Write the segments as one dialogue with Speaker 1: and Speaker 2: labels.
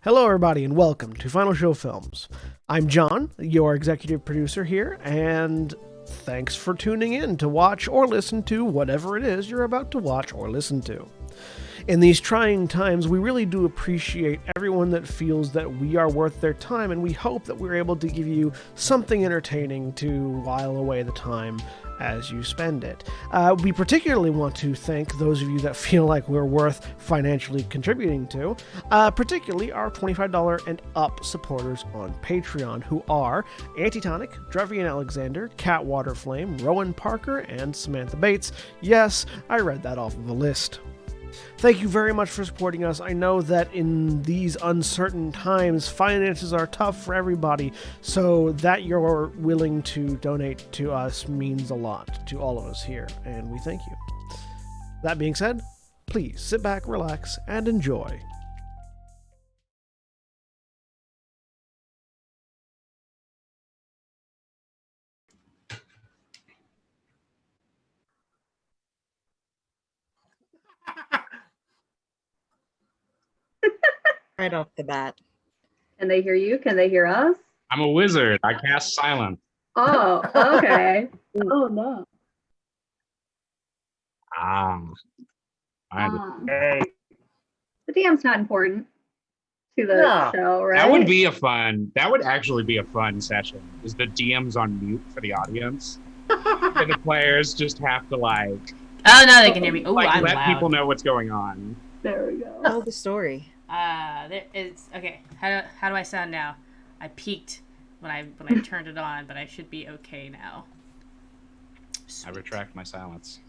Speaker 1: Hello, everybody, and welcome to Final Show Films. I'm John, your executive producer here, and thanks for tuning in to watch or listen to whatever it is you're about to watch or listen to. In these trying times, we really do appreciate everyone that feels that we are worth their time, and we hope that we're able to give you something entertaining to while away the time as you spend it. We particularly want to thank those of you that feel like we're worth financially contributing to, particularly our $25 and up supporters on Patreon, who are Antitonic, Drevian Alexander, Cat Waterflame, Rowan Parker, and Samantha Bates. Yes, I read that off of a list. Thank you very much for supporting us. I know that in these uncertain times, finances are tough for everybody, so that you're willing to donate to us means a lot to all of us here, and we thank you. That being said, please sit back, relax, and enjoy.
Speaker 2: Right off the bat.
Speaker 3: Can they hear you? Can they hear us?
Speaker 4: I'm a wizard. I cast silence.
Speaker 3: Oh, okay. Oh, no.
Speaker 4: Hey.
Speaker 3: The DM's not important to the show, right?
Speaker 4: That would actually be a fun session. Is the DM's on mute for the audience? And the players just have to
Speaker 5: Oh, no, they can hear me. Oh, I'm
Speaker 4: let
Speaker 5: loud.
Speaker 4: people know what's going on.
Speaker 3: There we go.
Speaker 2: Tell the story.
Speaker 5: There is okay. How do I sound now? I peaked when I turned it on, but I should be okay now. Sweet.
Speaker 4: I retract my silence.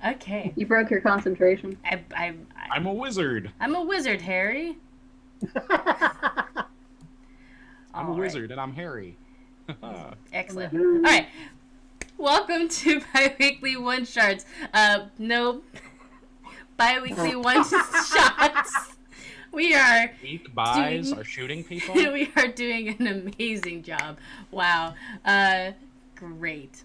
Speaker 5: Okay.
Speaker 3: You broke your concentration.
Speaker 4: I'm a wizard.
Speaker 5: I'm a wizard, Harry.
Speaker 4: I'm a wizard, and I'm Harry.
Speaker 5: Excellent. All right. Welcome to Biweekly One Shots. No. Bi-weekly one shots. We are
Speaker 4: Weak buys are shooting people.
Speaker 5: We are doing an amazing job. Wow. Great.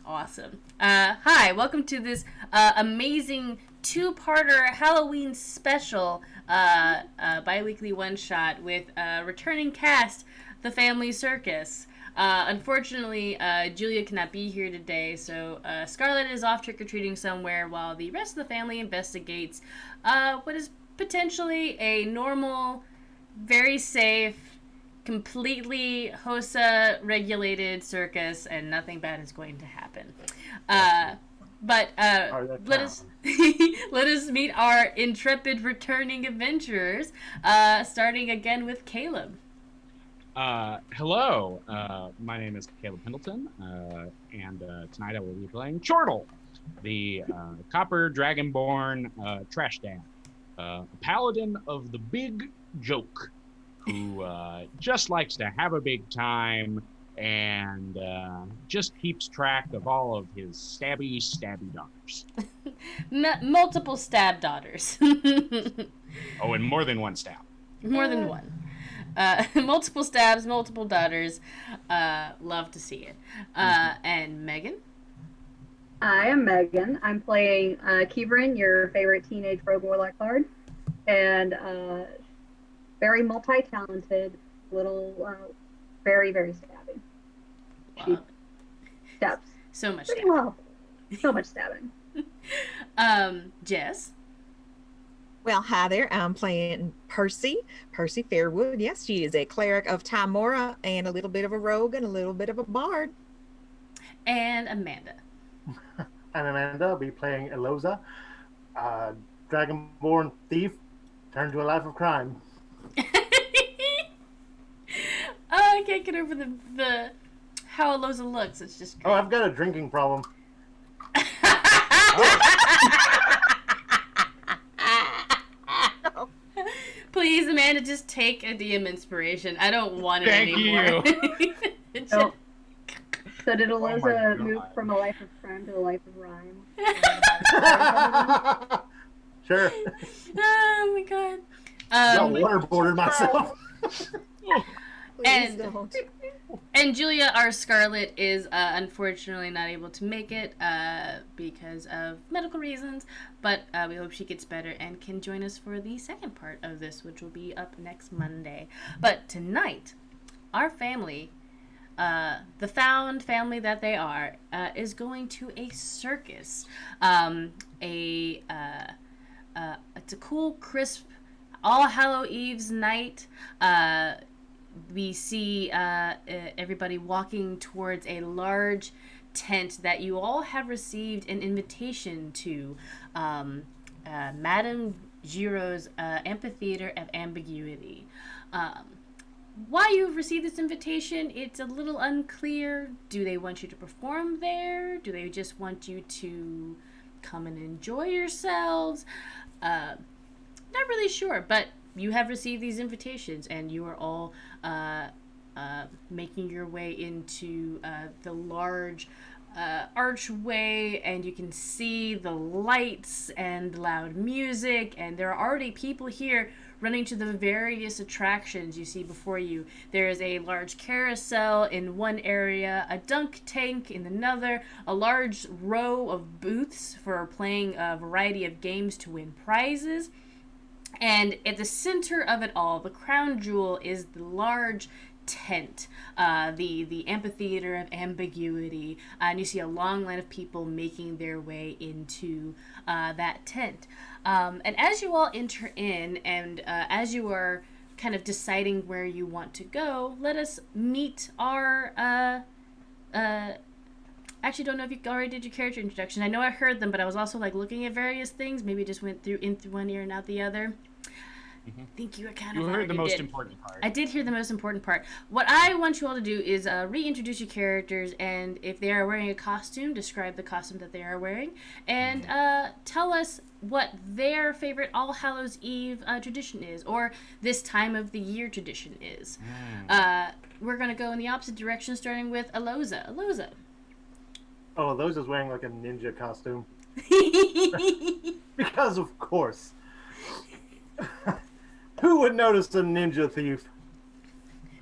Speaker 5: Awesome. Hi, welcome to this amazing two-parter Halloween special bi-weekly one-shot with returning cast, The Family Circus. Unfortunately, Julia cannot be here today, so Scarlett is off trick-or-treating somewhere while the rest of the family investigates what is potentially a normal, very safe, completely HOSA-regulated circus, and nothing bad is going to happen. But let us meet our intrepid returning adventurers, starting again with Caleb.
Speaker 4: Hello, my name is Caleb Pendleton, and tonight I will be playing Chortle, the copper dragonborn trash dad, a paladin of the big joke, who just likes to have a big time and just keeps track of all of his stabby daughters.
Speaker 5: Multiple stab daughters.
Speaker 4: Oh, and more than one stab.
Speaker 5: More than one. Multiple stabs, multiple daughters. Love to see it. And Megan?
Speaker 3: I am Megan. I'm playing Kivrin, your favorite teenage rogue warlock bard, and very multi-talented, little, very, very stabby.
Speaker 5: Wow.
Speaker 3: She stabs.
Speaker 5: So much
Speaker 3: Pretty
Speaker 5: stabbing.
Speaker 3: well. So much stabbing.
Speaker 5: Jess?
Speaker 2: Well, hi there. I'm playing Percy Fairwood. Yes, she is a cleric of Timora and a little bit of a rogue and a little bit of a bard.
Speaker 5: And Amanda.
Speaker 6: I'm Amanda. I'll be playing Eloza, dragonborn thief turned to a life of crime.
Speaker 5: I can't get over the how Aloza looks. It's just great.
Speaker 6: Oh, I've got a drinking problem.
Speaker 5: Please, Amanda, just take a DM inspiration. I don't want it
Speaker 4: Thank
Speaker 5: anymore.
Speaker 4: you.
Speaker 3: So did
Speaker 6: Oh
Speaker 3: Eloza
Speaker 6: my
Speaker 3: move
Speaker 6: God.
Speaker 3: from a life of crime to a life of rhyme?
Speaker 6: Sure.
Speaker 5: Oh my god.
Speaker 6: I waterboarded myself.
Speaker 2: Please don't.
Speaker 5: And Julia, our Scarlet, is unfortunately not able to make it because of medical reasons, but we hope she gets better and can join us for the second part of this, which will be up next Monday. But tonight, our family, the found family that they are, is going to a circus. It's a cool, crisp, All Hallow Eve's night. We see everybody walking towards a large tent that you all have received an invitation to, Madame Giro's Amphitheater of Ambiguity. Why you've received this invitation, it's a little unclear. Do they want you to perform there? Do they just want you to come and enjoy yourselves? Not really sure, but you have received these invitations, and you are all making your way into the large archway, and you can see the lights and loud music, and there are already people here running to the various attractions you see before you. There is a large carousel in one area, a dunk tank in another, a large row of booths for playing a variety of games to win prizes. And at the center of it all, the crown jewel is the large tent, the Amphitheater of Ambiguity, and you see a long line of people making their way into that tent. And as you all enter in, and as you are kind of deciding where you want to go, let us meet our actually don't know if you already did your character introduction. I know I heard them, but I was also like looking at various things. Maybe it just went through one ear and out the other. I think you were kind of.
Speaker 4: You heard the most important part.
Speaker 5: I did hear the most important part. What I want you all to do is reintroduce your characters, and if they are wearing a costume, describe the costume that they are wearing, and tell us what their favorite All Hallows Eve tradition is, or this time of the year tradition is. We're gonna go in the opposite direction, starting with Aloza. Aloza.
Speaker 6: Oh, those is wearing like a ninja costume. Because of course. Who would notice a ninja thief?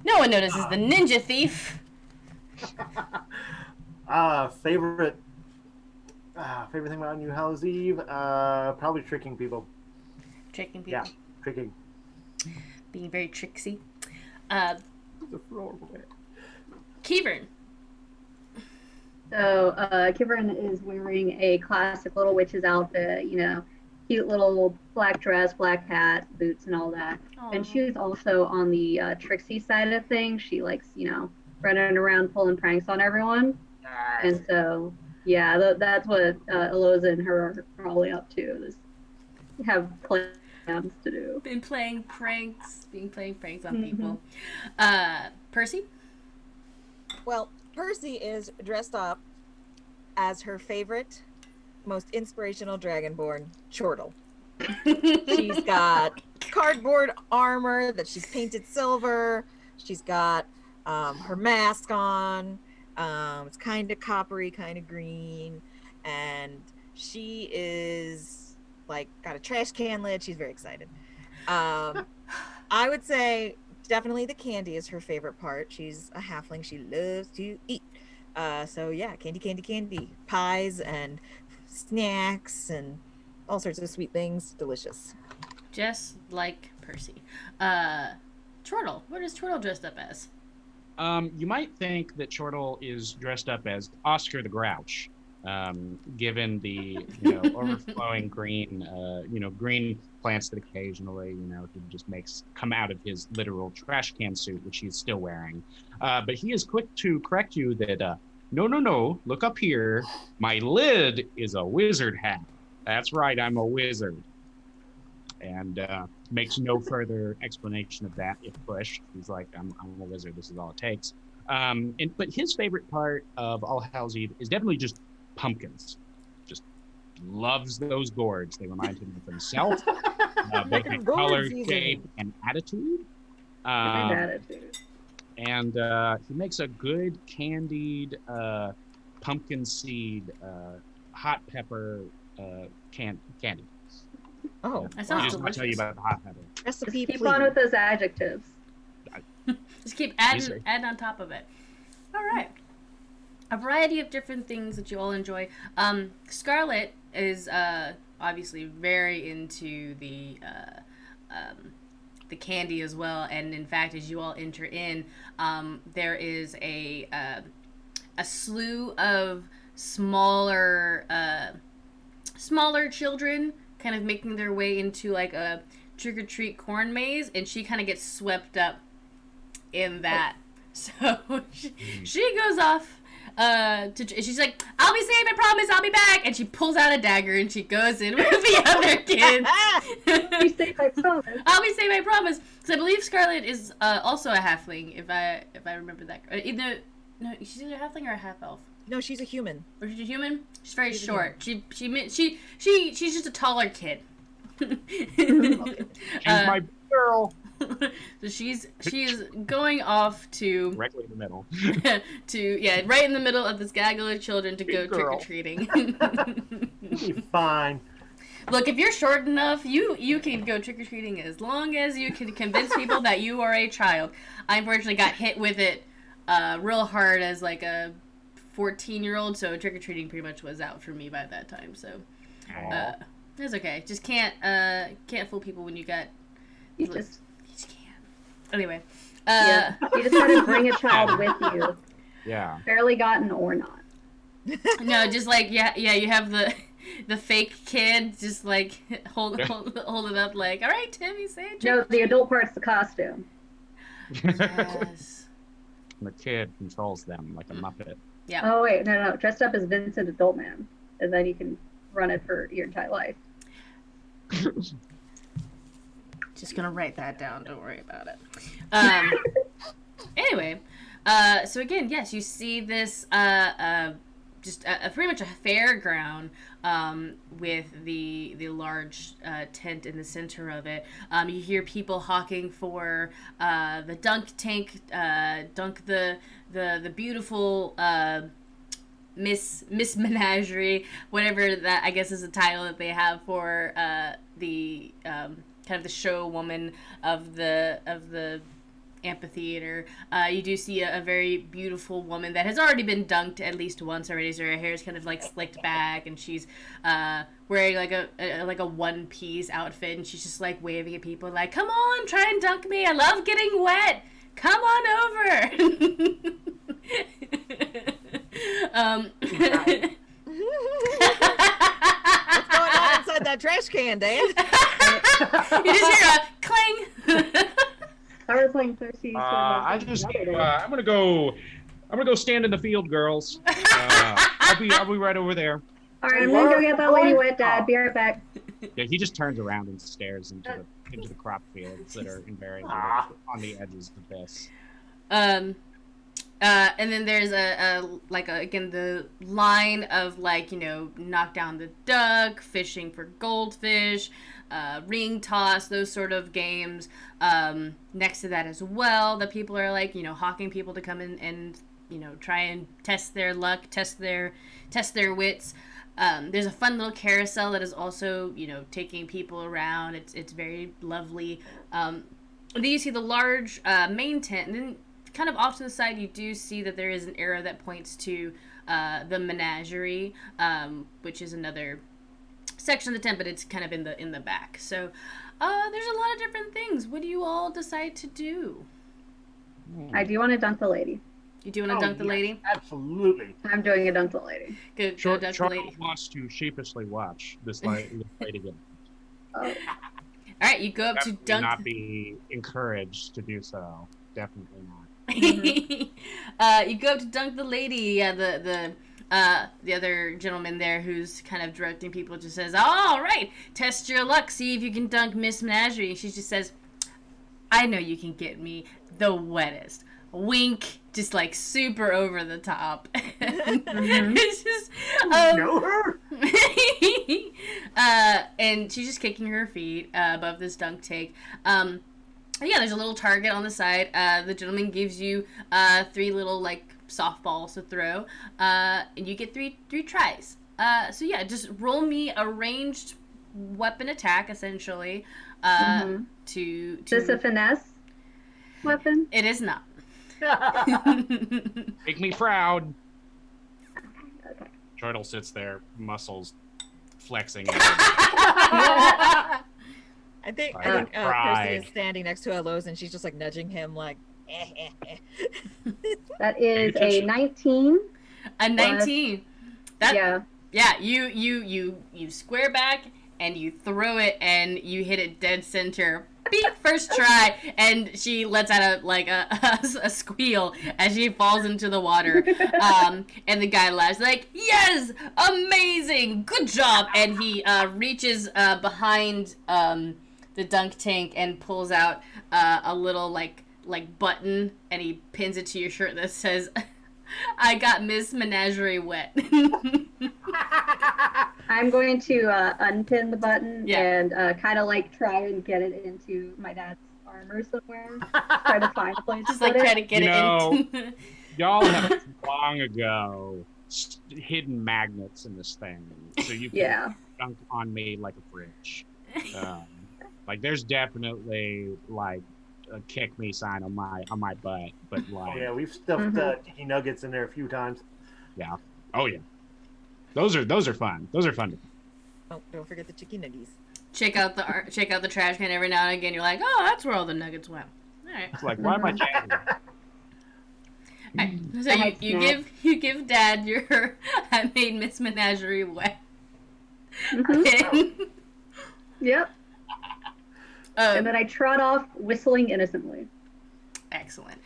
Speaker 5: No one notices the ninja thief.
Speaker 6: Favorite thing about New Hallows Eve? Probably tricking people.
Speaker 5: Tricking people.
Speaker 6: Yeah, tricking.
Speaker 5: Being very tricksy.
Speaker 6: The floor away.
Speaker 5: Kevern.
Speaker 3: So Kivern is wearing a classic little witch's outfit, cute little black dress, black hat, boots, and all that.
Speaker 5: Aww.
Speaker 3: And she's also on the tricksy side of things. She likes, running around pulling pranks on everyone. And so, yeah, that's what Aloza and her are probably up to. Is have plans to do.
Speaker 5: Being playing pranks on people. Percy?
Speaker 2: Well, Percy is dressed up as her favorite, most inspirational dragonborn, Chortle. She's got cardboard armor that she's painted silver. She's got her mask on. It's kind of coppery, kind of green. And she is like got a trash can lid. She's very excited. I would say definitely the candy is her favorite part. She's a halfling. She loves to eat. So yeah, candy. Pies and snacks and all sorts of sweet things. Delicious.
Speaker 5: Just like Percy. Chortle. What is Chortle dressed up as?
Speaker 4: You might think that Chortle is dressed up as Oscar the Grouch, given the overflowing green green plants that occasionally he just makes come out of his literal trash can suit, which he's still wearing. But he is quick to correct you that no, look up here. My lid is a wizard hat. That's right, I'm a wizard. And makes no further explanation of that if pushed. He's like, I'm a wizard. This is all it takes. But his favorite part of All Hallows Eve is definitely just pumpkins. Just loves those gourds. They remind him of himself. Both in color, shape, and attitude. And he makes a good candied pumpkin seed, hot pepper candy.
Speaker 2: Oh,
Speaker 5: that sounds
Speaker 4: I'll tell you
Speaker 5: delicious.
Speaker 4: about the hot pepper.
Speaker 2: Recipe,
Speaker 3: Keep
Speaker 2: please.
Speaker 3: on with those adjectives.
Speaker 5: Just keep adding on top of it. All right. A variety of different things that you all enjoy. Scarlett is obviously very into the candy as well, and in fact, as you all enter in, there is a slew of smaller children kind of making their way into like a trick-or-treat corn maze, and she kind of gets swept up in that. So she goes off she's like, I'll be safe, I promise, I'll be back, and she pulls out a dagger and she goes in with the other kids.
Speaker 3: Be safe, I promise.
Speaker 5: I'll be safe, I promise. So I believe Scarlett is also a halfling, if I remember that. No, she's either a halfling or a half elf.
Speaker 2: No, she's a human.
Speaker 5: Or she's a human? She's very short. She's just a taller kid.
Speaker 4: She's my girl.
Speaker 5: So she is going off to
Speaker 4: Directly in the middle.
Speaker 5: right in the middle of this gaggle of children to go trick or treating.
Speaker 6: You'll be fine.
Speaker 5: Look, if you're short enough, you can go trick or treating as long as you can convince people that you are a child. I unfortunately got hit with it real hard as like a 14-year-old, so trick or treating pretty much was out for me by that time. So it's okay. Just can't fool people when you got.
Speaker 3: You just
Speaker 5: can't. Anyway.
Speaker 3: You just gotta bring a child with you.
Speaker 4: Yeah.
Speaker 3: Barely gotten or not.
Speaker 5: No, just like you have the fake kid just like hold it up like, all right, Timmy, say it.
Speaker 3: No, the adult part's the costume.
Speaker 5: Yes.
Speaker 4: And the kid controls them like a Muppet.
Speaker 5: Yeah.
Speaker 3: Oh wait, no, dressed up as Vincent Adult Man, and then you can run it for your entire life.
Speaker 5: Just gonna write that down. Don't worry about it. Anyway, so again, yes, you see this just pretty much a fairground with the large tent in the center of it. You hear people hawking for the dunk tank, dunk the beautiful Miss Menagerie, whatever that I guess is the title that they have for the kind of the show woman of the amphitheater. You do see a very beautiful woman that has already been dunked at least once already, so her hair is kind of like slicked back, and she's wearing like a one-piece outfit, and she's just like waving at people like, come on, try and dunk me, I love getting wet, come on over.
Speaker 2: What's going on inside that trash can, Dan?
Speaker 5: You just hear a cling.
Speaker 3: I was playing Thirsty.
Speaker 4: I'm gonna go stand in the field, girls. I'll be right over there.
Speaker 3: All right, I'm gonna go get that lady wet, Dad. Be right back.
Speaker 4: Yeah, he just turns around and stares into the crop fields that are invariably on the edges of this.
Speaker 5: And then there's again the line of knock down the duck, fishing for goldfish, ring toss, those sort of games. Next to that as well, that people are hawking people to come in and try and test their luck, test their wits. There's a fun little carousel that is also taking people around. It's very lovely. And then you see the large main tent, and then kind of off to the side you do see that there is an arrow that points to the menagerie, which is another section of the tent, but it's kind of in the back. So there's a lot of different things. What do you all decide to do?
Speaker 3: I do want to dunk the lady.
Speaker 5: You do want to dunk the lady?
Speaker 6: Absolutely.
Speaker 3: I'm doing a dunk the lady.
Speaker 5: Go dunk the
Speaker 4: Charles
Speaker 5: lady.
Speaker 4: wants to sheepishly watch this lady get.
Speaker 3: Oh.
Speaker 5: All right, you go up to
Speaker 4: Definitely
Speaker 5: dunk.
Speaker 4: not be encouraged to do so. Definitely not.
Speaker 5: You go up to dunk the lady. The other gentleman there who's kind of directing people just says, all right, test your luck, see if you can dunk Miss Menagerie. She just says, I know you can get me the wettest. Wink, just like super over the top. It's just
Speaker 6: Know her?
Speaker 5: and she's just kicking her feet above this dunk take. Yeah, there's a little target on the side. The gentleman gives you 3 little softballs to throw, and you get three tries. So yeah, just roll me a ranged weapon attack essentially. To
Speaker 3: Is this a finesse? weapon?
Speaker 5: It is not.
Speaker 4: Make me proud.
Speaker 3: Okay.
Speaker 4: Chortle sits there, muscles flexing.
Speaker 2: I think
Speaker 4: Pride.
Speaker 2: Percy is standing next to Aloes, and she's just like nudging him, like.
Speaker 3: That is
Speaker 4: Pay
Speaker 3: a
Speaker 4: attention.
Speaker 3: 19.
Speaker 5: A 19. That,
Speaker 3: Yeah.
Speaker 5: Yeah, you square back and you throw it and you hit it dead center. Beep, first try, and she lets out a squeal as she falls into the water. And the guy laughs like, "Yes, amazing, good job!" And he reaches behind the dunk tank and pulls out a little like button, and he pins it to your shirt that says, "I got Miss Menagerie wet."
Speaker 3: I'm going to unpin the button
Speaker 5: Yeah.
Speaker 3: and kind of like try and get it into my dad's armor somewhere. Try to find a place.
Speaker 5: Just
Speaker 3: to
Speaker 5: like
Speaker 3: put
Speaker 5: try
Speaker 3: it.
Speaker 5: to get
Speaker 4: You
Speaker 5: it
Speaker 4: know,
Speaker 5: into.
Speaker 4: Y'all have long ago hidden magnets in this thing, so you can
Speaker 3: Yeah.
Speaker 4: dunk on me like a fridge. Like there's definitely like a kick me sign on my butt, but like
Speaker 6: Yeah, we've stuffed
Speaker 3: Mhm.
Speaker 6: tiki nuggets in there a few times.
Speaker 4: oh yeah, those are fun. Those are fun.
Speaker 2: Oh, don't forget the chicken nuggies.
Speaker 5: check out the trash can every now and again. You're like, oh, that's where all the nuggets went. All right.
Speaker 4: It's like why am I changing?
Speaker 5: Alright, so
Speaker 3: I had snacks.
Speaker 5: you give Dad your I made Miss Menagerie wet.
Speaker 3: Mhm. Yep. And
Speaker 5: Um,
Speaker 3: then I trot off whistling innocently.
Speaker 5: excellent.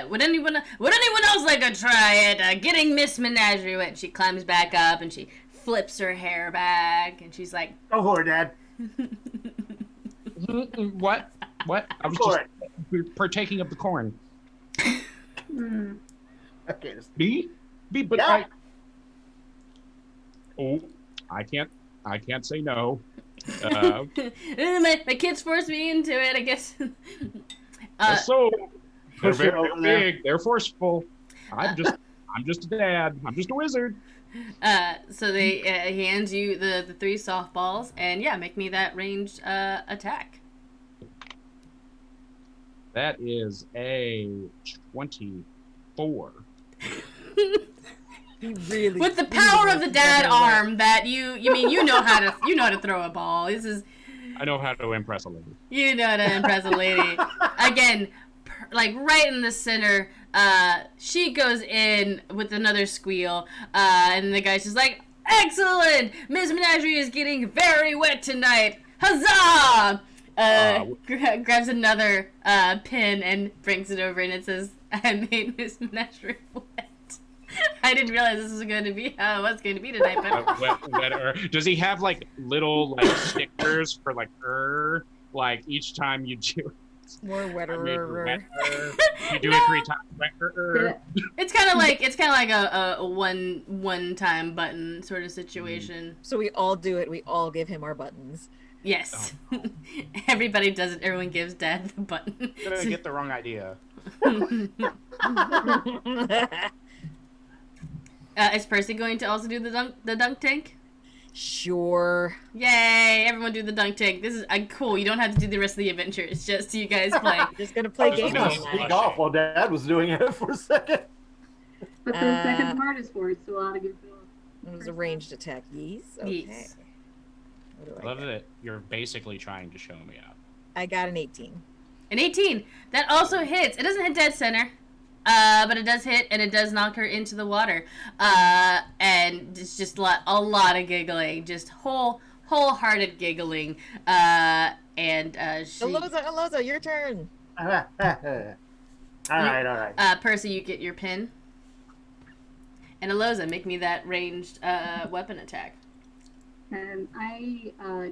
Speaker 5: Would anyone else like to try it? Getting Miss Menagerie wet. She climbs back up and she flips her hair back and she's like,
Speaker 6: Go for it, Dad.
Speaker 4: What? I was
Speaker 6: Go for
Speaker 4: just
Speaker 6: it.
Speaker 4: partaking of the corn.
Speaker 3: Mm.
Speaker 6: Okay, just
Speaker 4: Be, but
Speaker 6: Yeah.
Speaker 4: I can't say no.
Speaker 5: my kids forced me into it. I guess.
Speaker 4: So they're
Speaker 6: Push it
Speaker 4: very
Speaker 6: over there.
Speaker 4: big. They're forceful. I'm just a dad. I'm just a wizard.
Speaker 5: So they he hands you the 3 softballs and yeah, make me that ranged attack.
Speaker 4: That is a 24.
Speaker 2: He really.
Speaker 5: With the
Speaker 2: really
Speaker 5: power of
Speaker 2: wants
Speaker 5: the
Speaker 2: to
Speaker 5: dad
Speaker 2: get her wet.
Speaker 5: arm that you know how to throw a ball. This is
Speaker 4: I know how to impress a lady.
Speaker 5: you know how to impress a lady. Again, like right in the center. She goes in with another squeal, and the guy's just like, "Excellent! Miss Menagerie is getting very wet tonight. Huzzah!" Grabs another pin and brings it over, and it says, "I made Miss Menagerie wet." I didn't realize this was going to be how it was going to be tonight, but
Speaker 4: Does he have like little like stickers for like each time you do
Speaker 2: More
Speaker 4: I made her
Speaker 2: wetter.
Speaker 4: wetter. You do it 3 times wetter.
Speaker 5: it's kind of like a one time button sort of situation.
Speaker 2: So we all do it. We all give him our buttons.
Speaker 5: Yes, everybody does it. Everyone gives Dad the button.
Speaker 7: You're gonna get the wrong idea.
Speaker 5: Is Percy going to also do the dunk tank?
Speaker 2: Sure.
Speaker 5: Yay! Everyone do the dunk tank. This is cool. You don't have to do the rest of the adventure. It's just you guys play.
Speaker 2: Just gonna play
Speaker 6: I was
Speaker 2: games
Speaker 6: gonna
Speaker 2: all
Speaker 6: sneak
Speaker 2: night.
Speaker 6: off while Dad was doing it for a second.
Speaker 3: But the second part is for it, so a lot of good feels.
Speaker 2: It was a ranged attack. Yes. Okay.
Speaker 5: Yes.
Speaker 2: What do
Speaker 7: I
Speaker 2: I
Speaker 7: love
Speaker 2: get?
Speaker 7: that you're basically trying to show me out.
Speaker 2: I got an 18.
Speaker 5: An 18. That also hits. It doesn't hit dead center. But it does hit, and it does knock her into the water. And it's just a lot of giggling, just wholehearted giggling. And she,
Speaker 2: Aloza, your turn.
Speaker 6: All right.
Speaker 5: Percy, you get your pin. And Aloza, make me that ranged weapon attack.
Speaker 3: And I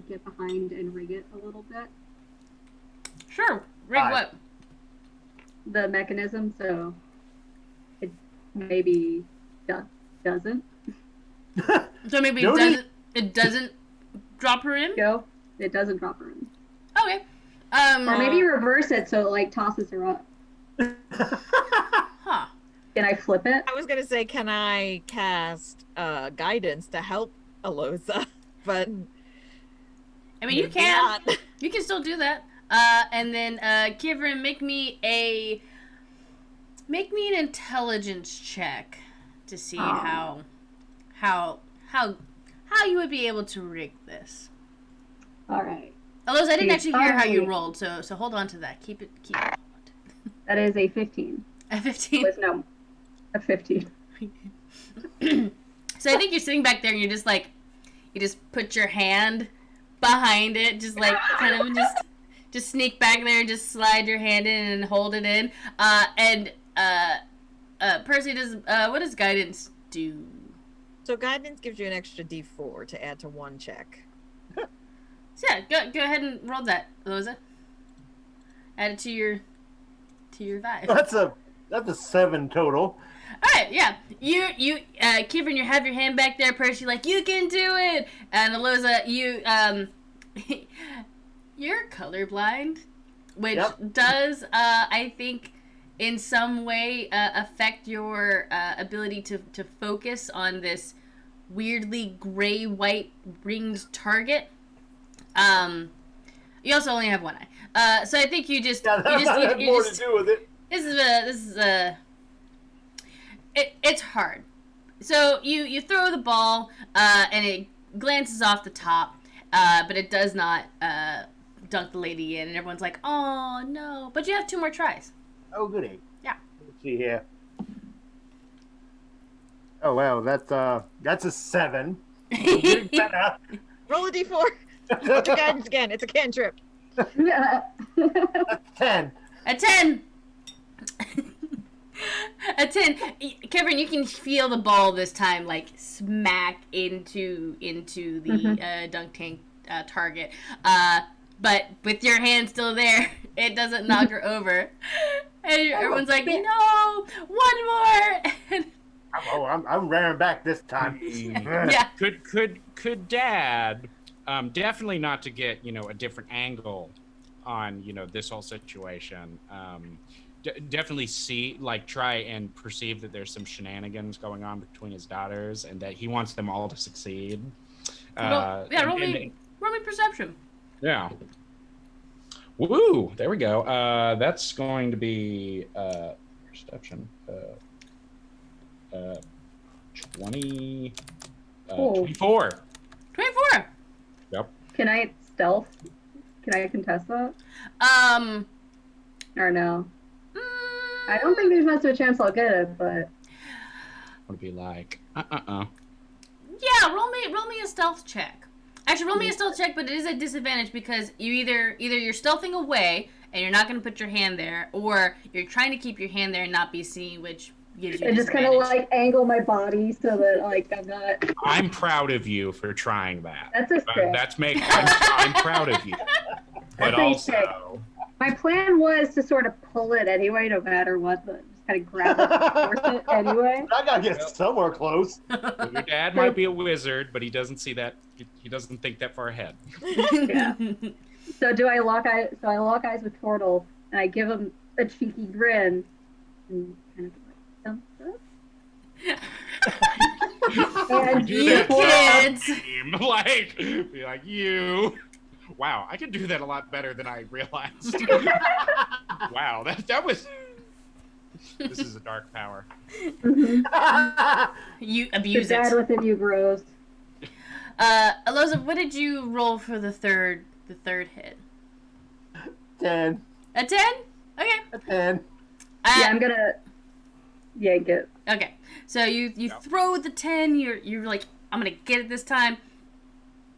Speaker 3: get behind and rig it a little bit.
Speaker 5: Sure. Rig
Speaker 6: Hi.
Speaker 5: what?
Speaker 3: The mechanism, so it maybe doesn't
Speaker 5: So maybe
Speaker 6: Jody?
Speaker 5: it doesn't drop her in?
Speaker 3: go. It doesn't drop her in.
Speaker 5: Okay.
Speaker 3: Or maybe reverse it so it like tosses her up.
Speaker 5: Huh.
Speaker 3: Can I flip it?
Speaker 2: I was gonna say, can I cast guidance to help Aloza? But
Speaker 5: I mean, you
Speaker 2: maybe
Speaker 5: can.
Speaker 2: not.
Speaker 5: You can still do that. And then Kivrin, make me an intelligence check to see how you would be able to rig this.
Speaker 3: All right.
Speaker 5: Although I didn't actually hear how you
Speaker 3: Finally.
Speaker 5: rolled, so hold on to that. Keep it.
Speaker 3: That is a 15.
Speaker 5: A 15.
Speaker 3: No, a 15.
Speaker 5: So I think you're sitting back there and you're just like, you just put your hand behind it, just like kind of just sneak back there and just slide your hand in and hold it in. Percy, what does guidance do?
Speaker 2: So guidance gives you an extra D4 to add to one check.
Speaker 5: So yeah, go ahead and roll that, Loza. Add it to your 5.
Speaker 6: That's a 7 total.
Speaker 5: All right, yeah. You, Kivrin, you have your hand back there. Percy, like, you can do it. And Aloza, you're colorblind, which does, I think, in some way affect your ability to focus on this weirdly gray-white ringed target. You also only have one eye. So I think you just...
Speaker 6: Yeah, that had more to do with it.
Speaker 5: It's hard. So you throw the ball, and it glances off the top, but it does not dunk the lady in, and everyone's like, oh, no. But you have 2 more tries.
Speaker 6: Oh, goody.
Speaker 5: Yeah.
Speaker 6: Let's see here. Oh, wow, that's a 7. Getting better.
Speaker 2: Roll a D4. What's your guidance again? It's a cantrip.
Speaker 6: That's 10.
Speaker 5: A 10. A 10. Kevin, you can feel the ball this time, like, smack into the dunk tank target. But with your hand still there, it doesn't knock her over. And everyone's like, no, one more.
Speaker 6: I'm rearing back this time.
Speaker 5: Yeah.
Speaker 4: Could Dad, definitely not to get, a different angle on, this whole situation. Definitely try and perceive that there's some shenanigans going on between his daughters and that he wants them all to succeed.
Speaker 5: Roll me perception.
Speaker 4: Yeah. Woo! There we go. That's going to be perception. 20. 24.
Speaker 5: 24.
Speaker 4: Yep.
Speaker 3: Can I stealth? Can I contest that? Or no? I don't think there's much of a chance I'll get it, but...
Speaker 4: Would be like,
Speaker 5: Yeah, roll me a stealth check. Actually, roll me a stealth check, but it is a disadvantage because you either you're stealthing away and you're not going to put your hand there, or you're trying to keep your hand there and not be seen, which gives you.
Speaker 3: I just kind of angle my body so that I'm not.
Speaker 4: I'm proud of you for trying that.
Speaker 3: That's a stick.
Speaker 4: I'm proud of you. But also,
Speaker 3: my plan was to sort of pull it anyway, no matter what. But just kind of grab it and force it anyway.
Speaker 6: I gotta get somewhere close.
Speaker 4: Your dad might be a wizard, but he doesn't see that. He doesn't think that far ahead.
Speaker 3: Yeah. So do I lock eyes? So I lock eyes with Tortle, and I give him a cheeky grin, and kind of thumbs up. And
Speaker 5: You kids.
Speaker 4: Be like you. Wow, I can do that a lot better than I realized. Wow, that was. This is a dark power.
Speaker 5: You
Speaker 3: The
Speaker 5: abuse
Speaker 3: dad
Speaker 5: it.
Speaker 3: within you grows.
Speaker 5: Aloza, what did you roll for the third hit?
Speaker 6: 10.
Speaker 5: A 10? Okay.
Speaker 6: A 10.
Speaker 3: Yeah, I'm gonna yank it.
Speaker 5: Okay. So you throw the 10. You're like, I'm gonna get it this time.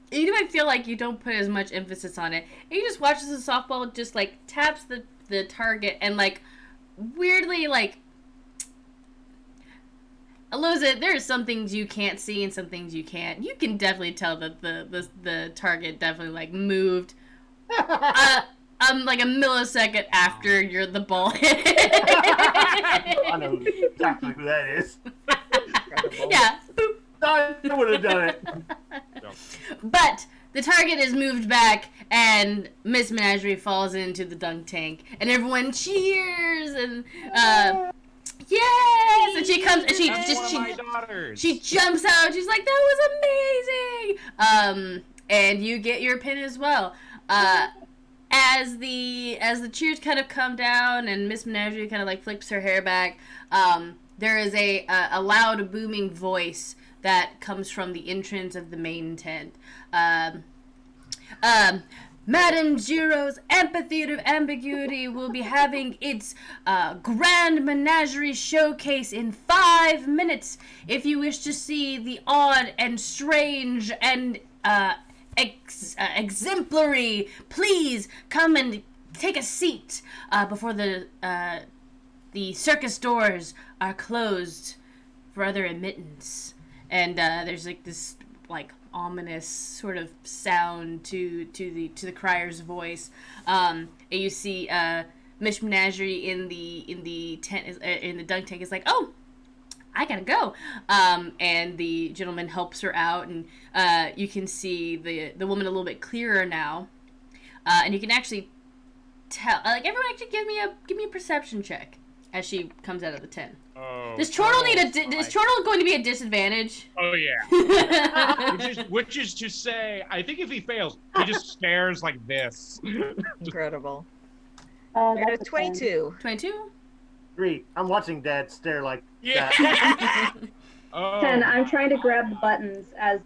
Speaker 5: You might feel like you don't put as much emphasis on it. And you just watch as the softball just taps the target and weirdly Aloza, there are some things you can't see and some things you can't. You can definitely tell that the target definitely moved a millisecond after the ball hit.
Speaker 6: I know exactly who that is.
Speaker 5: Yeah. Boop.
Speaker 6: I would have done it.
Speaker 5: But the target is moved back, and Miss Menagerie falls into the dunk tank, and everyone cheers and yes! And she comes and she jumps out. She's like, "That was amazing!" And you get your pin as well. as the cheers kind of come down and Miss Menagerie kind of like flips her hair back, there is a loud booming voice that comes from the entrance of the main tent. Madame Giro's Amphitheater of Ambiguity will be having its Grand Menagerie Showcase in 5 minutes. If you wish to see the odd and strange and exemplary, please come and take a seat before the circus doors are closed for other admittance. And there's like this like ominous sort of sound to the crier's voice. And you see Miss Menagerie in the tent in the dunk tank is like, oh, I gotta go. And the gentleman helps her out, and you can see the woman a little bit clearer now, and you can actually tell. Like everyone, actually give me a perception check as she comes out of the tent.
Speaker 4: Oh,
Speaker 5: Does Chortle is Chortle going to be a disadvantage?
Speaker 4: Oh yeah. which is to say, I think if he fails, he just stares like this.
Speaker 2: Incredible.
Speaker 3: That's
Speaker 2: You're
Speaker 3: a
Speaker 2: at 22.
Speaker 5: 22?
Speaker 6: 3. I'm watching Dad stare like
Speaker 4: Yeah.
Speaker 6: that.
Speaker 4: Oh,
Speaker 3: 10. I'm trying to grab the buttons as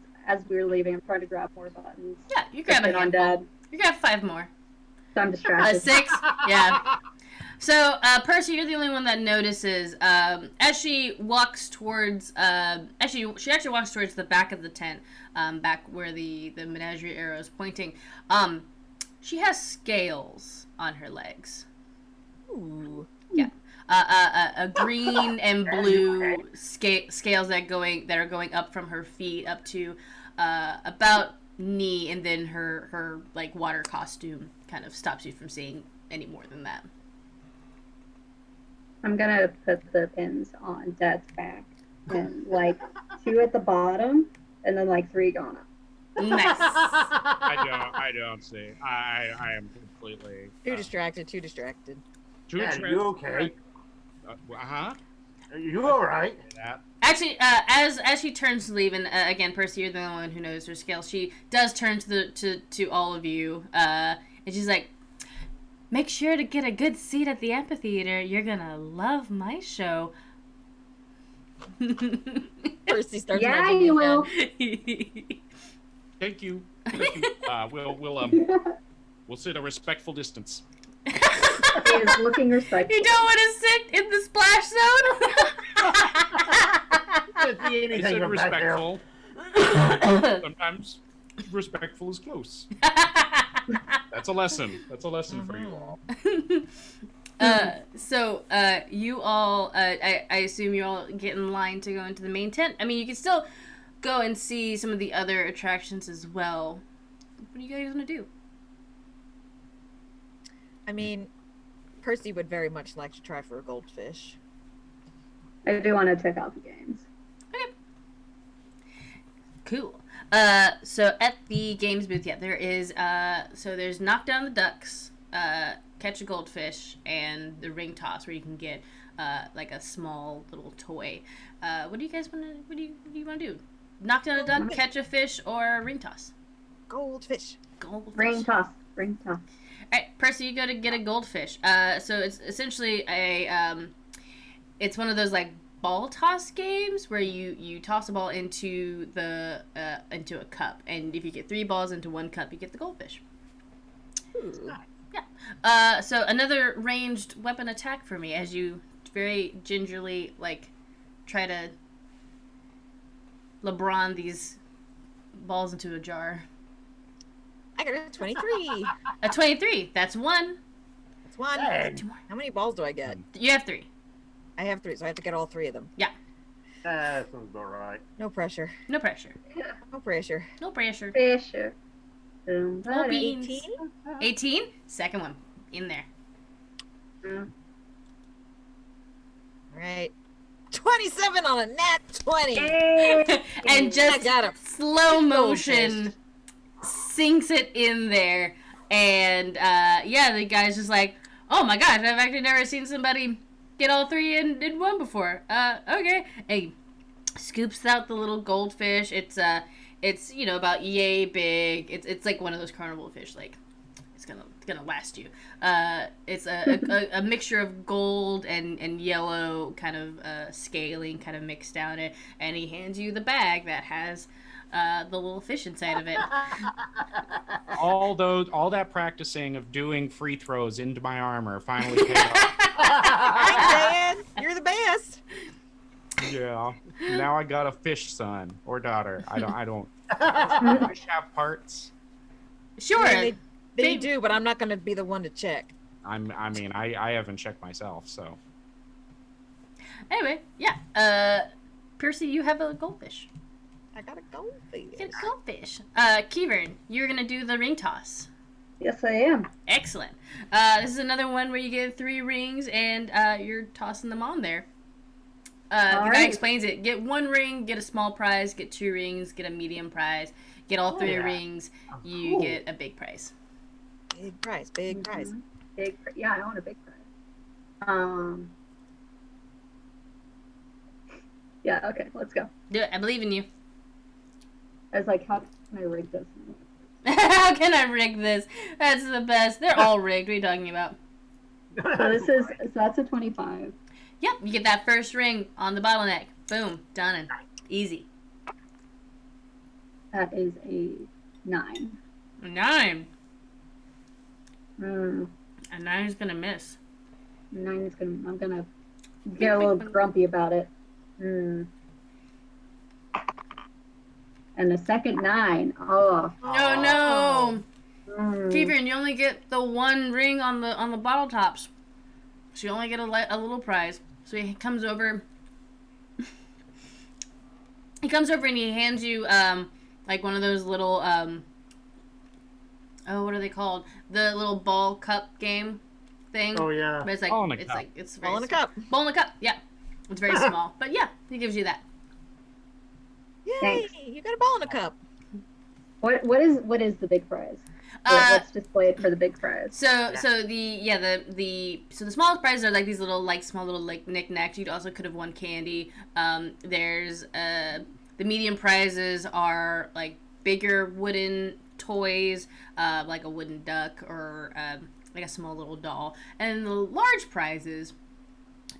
Speaker 3: we're leaving. I'm trying to grab more buttons.
Speaker 5: Yeah, you grab a
Speaker 3: on
Speaker 5: handful.
Speaker 3: Dad.
Speaker 5: You grab 5 more.
Speaker 3: So I'm distracted.
Speaker 5: 6? Yeah. So, Percy, you're the only one that notices, as she walks towards, she actually walks towards the back of the tent, back where the menagerie arrow is pointing. She has scales on her legs.
Speaker 2: Ooh.
Speaker 5: Yeah. A green and blue scales that are going up from her feet up to, about knee, and then her like water costume kind of stops you from seeing any more than that.
Speaker 3: I'm gonna put the pins on Dad's back, and like 2 at the bottom, and then like 3 going up.
Speaker 5: Nice.
Speaker 4: I don't see. I am completely
Speaker 2: Too distracted. Too distracted.
Speaker 6: Dad, are you okay?
Speaker 4: Uh-huh.
Speaker 6: Are you alright?
Speaker 4: That.
Speaker 5: Actually, as she turns to leave, and again, Percy, you're the only one who knows her scale. She does turn to all of you, and she's like, "Make sure to get a good seat at the amphitheater. You're gonna love my show."
Speaker 2: Percy starts
Speaker 3: Yeah,
Speaker 2: nudging
Speaker 3: you
Speaker 2: again.
Speaker 3: will.
Speaker 4: Thank you. We'll sit a respectful distance.
Speaker 3: He is looking respectful.
Speaker 5: You don't want to sit in the splash zone?
Speaker 6: Can't see
Speaker 4: I
Speaker 6: anything
Speaker 4: said
Speaker 6: from back there.
Speaker 4: respectful. Sometimes respectful is close. That's a lesson. That's a lesson for you all.
Speaker 5: So you all, I assume you all get in line to go into the main tent. I mean, you can still go and see some of the other attractions as well. What do you guys want to do?
Speaker 2: I mean, Percy would very much like to try for a goldfish.
Speaker 3: I do want to check out the games.
Speaker 5: Okay. Cool. So at the games booth, yeah, there is, so there's Knock Down the Ducks, Catch a Goldfish, and the Ring Toss, where you can get, like a small little toy. What do you guys want to, what do you want to do? Knock Down a Duck, Catch a Fish, or Ring Toss?
Speaker 2: Goldfish.
Speaker 5: Goldfish.
Speaker 3: Ring toss. Ring toss.
Speaker 5: Alright, Percy, you go to get a goldfish. So it's essentially it's one of those like ball toss games where you toss a ball into into a cup, and if you get 3 balls into 1 cup, you get the goldfish.
Speaker 2: Ooh.
Speaker 5: Yeah. So another ranged weapon attack for me as you very gingerly like try to LeBron these balls into a jar.
Speaker 2: I got a 23.
Speaker 5: A 23. That's 1.
Speaker 2: That's 1.
Speaker 6: Dang.
Speaker 5: 2 more.
Speaker 2: How many balls do I get?
Speaker 5: You have 3.
Speaker 2: I have 3, so I have to get all 3 of them.
Speaker 6: That sounds about right.
Speaker 2: No pressure.
Speaker 5: No pressure.
Speaker 2: No pressure.
Speaker 5: No pressure.
Speaker 3: Fisher.
Speaker 5: No beans.
Speaker 2: 18?
Speaker 5: 18. Second one in there.
Speaker 2: All right. 27 on a nat 20.
Speaker 3: Yay!
Speaker 5: And
Speaker 2: I
Speaker 5: just
Speaker 2: got him.
Speaker 5: slow motion sinks it in there, and yeah, the guy's just like, oh my gosh, I've actually never seen somebody get all 3 in one before. Okay. And he scoops out the little goldfish. It's you know, about yay big. It's like one of those carnival fish, like it's gonna last you. It's a mixture of gold and yellow kind of scaling kind of mixed down it, and he hands you the bag that has the little fish inside of it.
Speaker 4: All that practicing of doing free throws into my armor finally paid off.
Speaker 2: Thanks, Dad. You're the best.
Speaker 4: Yeah. Now I got a fish son or daughter. I don't. Fish have parts.
Speaker 5: Sure.
Speaker 2: Yeah, they do, but I'm not going to be the one to check.
Speaker 4: I haven't checked myself, so.
Speaker 5: Anyway, yeah. Percy, you have a goldfish.
Speaker 2: I got a goldfish.
Speaker 5: You get a goldfish. Kieran, you're gonna do the ring toss.
Speaker 3: Yes, I am.
Speaker 5: Excellent. This is another one where you get 3 rings and you're tossing them on there. The guy
Speaker 3: right.
Speaker 5: explains it. Get 1 ring, get a small prize. Get 2 rings, get a medium prize. Get all 3 rings, you
Speaker 6: cool.
Speaker 5: get a big prize.
Speaker 2: Big prize, big prize.
Speaker 3: Yeah, I want a big prize. Yeah, okay, let's go.
Speaker 5: Do it. I believe in you.
Speaker 3: I was like, how can I rig this?
Speaker 5: How can I rig this? That's the best. They're all rigged. What are you talking about?
Speaker 3: So that's a 25.
Speaker 5: Yep, you get that first ring on the bottleneck. Boom, done and easy.
Speaker 3: That is a 9.
Speaker 5: 9.
Speaker 3: Mm,
Speaker 5: A 9 is gonna miss.
Speaker 3: 9 is I'm gonna get a little grumpy about it. Mm. And the second 9. Oh.
Speaker 5: Oh no!
Speaker 3: Mm.
Speaker 5: Kieran, you only get the 1 ring on the bottle tops, so you only get a little prize. So he comes over. He comes over and he hands you like one of those little oh, what are they called? The little ball cup game thing.
Speaker 6: Oh yeah.
Speaker 5: But it's like
Speaker 4: Ball in a
Speaker 5: it's
Speaker 4: cup.
Speaker 5: like it's very
Speaker 2: Ball in a cup.
Speaker 5: Ball in a cup. Yeah, it's very small, but yeah, he gives you that.
Speaker 2: Yay!
Speaker 3: Thanks.
Speaker 2: You got a ball in a cup.
Speaker 3: What is the big prize? Let's display it for the big prize.
Speaker 5: So the smallest prizes are like these little small little knickknacks. You also could have won candy. There's the medium prizes are like bigger wooden toys, like a wooden duck or like a small little doll. And the large prizes,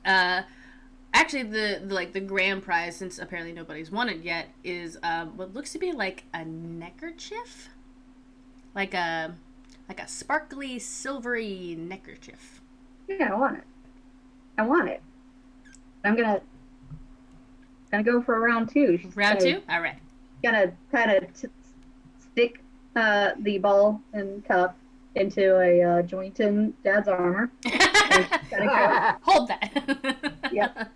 Speaker 5: actually the grand prize, since apparently nobody's won it yet, is what looks to be like a neckerchief. Like a sparkly, silvery neckerchief.
Speaker 3: Yeah, I want it. I'm gonna go for round 2.
Speaker 5: Round 2? All right.
Speaker 3: Gonna kind of stick the ball and cup into a joint in Dad's armor. And gotta
Speaker 5: Hold that.
Speaker 3: Yep.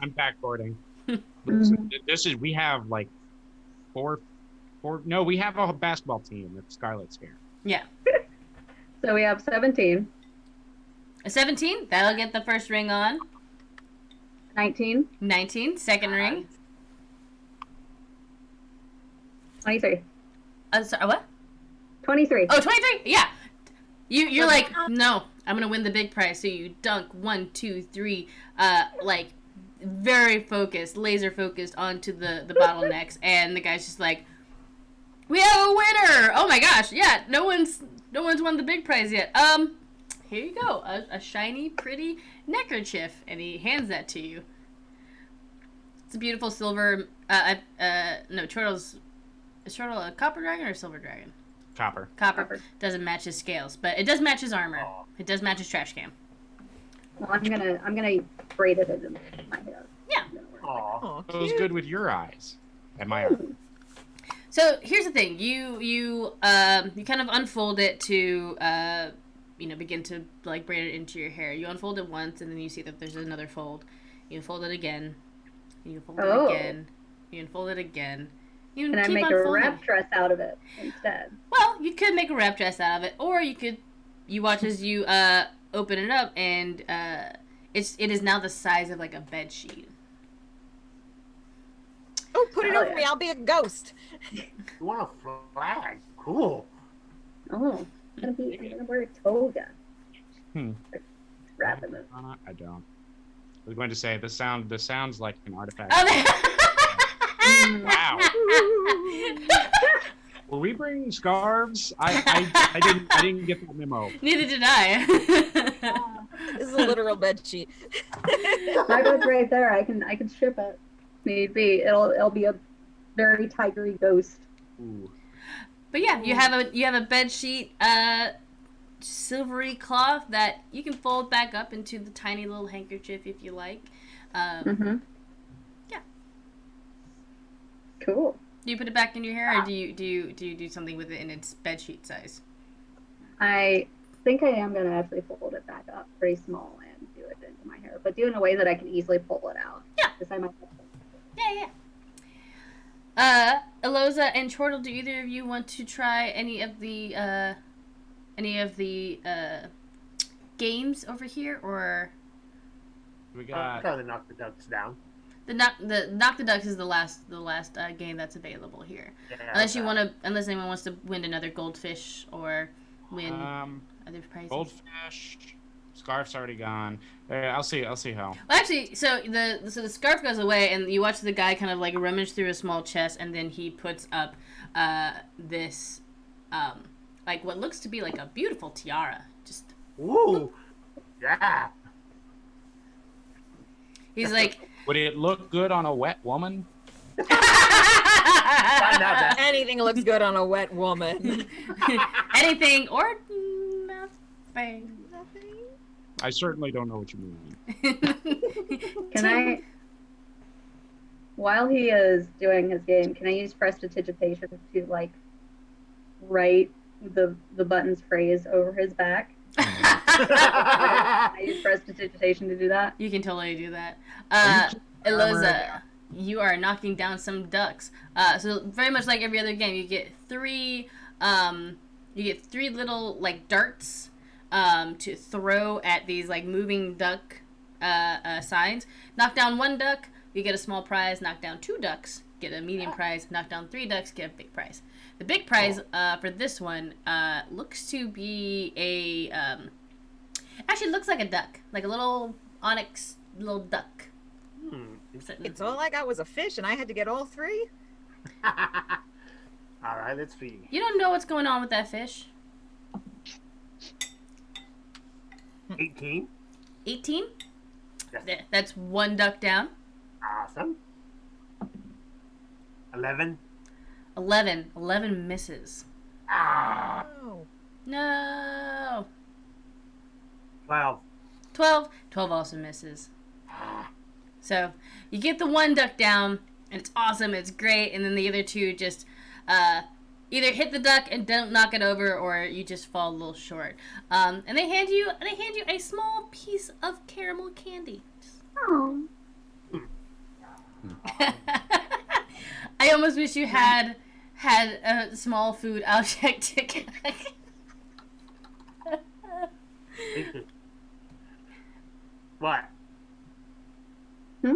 Speaker 4: I'm backboarding.
Speaker 3: Mhm.
Speaker 4: We have like four. No, we have a basketball team at Scarlet's here.
Speaker 5: Yeah.
Speaker 3: So we have 17,
Speaker 5: A 17, that'll get the first ring on.
Speaker 3: 19,
Speaker 5: 19, second ring.
Speaker 3: 23.
Speaker 5: Sorry, what?
Speaker 3: 23.
Speaker 5: Oh, 23, yeah. You're like, no, I'm going to win the big prize. So you dunk 1, 2, 3, like very focused, laser focused onto the bottlenecks. And the guy's just like, we have a winner! Oh my gosh, yeah, no one's won the big prize yet. Here you go, a shiny, pretty neckerchief, and he hands that to you. It's a beautiful silver. Is Turtle a copper dragon or a silver dragon?
Speaker 4: Copper.
Speaker 5: Copper. Doesn't match his scales, but it does match his armor. It does match his trash can.
Speaker 3: Well, I'm gonna braid it in my hair.
Speaker 5: Yeah.
Speaker 6: Aw.
Speaker 2: Oh,
Speaker 4: Goes
Speaker 2: cute.
Speaker 4: good with your eyes and my armor.
Speaker 5: So here's the thing: you kind of unfold it to begin to like braid it into your hair. You unfold it once, and then you see that there's another fold. You unfold it again. You unfold it again. You unfold it again. You
Speaker 3: And I
Speaker 5: keep
Speaker 3: make
Speaker 5: unfolding.
Speaker 3: a wrap dress out of it instead.
Speaker 5: Well, you could make a wrap dress out of it, or you watch as you open it up, and it is now the size of like a bed sheet.
Speaker 2: Oh, put it
Speaker 3: Oh,
Speaker 2: over
Speaker 3: yeah.
Speaker 2: me. I'll be a ghost.
Speaker 6: You want a flag? Cool.
Speaker 3: Oh, I'm gonna wear a toga.
Speaker 4: Hmm.
Speaker 3: Wrapping it.
Speaker 4: I don't. I was going to say this sounds like an artifact.
Speaker 5: Oh,
Speaker 4: Wow. Were we bringing scarves? I didn't get that memo.
Speaker 5: Neither did I.
Speaker 2: This is a literal bed sheet.
Speaker 3: My bed's right there. I can ship it. Need be. It'll be a very tigery ghost.
Speaker 4: Ooh.
Speaker 5: But yeah, you have a bed sheet, silvery cloth that you can fold back up into the tiny little handkerchief if you like.
Speaker 3: Mm-hmm.
Speaker 5: Yeah.
Speaker 3: Cool.
Speaker 5: Do you put it back in your hair, or do you do something with it in its bed sheet size?
Speaker 3: I think I am gonna actually fold it back up pretty small and do it into my hair, but do it in a way that I can easily pull it out.
Speaker 5: Yeah.
Speaker 3: Because I might.
Speaker 5: Yeah. Eloza and Chortle, do either of you want to try any of the games over here, or
Speaker 4: We got.
Speaker 6: Probably knock the ducks down.
Speaker 5: the knock the ducks is the last game that's available here.
Speaker 6: Yeah,
Speaker 5: Unless anyone wants to win another goldfish or win other prizes.
Speaker 4: Goldfish. Scarf's already gone. I'll see how.
Speaker 5: Well, actually, so the scarf goes away, and you watch the guy kind of like rummage through a small chest, and then he puts up this like what looks to be like a beautiful tiara. Just
Speaker 6: Ooh. Yeah.
Speaker 5: he's like,
Speaker 4: Would it look good on a wet woman?
Speaker 6: Find out that.
Speaker 2: Anything looks good on a wet woman.
Speaker 5: anything or nothing.
Speaker 4: I certainly don't know what you mean.
Speaker 3: Can I? While he is doing his game, can I use prestidigitation to like write the button's phrase over his back? I use prestidigitation to do that.
Speaker 5: You can totally do that.
Speaker 4: you
Speaker 5: Eloza, you are knocking down some ducks. So very much like every other game, you get three little like darts to throw at these like moving duck signs. Knock down one duck, you get a small prize. Knock down two ducks, get a medium prize. Knock down three ducks, get a big prize. The big prize for this one looks to be a actually looks like a duck, like a little onyx little duck.
Speaker 2: It's all I got was a fish, and I had to get all three.
Speaker 6: All right, let's see.
Speaker 5: You don't know what's going on with that fish.
Speaker 6: 18.
Speaker 5: 18?
Speaker 6: Yes.
Speaker 5: That's one duck down.
Speaker 6: Awesome. 11.
Speaker 5: 11. 11 misses.
Speaker 6: Ah.
Speaker 2: Oh.
Speaker 5: No.
Speaker 6: 12.
Speaker 5: 12. 12 also misses. So you get the one duck down, and it's awesome, it's great, and then the other two just either hit the duck and don't knock it over, or you just fall a little short. And they hand you a small piece of caramel candy.
Speaker 3: Oh.
Speaker 5: I almost wish you had a small food object to
Speaker 6: What?
Speaker 3: Hmm?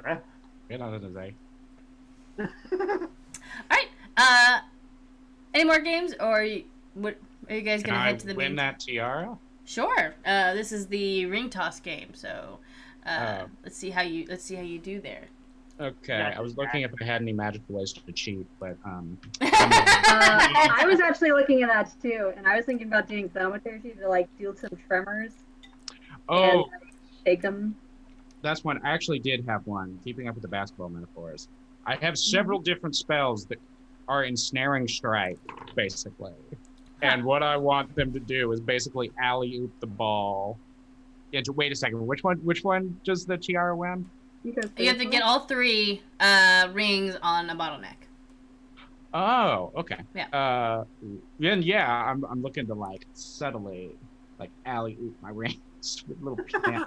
Speaker 6: Huh?
Speaker 4: You're not gonna say.
Speaker 5: Alright, any more games, or what are you guys
Speaker 4: Can
Speaker 5: gonna
Speaker 4: I
Speaker 5: head to the
Speaker 4: win
Speaker 5: main?
Speaker 4: that tiara?
Speaker 5: Sure. This is the ring toss game, so let's see how you do there.
Speaker 4: Okay,
Speaker 6: Yeah,
Speaker 4: I was looking if I had any magical ways to cheat, but
Speaker 3: I was actually looking at that too, and I was thinking about doing thaumaturgy to like do some tremors and
Speaker 4: oh,
Speaker 3: shake them.
Speaker 4: that's one. I actually did have one. Keeping up with the basketball metaphors, I have several different spells that are ensnaring strike, basically. And what I want them to do is basically alley-oop the ball into. Wait a second. Which one does the tiara win?
Speaker 5: You have to get all three rings on a bottleneck.
Speaker 4: Oh, okay.
Speaker 5: Yeah.
Speaker 4: Then yeah, I'm looking to like subtly like alley oop my rings with little plant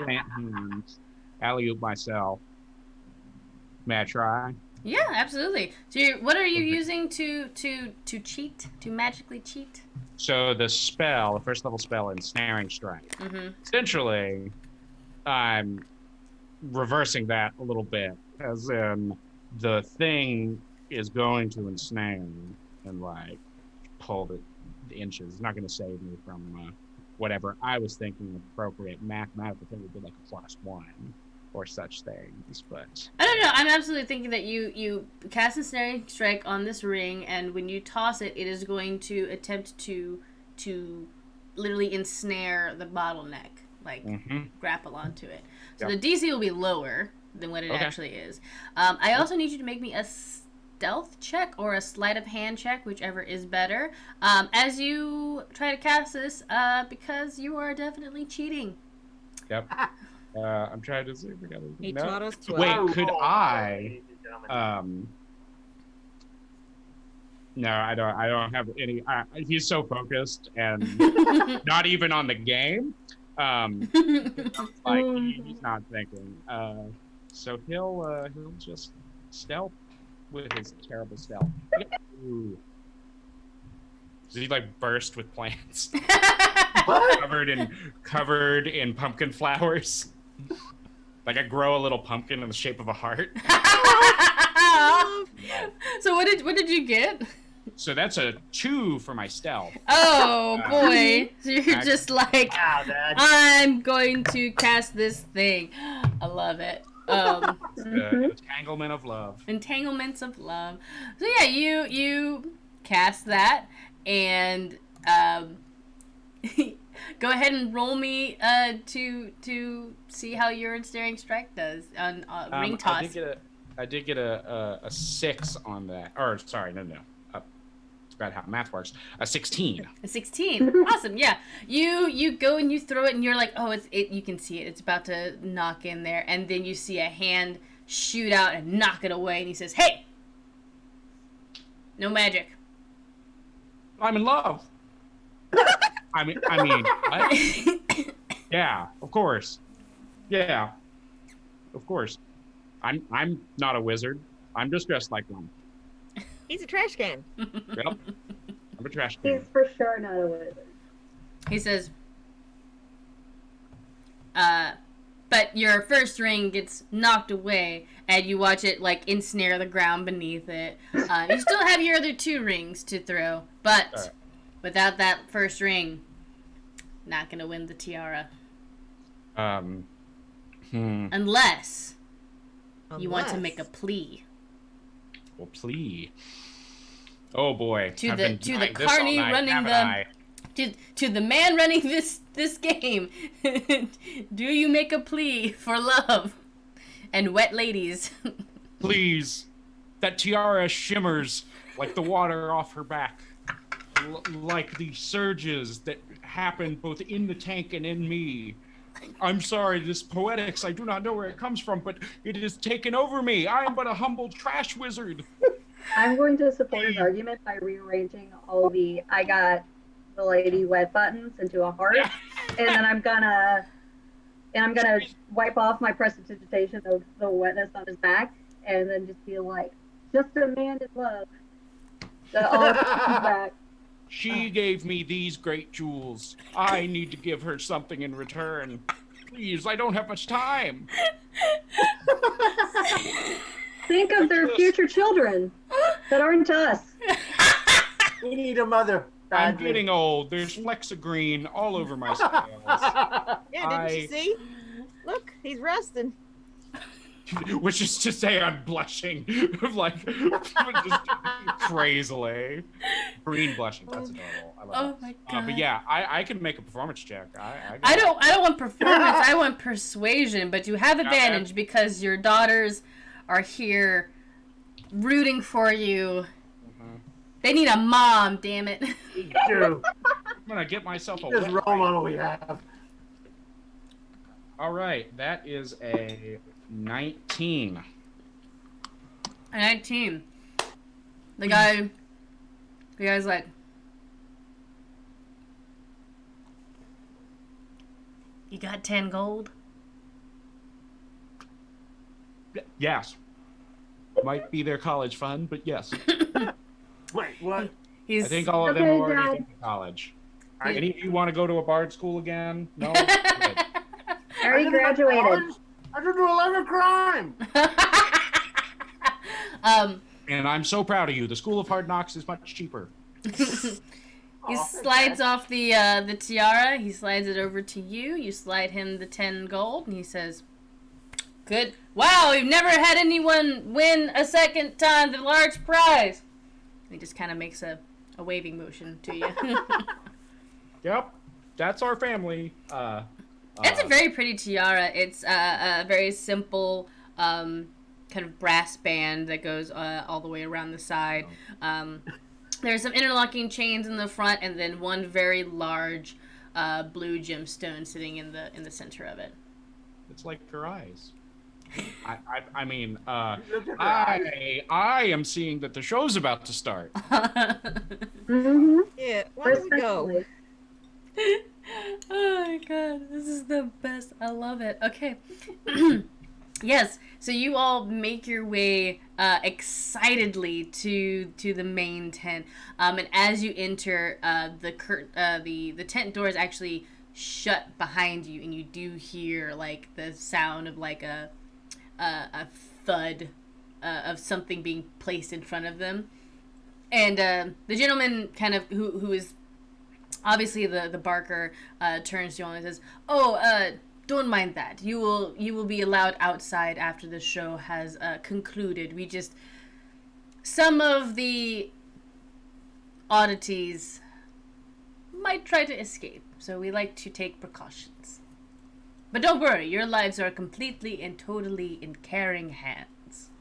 Speaker 4: hands. Alley oop myself. May I try?
Speaker 5: Yeah, absolutely. So, what are you using to cheat? To magically cheat?
Speaker 4: So the spell, the first level spell, ensnaring strike.
Speaker 5: Mm-hmm.
Speaker 4: Essentially, I'm reversing that a little bit, as in the thing is going to ensnare and like pull the inches. It's not going to save me from whatever I was thinking appropriate mathematical thing would be like a +1. or such things, but
Speaker 5: I don't know. I'm absolutely thinking that you cast ensnaring strike on this ring, and when you toss it, it is going to attempt to literally ensnare the bottleneck, like grapple onto it. So the DC will be lower than what it actually is. I also need you to make me a stealth check or a sleight of hand check, whichever is better, as you try to cast this, because you are definitely cheating.
Speaker 4: Yep. I'm trying to see if we got anything.
Speaker 2: He
Speaker 4: No?
Speaker 2: taught us 12.
Speaker 4: Wait, could I?
Speaker 6: ladies and gentlemen.
Speaker 4: No, I don't have any. He's so focused and not even on the game. Like he's not thinking. So he'll just stealth with his terrible stealth. Ooh. Does he like burst with plants? covered in pumpkin flowers? Like I grow a little pumpkin in the shape of a heart.
Speaker 5: So what did you get?
Speaker 4: So that's a 2 for my stealth.
Speaker 5: Oh boy! So you're just like,
Speaker 6: Wow, Dad.
Speaker 5: I'm going to cast this thing. I love it.
Speaker 4: Entanglement of love.
Speaker 5: Entanglements of love. So yeah, you cast that, and go ahead and roll me to see how your ensnaring strike does on ring toss.
Speaker 4: I did get a 6 on that. Or sorry, no. About how math works. A 16.
Speaker 5: A 16. Awesome. Yeah. You go and you throw it, and you're like, oh, it. You can see it. It's about to knock in there, and then you see a hand shoot out and knock it away, and he says, "Hey, no magic."
Speaker 4: I'm in love. I mean, what? Yeah, of course. Yeah, of course. I'm not a wizard. I'm just dressed like one.
Speaker 2: He's a trash can.
Speaker 4: Yep. I'm a trash
Speaker 3: He's
Speaker 4: can.
Speaker 3: for sure not a wizard.
Speaker 5: He says, but your first ring gets knocked away, and you watch it like ensnare the ground beneath it. You still have your other 2 rings to throw, but without that first ring, not gonna win the tiara. Unless you want to make a plea.
Speaker 4: Well, plea. Oh boy.
Speaker 5: To
Speaker 4: I've
Speaker 5: the
Speaker 4: been
Speaker 5: to the
Speaker 4: denying this all
Speaker 5: carny
Speaker 4: night,
Speaker 5: running
Speaker 4: haven't
Speaker 5: the
Speaker 4: I?
Speaker 5: to the man running this game. Do you make a plea for love and wet ladies?
Speaker 4: Please. That tiara shimmers like the water off her back. Like the surges that happen both in the tank and in me. I'm sorry, this poetics, I do not know where it comes from, but it has taken over me. I am but a humble trash wizard.
Speaker 3: I'm going to support his argument by rearranging all I got the lady wet buttons into a heart, and then I'm gonna wipe off my prestidigitation of the wetness on his back, and then just be like, just a man in love. All comes back.
Speaker 4: She gave me these great jewels. I need to give her something in return. Please, I don't have much time.
Speaker 3: Think of their future children that aren't us.
Speaker 6: We need a mother.
Speaker 4: I'm
Speaker 6: badly.
Speaker 4: getting old. There's Flexagreen all over my scales.
Speaker 2: Yeah, didn't you see? Look, he's resting.
Speaker 4: Which is to say I'm blushing. Like, just crazily. Green blushing. That's adorable. I love
Speaker 5: Oh
Speaker 4: it.
Speaker 5: my god.
Speaker 4: But yeah, I can make a performance check.
Speaker 5: I don't want performance. I want persuasion. But you have advantage because your daughters are here rooting for you. They need a mom. Damn it.
Speaker 6: Me too.
Speaker 4: I'm gonna get myself a
Speaker 6: Just
Speaker 4: wet
Speaker 6: roll
Speaker 4: wipe.
Speaker 6: on what we have.
Speaker 4: All right, that is a 19.
Speaker 5: 19. The guy's like, you got 10 gold?
Speaker 4: Yes. Might be their college fund, but yes.
Speaker 6: Wait, what?
Speaker 5: He's
Speaker 4: I think all of them
Speaker 3: Okay,
Speaker 4: have already
Speaker 3: Dad.
Speaker 4: been to college. Any of you want to go to a bard school again? No? Good.
Speaker 3: I already
Speaker 6: I didn't have
Speaker 3: graduated.
Speaker 6: college. I didn't do a lot of crime.
Speaker 4: And I'm so proud of you. The School of Hard Knocks is much cheaper.
Speaker 5: He slides off the tiara. He slides it over to you. You slide him the 10 gold, and he says, Good. Wow, we've never had anyone win a second time the large prize. He just kind of makes a waving motion to you.
Speaker 4: Yep, that's our family.
Speaker 5: It's a very pretty tiara. It's a very simple kind of brass band that goes all the way around the side. There's some interlocking chains in the front, and then one very large blue gemstone sitting in the center of it.
Speaker 4: It's like her eyes. I mean, I am seeing that the show's about to start.
Speaker 3: Mm-hmm.
Speaker 2: Yeah, why don't we go?
Speaker 5: Oh my god, this is the best. I love it. Okay. Yes, so you all make your way excitedly to the main tent, and as you enter, the tent door is actually shut behind you, and you do hear like the sound of like a thud of something being placed in front of them, and the gentleman kind of who is obviously the barker turns to you and says, don't mind that. You will be allowed outside after the show has concluded. Some of the oddities might try to escape, so we like to take precautions. But don't worry, your lives are completely and totally in caring hands.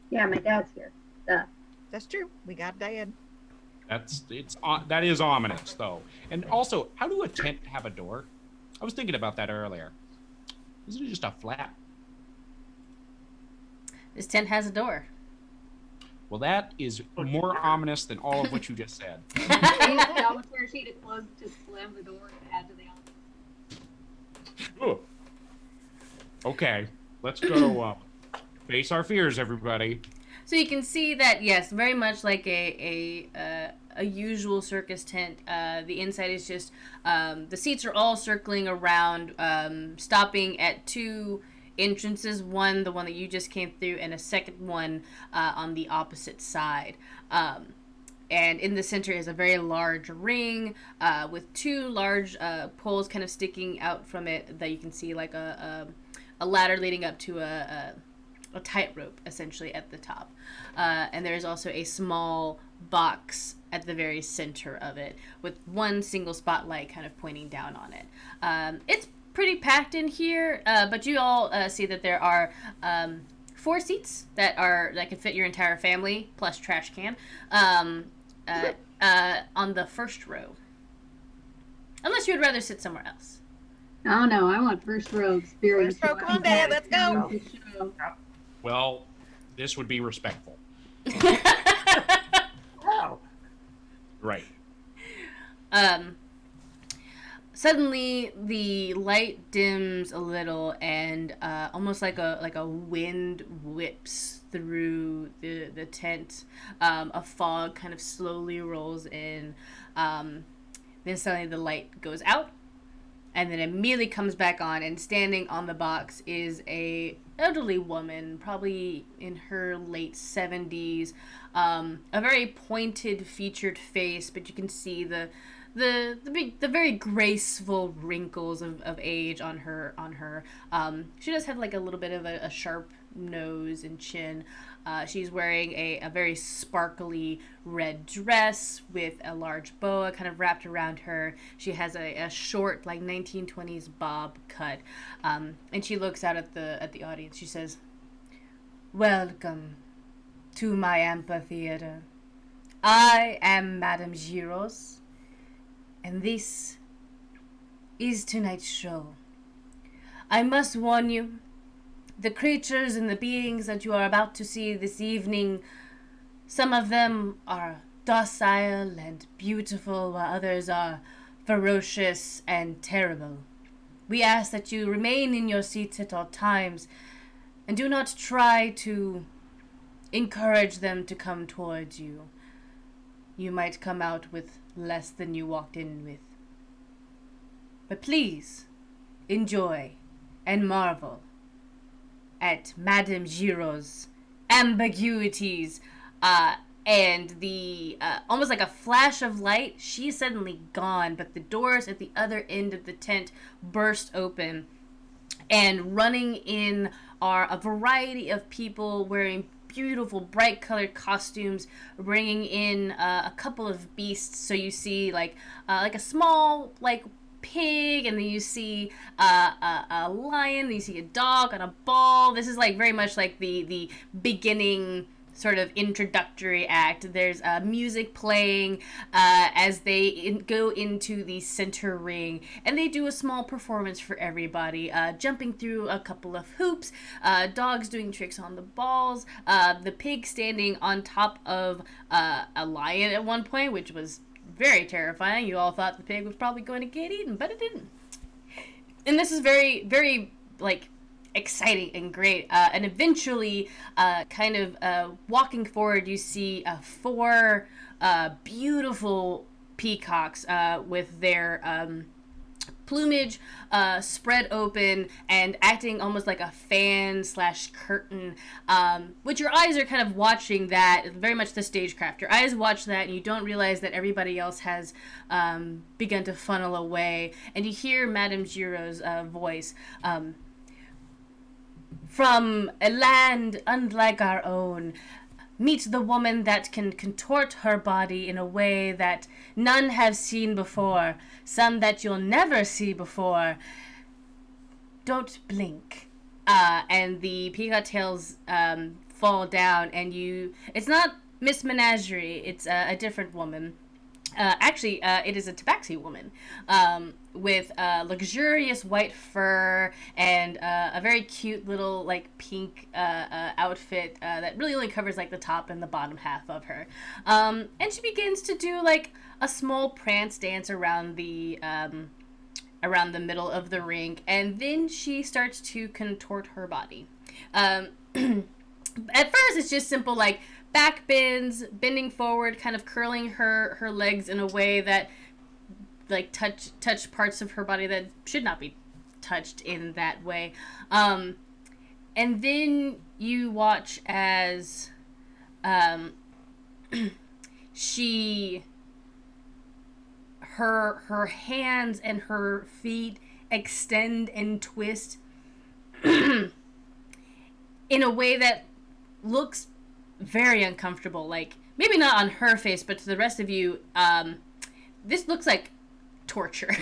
Speaker 3: Yeah, my dad's here.
Speaker 2: That's true. We got Dad.
Speaker 4: That is ominous though. And also, how do a tent have a door? I was thinking about that earlier. Isn't it just a flap?
Speaker 5: This tent has a door.
Speaker 4: Well, that is more ominous than all of what you just said.
Speaker 3: I use the geometry sheet to close to slam the door to add to the
Speaker 4: Ooh. Okay, let's go face our fears, everybody.
Speaker 5: So you can see that, yes, very much like a usual circus tent. The inside is just the seats are all circling around, stopping at two entrances. One, the one that you just came through, and a second one on the opposite side. And in the center is a very large ring with two large poles kind of sticking out from it that you can see like a ladder leading up to a tightrope essentially at the top. And there's also a small box at the very center of it with one single spotlight kind of pointing down on it. It's pretty packed in here, but you all see that there are 4 seats that can fit your entire family plus trash can on the first row. Unless you would rather sit somewhere else.
Speaker 3: Oh no, I want first row experience.
Speaker 2: First row, come on, Dad, let's go.
Speaker 4: Well, this would be respectful.
Speaker 6: Wow.
Speaker 4: Right.
Speaker 5: Suddenly the light dims a little, and almost like a wind whips through the tent. A fog kind of slowly rolls in. Then suddenly the light goes out, and then immediately comes back on, and standing on the box is a elderly woman, probably in her late 70s. A very pointed featured face, but you can see the very graceful wrinkles of age on her. She does have like a little bit of a sharp nose and chin. She's wearing a very sparkly red dress with a large boa kind of wrapped around her. She has a short, like 1920s bob cut, and she looks out at the audience. She says, "Welcome to my amphitheater. I am Madame Giros, and this is tonight's show. I must warn you, the creatures and the beings that you are about to see this evening, some of them are docile and beautiful, while others are ferocious and terrible. We ask that you remain in your seats at all times, and do not try to encourage them to come towards you. You might come out with less than you walked in with. But please, enjoy and marvel at Madame Giro's ambiguities." And the almost like a flash of light, she's suddenly gone, but the doors at the other end of the tent burst open, And running in are a variety of people wearing beautiful, bright colored costumes, bringing in a couple of beasts. So you see like a small pig, and then you see a lion, then you see a dog on a ball. This is like very much like the beginning sort of introductory act. There's music playing as they go into the center ring, and they do a small performance for everybody, jumping through a couple of hoops, dogs doing tricks on the balls, the pig standing on top of a lion at one point, which was very terrifying. You all thought the pig was probably going to get eaten, but it didn't. And this is very, very, exciting and great. And eventually, walking forward, you see 4 beautiful peacocks with their plumage spread open and acting almost like a fan/curtain, which your eyes are kind of watching that, very much the stagecraft. Your eyes watch that, and you don't realize that everybody else has begun to funnel away, and you hear Madame Giro's voice. From a land unlike our own, meet the woman that can contort her body in a way that none have seen before, some that you'll never see before. Don't blink. And the peacock tails fall down, and it's not Miss Menagerie, it's a different woman. It is a tabaxi woman with luxurious white fur and a very cute little pink outfit that really only covers the top and the bottom half of her. And she begins to do a small prance dance around the middle of the ring, and then she starts to contort her body. At first, it's just simple back bends, bending forward, kind of curling her legs in a way that touch parts of her body that should not be touched in that way. And then you watch as her hands and her feet extend and twist in a way that looks very uncomfortable. Maybe not on her face, but to the rest of you, this looks like torture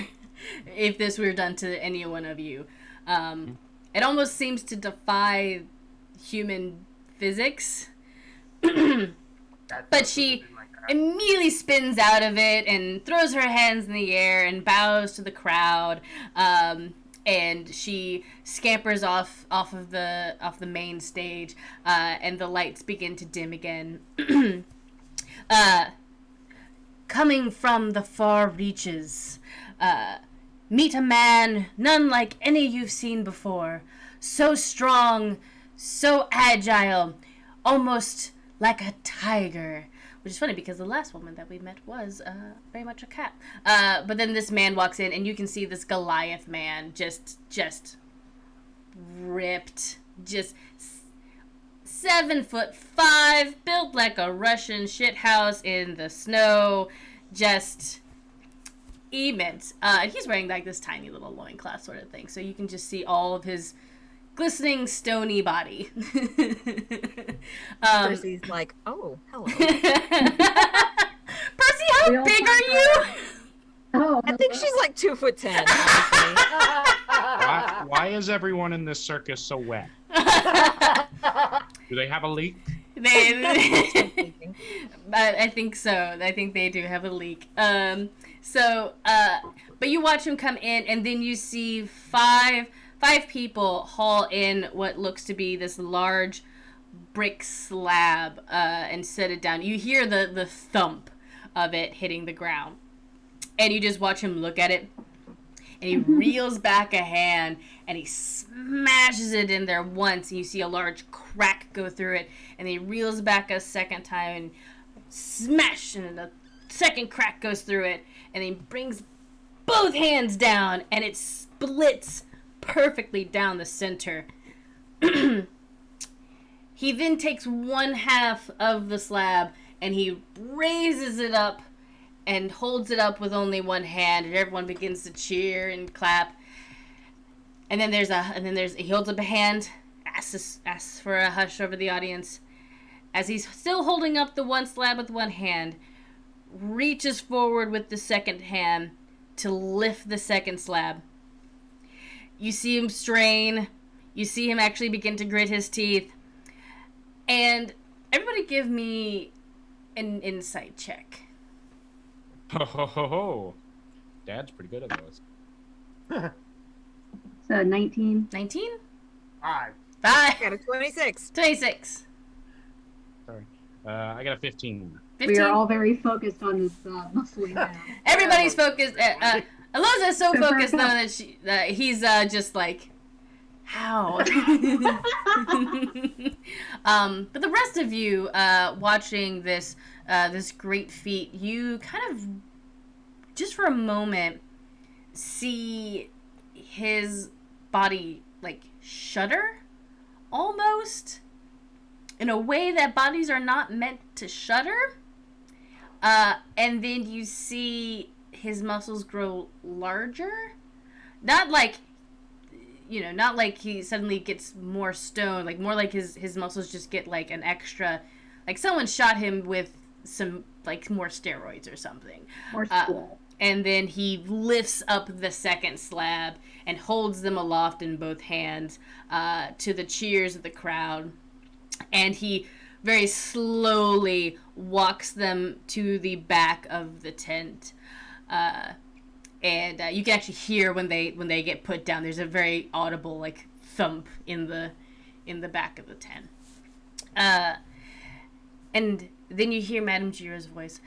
Speaker 5: if this were done to any one of you. It almost seems to defy human physics. But she immediately spins out of it and throws her hands in the air and bows to the crowd. And she scampers off of the main stage, and the lights begin to dim again. Coming from the far reaches, meet a man none like any you've seen before. So strong, so agile, almost like a tiger. Which is funny because the last woman that we met was very much a cat. But then this man walks in, and you can see this Goliath man just ripped, just 7'5", built like a Russian shithouse in the snow, just immense. And he's wearing this tiny little loincloth sort of thing, so you can just see all of his glistening, stony body.
Speaker 2: Percy's oh, hello.
Speaker 5: Percy, how big are you?
Speaker 3: Oh,
Speaker 2: I think she's 2'10", honestly.
Speaker 4: Why is everyone in this circus so wet? Do they have a leak?
Speaker 5: I think so. I think they do have a leak. But you watch him come in, and then you see five people haul in what looks to be this large brick slab and set it down. You hear the thump of it hitting the ground, and you just watch him look at it, and he reels back a hand and he smashes it in there once, and you see a large crack go through it, and he reels back a second time and smash, and a second crack goes through it, and he brings both hands down, and it splits perfectly down the center. He then takes one half of the slab and he raises it up and holds it up with only one hand, and everyone begins to cheer and clap. And then he holds up a hand, asks for a hush over the audience. As he's still holding up the one slab with one hand, reaches forward with the second hand to lift the second slab. You see him strain. You see him actually begin to grit his teeth. And everybody give me an insight check.
Speaker 4: Ho ho ho ho. Dad's pretty good at those.
Speaker 3: So 19.
Speaker 5: 19?
Speaker 6: 5.
Speaker 5: 5.
Speaker 2: Got a 26.
Speaker 5: 26.
Speaker 4: Sorry. I got a 15.
Speaker 5: 15.
Speaker 3: We are all very focused on this muscling down.
Speaker 5: Everybody's focused. Eliza's so focused though that he's just like, how? But the rest of you watching this great feat, you kind of just for a moment see his body like shudder almost in a way that bodies are not meant to shudder. And then you see his muscles grow larger. Not like he suddenly gets more stone, like more like his muscles just get like an extra, like someone shot him with some like more steroids or something.
Speaker 3: More school.
Speaker 5: And then he lifts up the second slab and holds them aloft in both hands to the cheers of the crowd. And he very slowly walks them to the back of the tent. And you can actually hear when they get put down. There's a very audible like thump in the back of the tent. And then you hear Madame Jira's voice,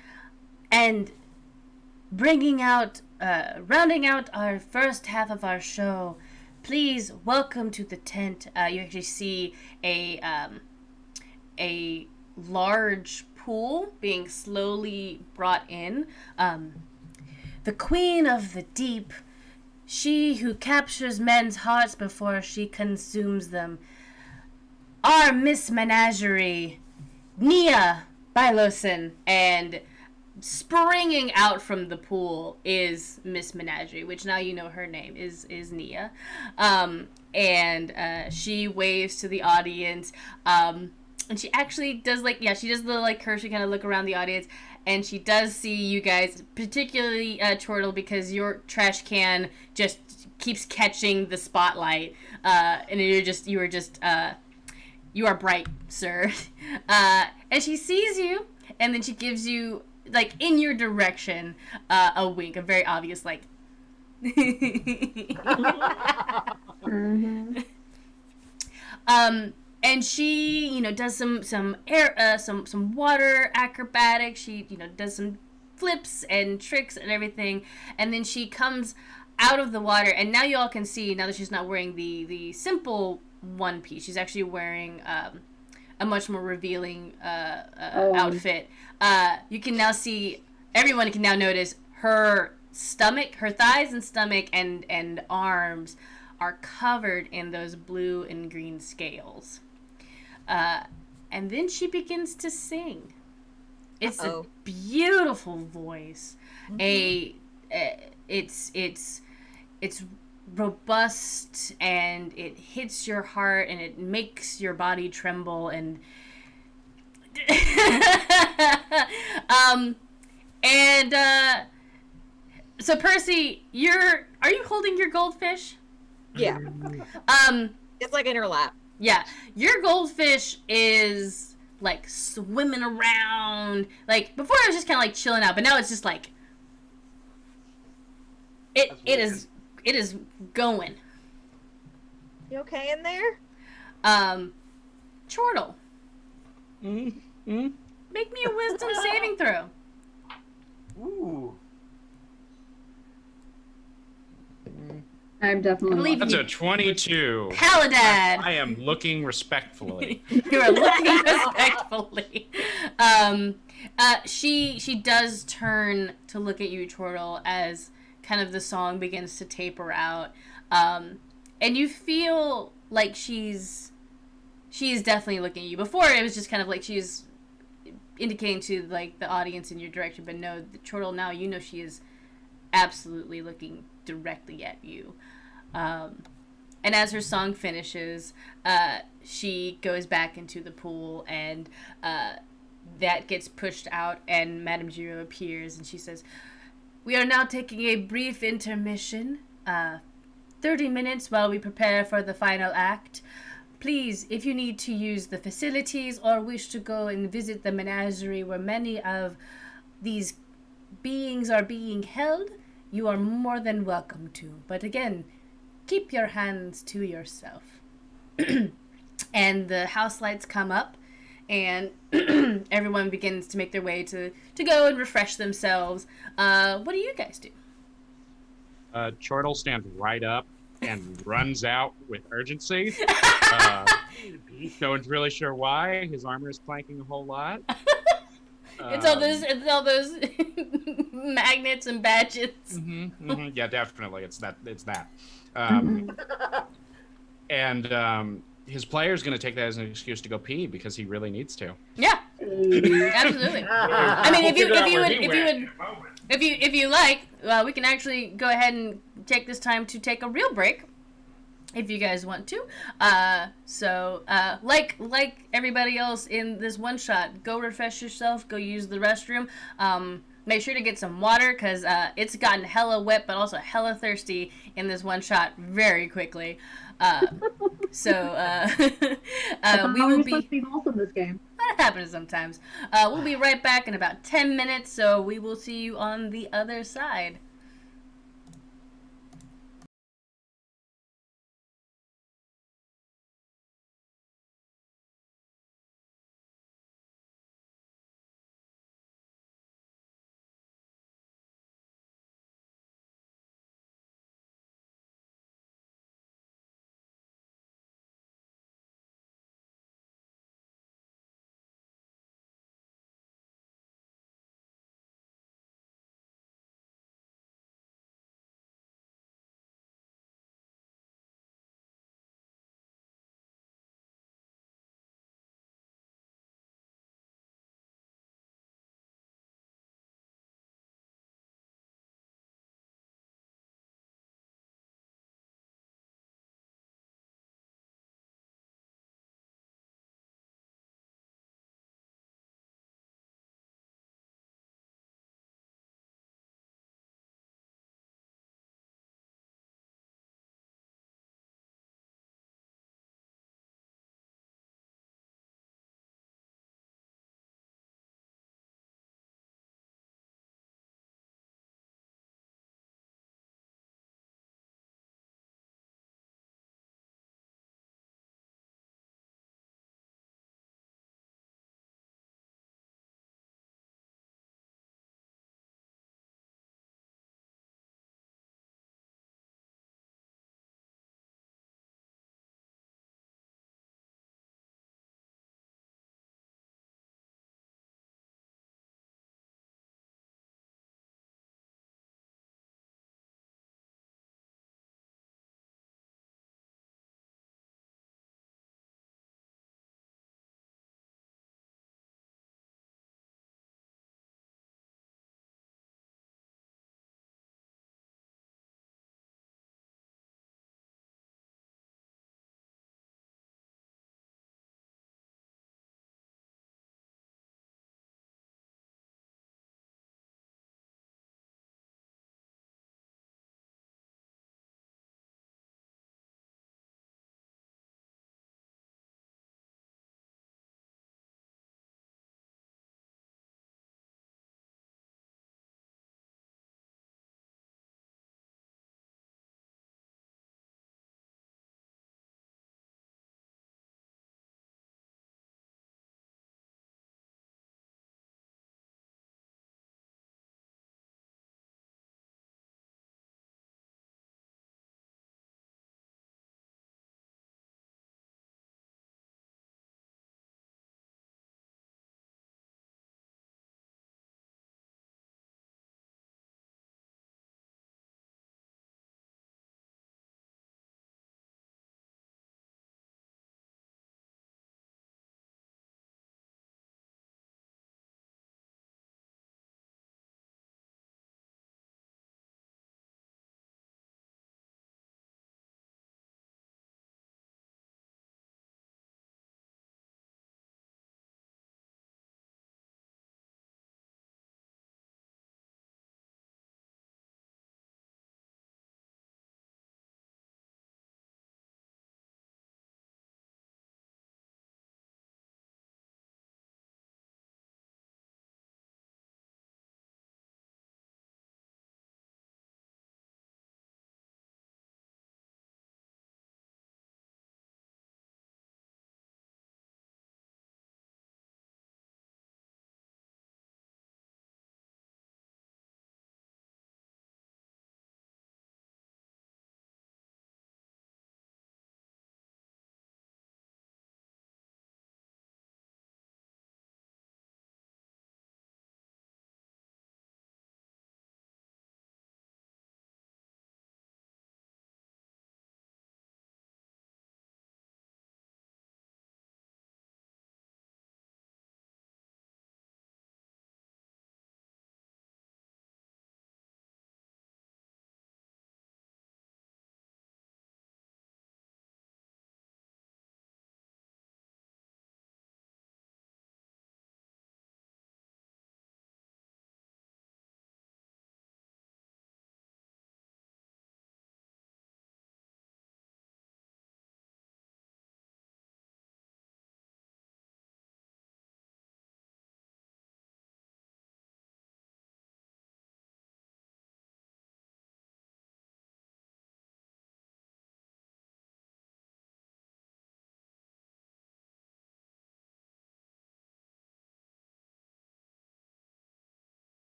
Speaker 5: and rounding out our first half of our show, please welcome to the tent. You actually see a large pool being slowly brought in. The queen of the deep, she who captures men's hearts before she consumes them. Our Miss Menagerie, Nia Byloson. And springing out from the pool is Miss Menagerie, which now you know her name is Nia. And she waves to the audience. And she actually does she does the cursory kind of look around the audience. And she does see you guys, particularly Chortle, because your trash can just keeps catching the spotlight, and you are bright, sir. And she sees you, and then she gives you like in your direction a wink, a very obvious like.
Speaker 3: Mm-hmm.
Speaker 5: And she, does some water acrobatics. She, does some flips and tricks and everything. And then she comes out of the water. And now you all can see, now that she's not wearing the simple one piece, she's actually wearing a much more revealing outfit. You can now see, everyone can now notice her stomach, her thighs and stomach and arms are covered in those blue and green scales. And then she begins to sing. It's a beautiful voice. It's robust, and it hits your heart, and it makes your body tremble. And so Percy, are you holding your goldfish?
Speaker 2: Yeah. It's like in her lap.
Speaker 5: Yeah, your goldfish is like swimming around. Like before, it was just kind of like chilling out, but now it's just like it is going.
Speaker 2: You okay in there?
Speaker 5: Chortle. Make me a wisdom saving throw.
Speaker 6: Ooh.
Speaker 3: I'm definitely.
Speaker 4: That's a 22.
Speaker 5: Paladin.
Speaker 4: I am looking respectfully.
Speaker 5: You are looking respectfully. She does turn to look at you, Chortle, as kind of the song begins to taper out. And you feel like she is definitely looking at you. Before, it was just kind of like she's indicating to like the audience in your direction, but no, the Chortle now, she is absolutely looking directly at you. And as her song finishes, she goes back into the pool, and that gets pushed out, and Madame Giro appears, and she says, "We are now taking a brief intermission, 30 minutes while we prepare for the final act. Please, if you need to use the facilities or wish to go and visit the menagerie where many of these beings are being held, you are more than welcome to. But again, keep your hands to yourself." And the house lights come up, and everyone begins to make their way to go and refresh themselves. What do you guys do?
Speaker 4: Chortle stands right up and runs out with urgency. No one's really sure why. His armor is clanking a whole lot.
Speaker 5: It's all those magnets and badges.
Speaker 4: Yeah, definitely. It's that. And his player's going to take that as an excuse to go pee because he really needs to.
Speaker 5: Yeah, absolutely. I mean, if you like, we can actually go ahead and take this time to take a real break, if you guys want to. Like everybody else in this one shot, go refresh yourself, go use the restroom. Make sure to get some water, because it's gotten hella wet but also hella thirsty in this one shot very quickly. We will be
Speaker 3: supposed to be awesome this game.
Speaker 5: That happens sometimes. We'll be right back in about 10 minutes, so we will see you on the other side.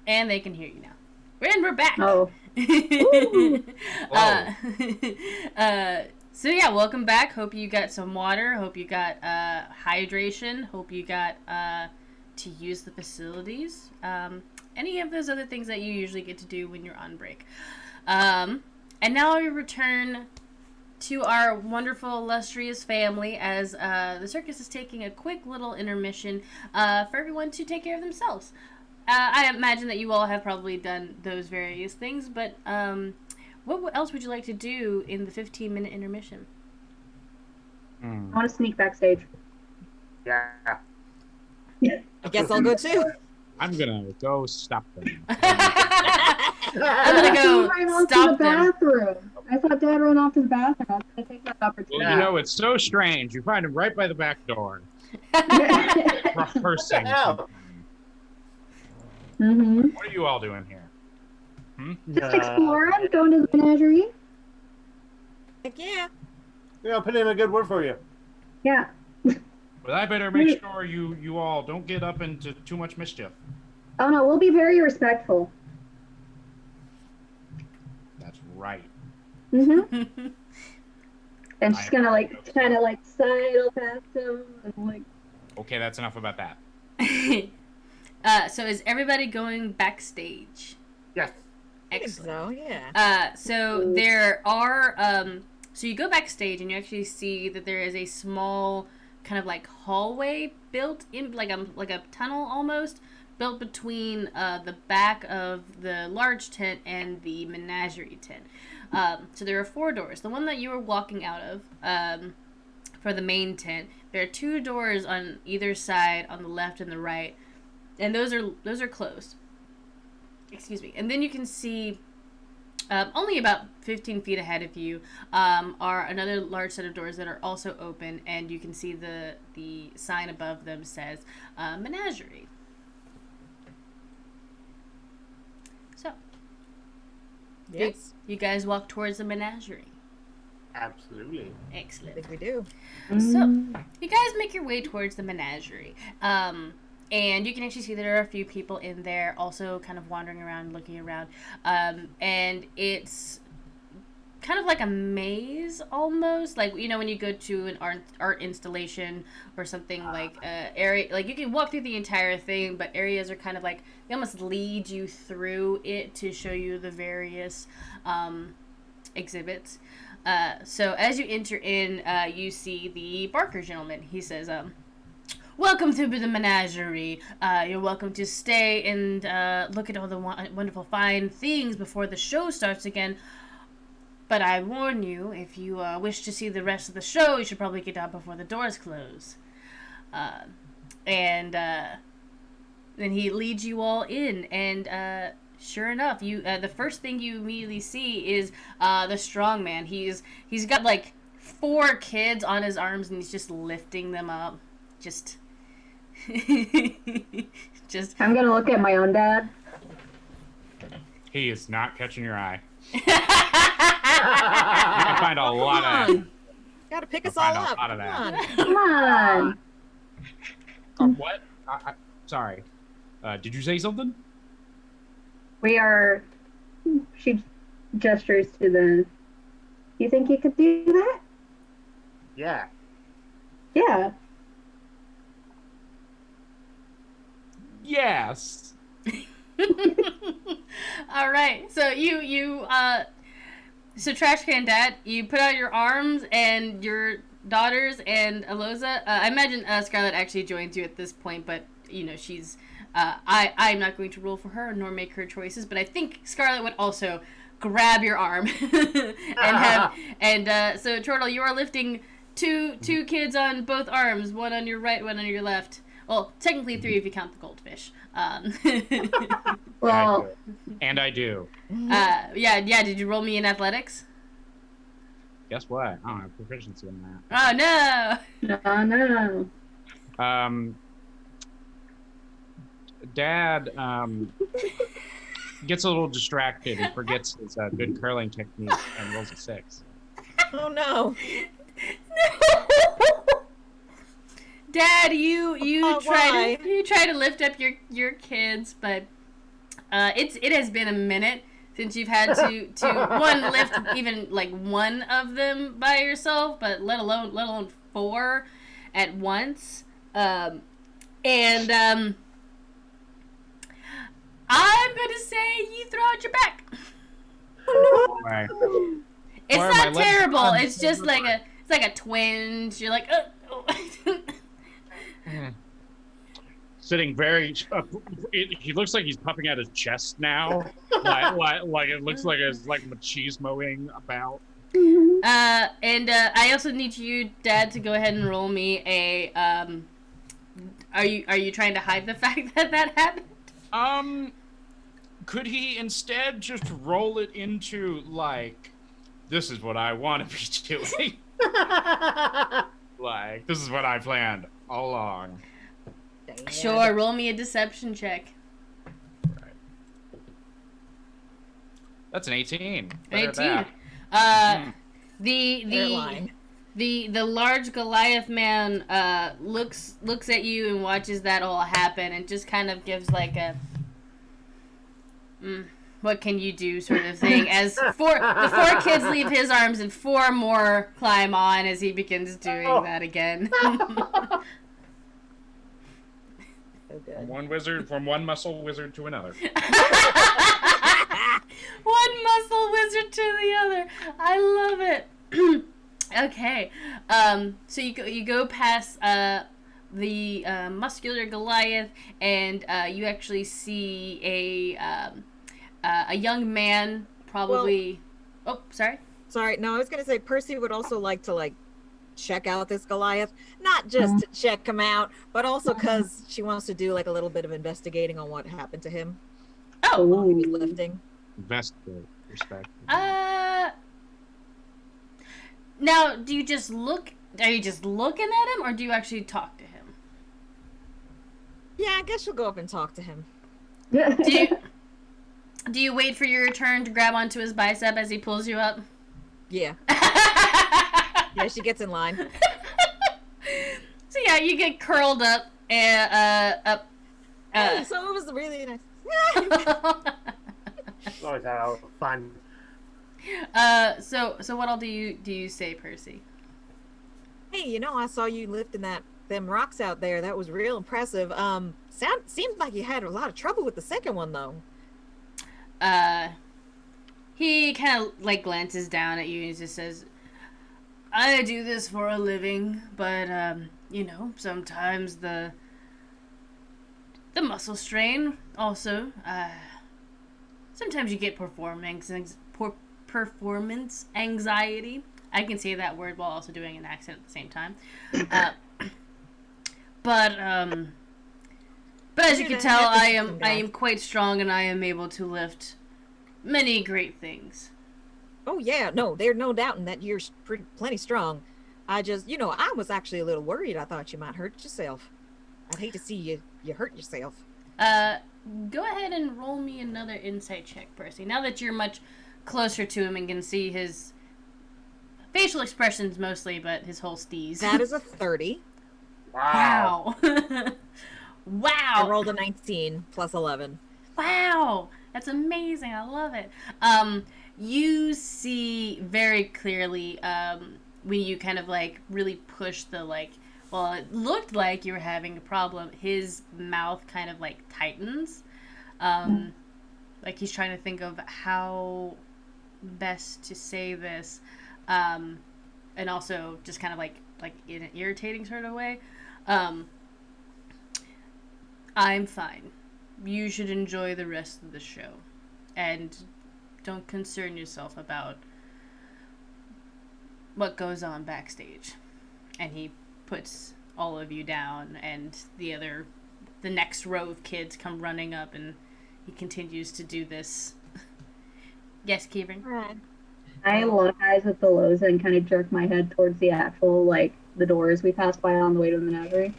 Speaker 5: And they can hear you now. And we're back.
Speaker 3: Oh.
Speaker 5: So yeah, welcome back. Hope you got some water. Hope you got hydration. Hope you got to use the facilities. Any of those other things that you usually get to do when you're on break. And now we return to our wonderful, illustrious family as the circus is taking a quick little intermission for everyone to take care of themselves. I imagine that you all have probably done those various things, but what else would you like to do in the 15-minute intermission?
Speaker 3: I want to sneak backstage.
Speaker 6: Yeah.
Speaker 2: I guess I'll go too.
Speaker 4: I'm gonna go stop them.
Speaker 5: I'm gonna go
Speaker 3: Ran off to
Speaker 5: stop
Speaker 3: the
Speaker 5: them.
Speaker 3: bathroom. I saw Dad run off to the bathroom. I was going to take that opportunity.
Speaker 4: Well, you know, it's so strange. You find him right by the back door, rehearsing.
Speaker 6: Ow.
Speaker 3: Mm-hmm.
Speaker 4: What are you all doing here?
Speaker 3: Just exploring, going to the menagerie.
Speaker 2: Heck yeah.
Speaker 6: Yeah, I'll put in a good word for you.
Speaker 3: Yeah.
Speaker 4: Well, I better make sure you all don't get up into too much mischief.
Speaker 3: Oh no, we'll be very respectful.
Speaker 4: That's right.
Speaker 3: Mm-hmm. And she's gonna kind of sidle past him and
Speaker 4: Okay, that's enough about that.
Speaker 5: So is everybody going backstage?
Speaker 6: Yes.
Speaker 2: I think
Speaker 5: Excellent.
Speaker 2: so, yeah.
Speaker 5: So there are, so you go backstage and you actually see that there is a small kind of like hallway built in, like a tunnel almost, built between the back of the large tent and the menagerie tent. So there are 4 doors. The one that you were walking out of, for the main tent, there are 2 doors on either side, on the left and the right, and those are closed. Excuse me. And then you can see, only about 15 feet ahead of you, are another large set of doors that are also open, and you can see the sign above them says menagerie. So,
Speaker 2: Yes.
Speaker 5: you guys walk towards the menagerie.
Speaker 6: Absolutely.
Speaker 2: I
Speaker 5: Excellent.
Speaker 2: think we do.
Speaker 5: So, you guys make your way towards the menagerie. And you can actually see there are a few people in there also kind of wandering around, looking around. And it's kind of like a maze almost. Like, you know, when you go to an art installation or something like area, like you can walk through the entire thing, but areas are kind of like, they almost lead you through it to show you the various exhibits. So as you enter in, you see the Barker gentleman. He says, welcome to the menagerie. You're welcome to stay and look at all the wonderful fine things before the show starts again. But I warn you, if you wish to see the rest of the show, you should probably get out before the doors close. And then he leads you all in, and sure enough, you the first thing you immediately see is the strong man. He's got like 4 kids on his arms, and he's just lifting them up. Just
Speaker 3: I'm gonna look at my own dad.
Speaker 4: He is not catching your eye. You can find a lot of.
Speaker 2: Gotta pick
Speaker 4: You'll
Speaker 2: us all
Speaker 4: find a
Speaker 2: up.
Speaker 4: lot of
Speaker 2: Come
Speaker 4: that.
Speaker 2: on.
Speaker 3: Come on.
Speaker 4: What? Sorry. Did you say something?
Speaker 3: We are. She gestures to the. You think you could do that?
Speaker 6: Yeah.
Speaker 3: Yeah.
Speaker 4: Yes.
Speaker 5: All right. So so Trash Can Dad, you put out your arms and your daughters and Aloza. I imagine Scarlett actually joins you at this point, but you know she's. I'm not going to rule for her nor make her choices, but I think Scarlett would also grab your arm so Chortle, you are lifting two kids on both arms, one on your right, one on your left. Well, technically 3 if you count the goldfish.
Speaker 3: Well,
Speaker 4: And I do.
Speaker 5: Yeah. Did you roll me in athletics?
Speaker 4: Guess what? I don't have proficiency in that.
Speaker 5: Oh no!
Speaker 3: no.
Speaker 4: Dad gets a little distracted and forgets his good curling technique and rolls a 6.
Speaker 2: Oh no.
Speaker 5: Dad, you
Speaker 2: Why?
Speaker 5: try to lift up your kids, but it has been a minute since you've had to one lift even like one of them by yourself, but let alone 4 at once. I'm gonna say you throw out your back.
Speaker 4: Right.
Speaker 5: It's
Speaker 4: Why are my
Speaker 5: not
Speaker 4: legs
Speaker 5: terrible.
Speaker 4: on?
Speaker 5: It's just like a twinge. You're like, oh.
Speaker 4: Sitting very. He looks like he's puffing out his chest now. like it looks like it's like machismoing about.
Speaker 5: I also need you, Dad, to go ahead and roll me a. Are you trying to hide the fact that happened?
Speaker 4: Could he instead just roll it into like, this is what I want to be doing. Like, this is what I planned all along.
Speaker 2: Dad.
Speaker 5: Sure, roll me a deception check.
Speaker 4: Right. That's an 18.
Speaker 5: An
Speaker 4: Better at
Speaker 5: 18.
Speaker 4: that.
Speaker 2: They're lying.
Speaker 5: The large Goliath man looks at you and watches that all happen and just kind of gives like a what can you do sort of thing as the 4 kids leave his arms and 4 more climb on as he begins doing that again.
Speaker 2: So good.
Speaker 4: From one muscle wizard to another.
Speaker 5: One muscle wizard to the other. I love it. Okay. So you go past the muscular Goliath, and you actually see a young man, probably. Oh, sorry.
Speaker 2: Sorry, no, I was gonna say Percy would also like to check out this Goliath, not just to check him out, but also because she wants to do like a little bit of investigating on what happened to him while he was lifting.
Speaker 4: Investigate. Respect.
Speaker 5: Now, do you just look? Are you just looking at him, or do you actually talk to him?
Speaker 2: Yeah, I guess you'll go up and talk to him.
Speaker 5: Do you wait for your turn to grab onto his bicep as he pulls you up?
Speaker 2: Yeah. Yeah, she gets in line.
Speaker 5: So yeah, you get curled up and up.
Speaker 2: So it was really nice.
Speaker 6: Always how fun.
Speaker 5: So what all do you say, Percy?
Speaker 2: Hey, I saw you lifting them rocks out there. That was real impressive. Seemed like you had a lot of trouble with the second one though.
Speaker 5: He kind of glances down at you and just says, I do this for a living, but sometimes the muscle strain also, sometimes you get performance anxiety. I can say that word while also doing an accent at the same time. But as you can tell, I am quite strong, and I am able to lift many great things.
Speaker 2: Oh yeah, no, there's no doubting that you're plenty strong. I just, I was actually a little worried. I thought you might hurt yourself. I'd hate to see you hurt yourself.
Speaker 5: Go ahead and roll me another insight check, Percy. Now that you're much closer to him and can see his facial expressions mostly, but his whole steez.
Speaker 2: That is a 30.
Speaker 5: Wow. Wow.
Speaker 2: I rolled a 19 plus 11.
Speaker 5: Wow. That's amazing. I love it. You see very clearly when you kind of really push the it looked like you were having a problem. His mouth kind of tightens. Like he's trying to think of how best to say this. And also just kind of like in an irritating sort of way. I'm fine. You should enjoy the rest of the show. And don't concern yourself about what goes on backstage. And he puts all of you down, and the next row of kids come running up, and he continues to do this. Yes, Kieran?
Speaker 2: Right.
Speaker 3: I lock eyes with the Lowe's and kind of jerk my head towards the actual, the doors we passed by on the way to the menagerie.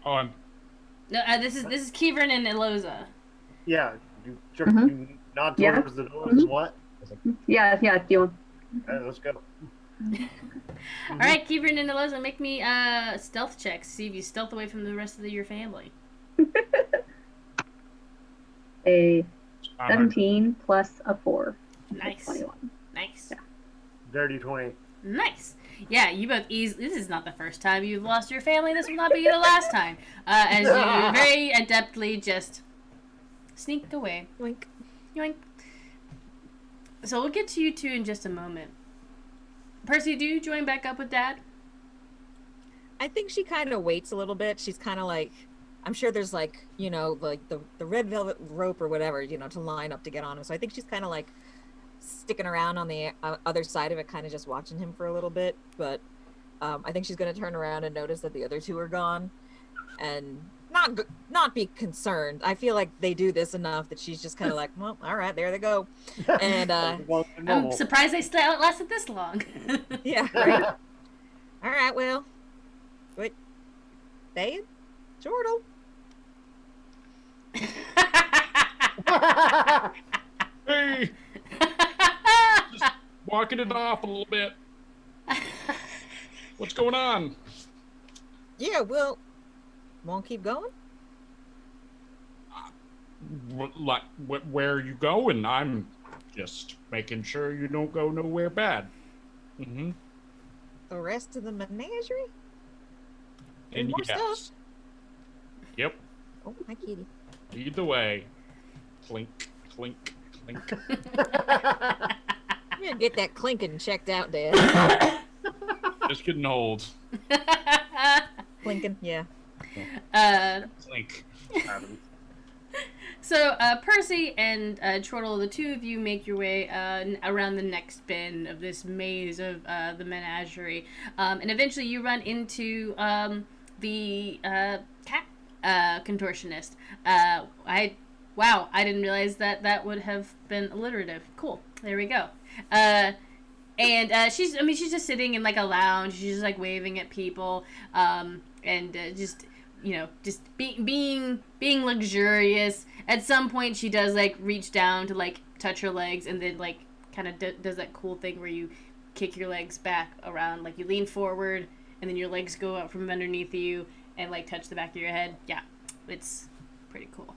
Speaker 4: Oh,
Speaker 5: No, this is Kieran and Eloza.
Speaker 6: Yeah, you jerk, you nod towards the doors and what?
Speaker 3: Yeah, do you want...
Speaker 6: Let's go.
Speaker 5: All right, Kieran and Eliza, make me stealth checks. See if you stealth away from the rest of your family.
Speaker 3: A
Speaker 4: Uh,
Speaker 3: 17 plus a 4.
Speaker 5: Nice.
Speaker 3: 21.
Speaker 5: Nice.
Speaker 3: Yeah.
Speaker 6: Dirty 20.
Speaker 5: Nice. Yeah, you both easily. This is not the first time you've lost your family. This will not be the last time. As you very adeptly just sneak away.
Speaker 2: Yoink.
Speaker 5: Yoink. So we'll get to you two in just a moment. Percy, do you join back up with Dad?
Speaker 2: I think she kind of waits a little bit. She's kind of like, I'm sure there's like, you know, like the red velvet rope or whatever, you know, to line up to get on him. So I think she's kind of like sticking around on the other side of it, kind of just watching him for a little bit. But I think she's going to turn around and notice that the other two are gone and not be concerned. I feel like they do this enough that she's just kind of like, well, all right, there they go. And
Speaker 5: I'm surprised they still lasted this long.
Speaker 2: yeah, right. All right, well, wait, they Chortle.
Speaker 4: Hey, just walking it off a little bit. What's going on?
Speaker 2: Yeah, well, won't keep going.
Speaker 4: Like, where are you going? I'm just making sure you don't go nowhere bad. Mm-hmm.
Speaker 2: The rest of the menagerie.
Speaker 4: And
Speaker 2: more
Speaker 4: yes.
Speaker 2: stuff.
Speaker 4: Yep.
Speaker 2: Oh, hi, kitty.
Speaker 4: Lead the way. Clink, clink, clink.
Speaker 2: I'm gonna get that clinking checked out, Dad.
Speaker 4: Just getting old.
Speaker 2: Clinking, yeah.
Speaker 4: Clink.
Speaker 5: So, Percy and Chortle, the two of you make your way around the next bend of this maze of the menagerie. And eventually you run into the cat contortionist. Wow, I didn't realize that would have been alliterative. Cool. There we go. And she's just sitting in like a lounge. She's just like waving at people, and just, you know, just being luxurious. At some point, she does like reach down to like touch her legs, and then like kind of does that cool thing where you kick your legs back around, like you lean forward, and then your legs go out from underneath you and like touch the back of your head. Yeah, it's pretty cool.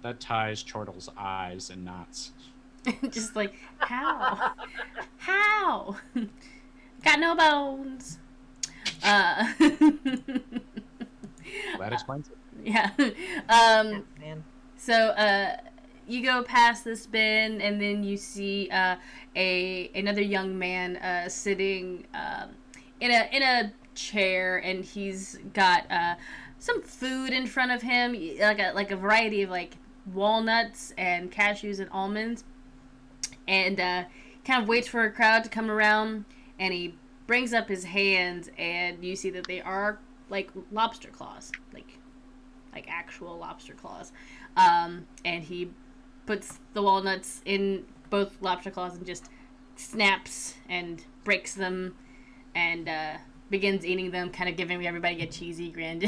Speaker 4: That ties Chortle's eyes in knots.
Speaker 5: Just like, how? How? Got no bones.
Speaker 4: That explains it.
Speaker 5: Yeah.
Speaker 2: Man.
Speaker 5: So, you go past this bin, and then you see another young man sitting in a chair, and he's got some food in front of him, like a variety of like walnuts and cashews and almonds, and kind of waits for a crowd to come around, and he brings up his hands, and you see that they are like lobster claws, like actual lobster claws. And he puts the walnuts in both lobster claws and just snaps and breaks them and begins eating them, kind of giving everybody a cheesy grin.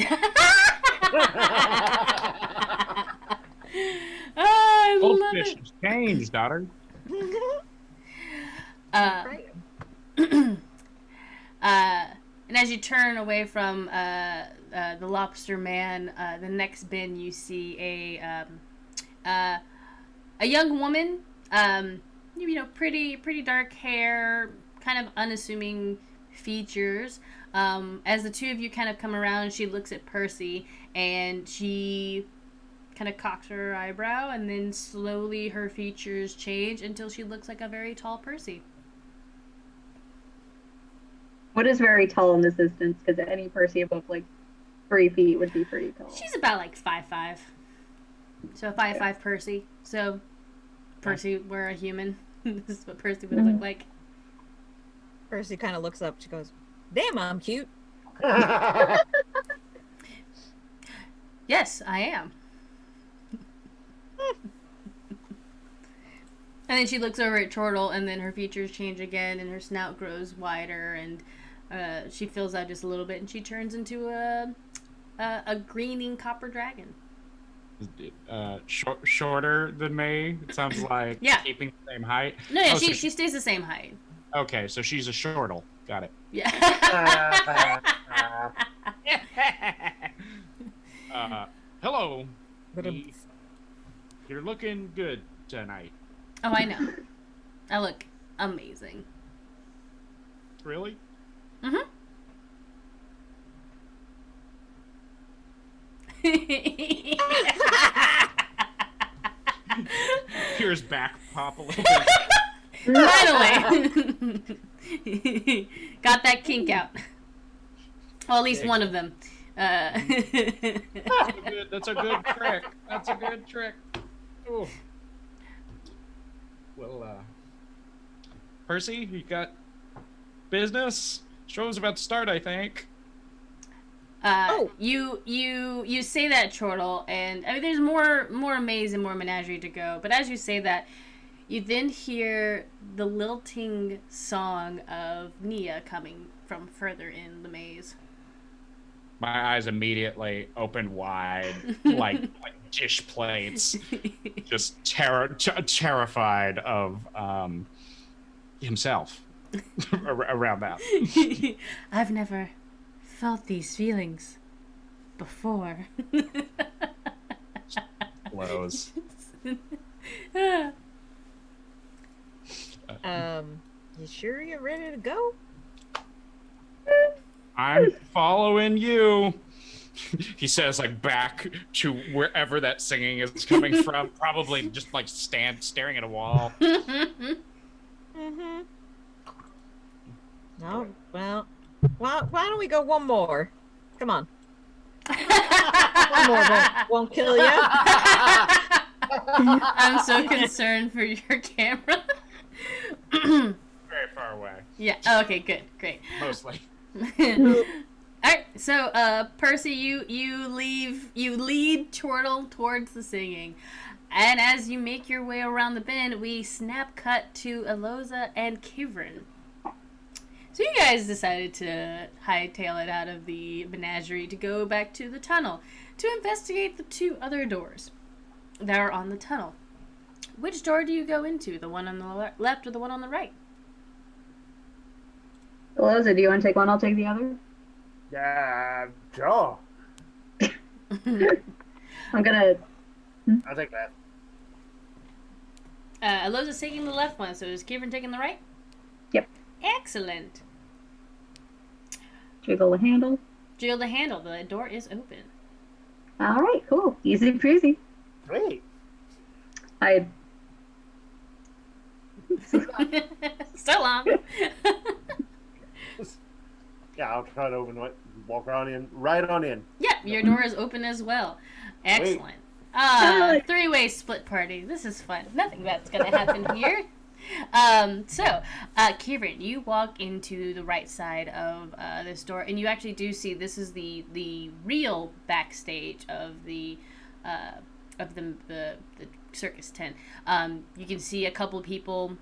Speaker 5: I love
Speaker 4: Goldfish
Speaker 5: it.
Speaker 4: has changed, daughter.
Speaker 2: Right.
Speaker 5: And as you turn away from the lobster man, the next bin you see a young woman, you know, pretty dark hair, kind of unassuming features. As the two of you kind of come around, she looks at Percy, and she kind of cocks her eyebrow, and then slowly her features change until she looks like a very tall Percy.
Speaker 3: What is very tall in this instance? Because any Percy above like 3 feet would be pretty tall.
Speaker 5: She's about like 5'5". So a 5'5" Percy. So Percy, we're a human. This is what Percy would look like.
Speaker 2: Percy kind of looks up. She goes, "Damn, I'm cute."
Speaker 5: Yes, I am. And then she looks over at Chortle, and then her features change again, and her snout grows wider, and she fills out just a little bit, and she turns into a greening copper dragon.
Speaker 4: Shorter than me. It sounds like
Speaker 5: Yeah.
Speaker 4: keeping the same height.
Speaker 5: No, yeah,
Speaker 4: Oh,
Speaker 5: she
Speaker 4: so
Speaker 5: stays the same height.
Speaker 4: Okay, so she's a shortle. Got it.
Speaker 5: Yeah.
Speaker 4: Hello.
Speaker 2: But
Speaker 4: You're looking good tonight.
Speaker 5: Oh, I know. I look amazing.
Speaker 4: Really?
Speaker 5: Mm-hmm.
Speaker 4: Here's back pop a little bit.
Speaker 5: Finally! Got that kink out. Well, at least one of them.
Speaker 4: That's a good trick. That's a good trick. Ooh. Well, Percy, you got business? Show's about to start, I think.
Speaker 5: You say that, Chortle, and I mean, there's more maze and more menagerie to go. But as you say that, you then hear the lilting song of Nia coming from further in the maze.
Speaker 4: My eyes immediately open wide, like dish plates, just terrified of himself around that.
Speaker 5: I've never felt these feelings before.
Speaker 4: Blows.
Speaker 2: You sure you're ready to go?
Speaker 4: I'm following you. He says, like, back to wherever that singing is coming from. Probably just like staring at a wall.
Speaker 2: Mm-hmm. No, well, why don't we go one more? Come on. One more won't kill you.
Speaker 5: I'm so concerned for your camera.
Speaker 4: Very far away.
Speaker 5: Yeah. Oh, okay. Good. Great.
Speaker 4: Mostly.
Speaker 5: Alright, so Percy, you lead Chortle towards the singing. And as you make your way around the bend, we snap cut to Eloza and Kivrin. So you guys decided to hightail it out of the menagerie to go back to the tunnel to investigate the two other doors that are on the tunnel. Which door do you go into? The one on the left or the one on the right?
Speaker 3: Eloza, do you want to take one? I'll take the other.
Speaker 6: Sure.
Speaker 3: I'm gonna.
Speaker 6: I'll take that.
Speaker 5: Eloza's taking the left one, so is Kivrin taking the right?
Speaker 3: Yep.
Speaker 5: Excellent.
Speaker 3: Jiggle the handle.
Speaker 5: Jiggle the handle. The door is open.
Speaker 3: All right, cool. Easy peasy.
Speaker 6: Great.
Speaker 3: I.
Speaker 5: So long.
Speaker 6: Yeah, I'll try to open it. Walk on in. Right on in.
Speaker 5: Yep, your door is open as well. Excellent. Three-way split party. This is fun. Nothing bad's gonna happen here. Kieran, you walk into the right side of this door, and you actually do see this is the real backstage of the circus tent. You can see a couple of people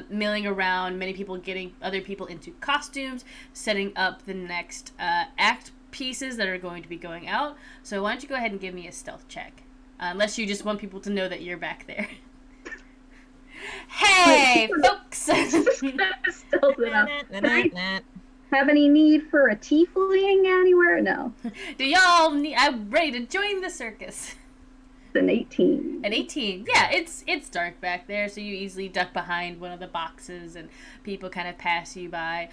Speaker 5: milling around, many people getting other people into costumes, setting up the next act pieces that are going to be going out. So why don't you go ahead and give me a stealth check, unless you just want people to know that you're back there. Hey, folks!
Speaker 3: Stealth it up. Have any need for a tiefling anywhere? No.
Speaker 5: Do y'all need? I'm ready to join the circus.
Speaker 3: It's an 18.
Speaker 5: An 18. Yeah, it's dark back there, so you easily duck behind one of the boxes, and people kind of pass you by.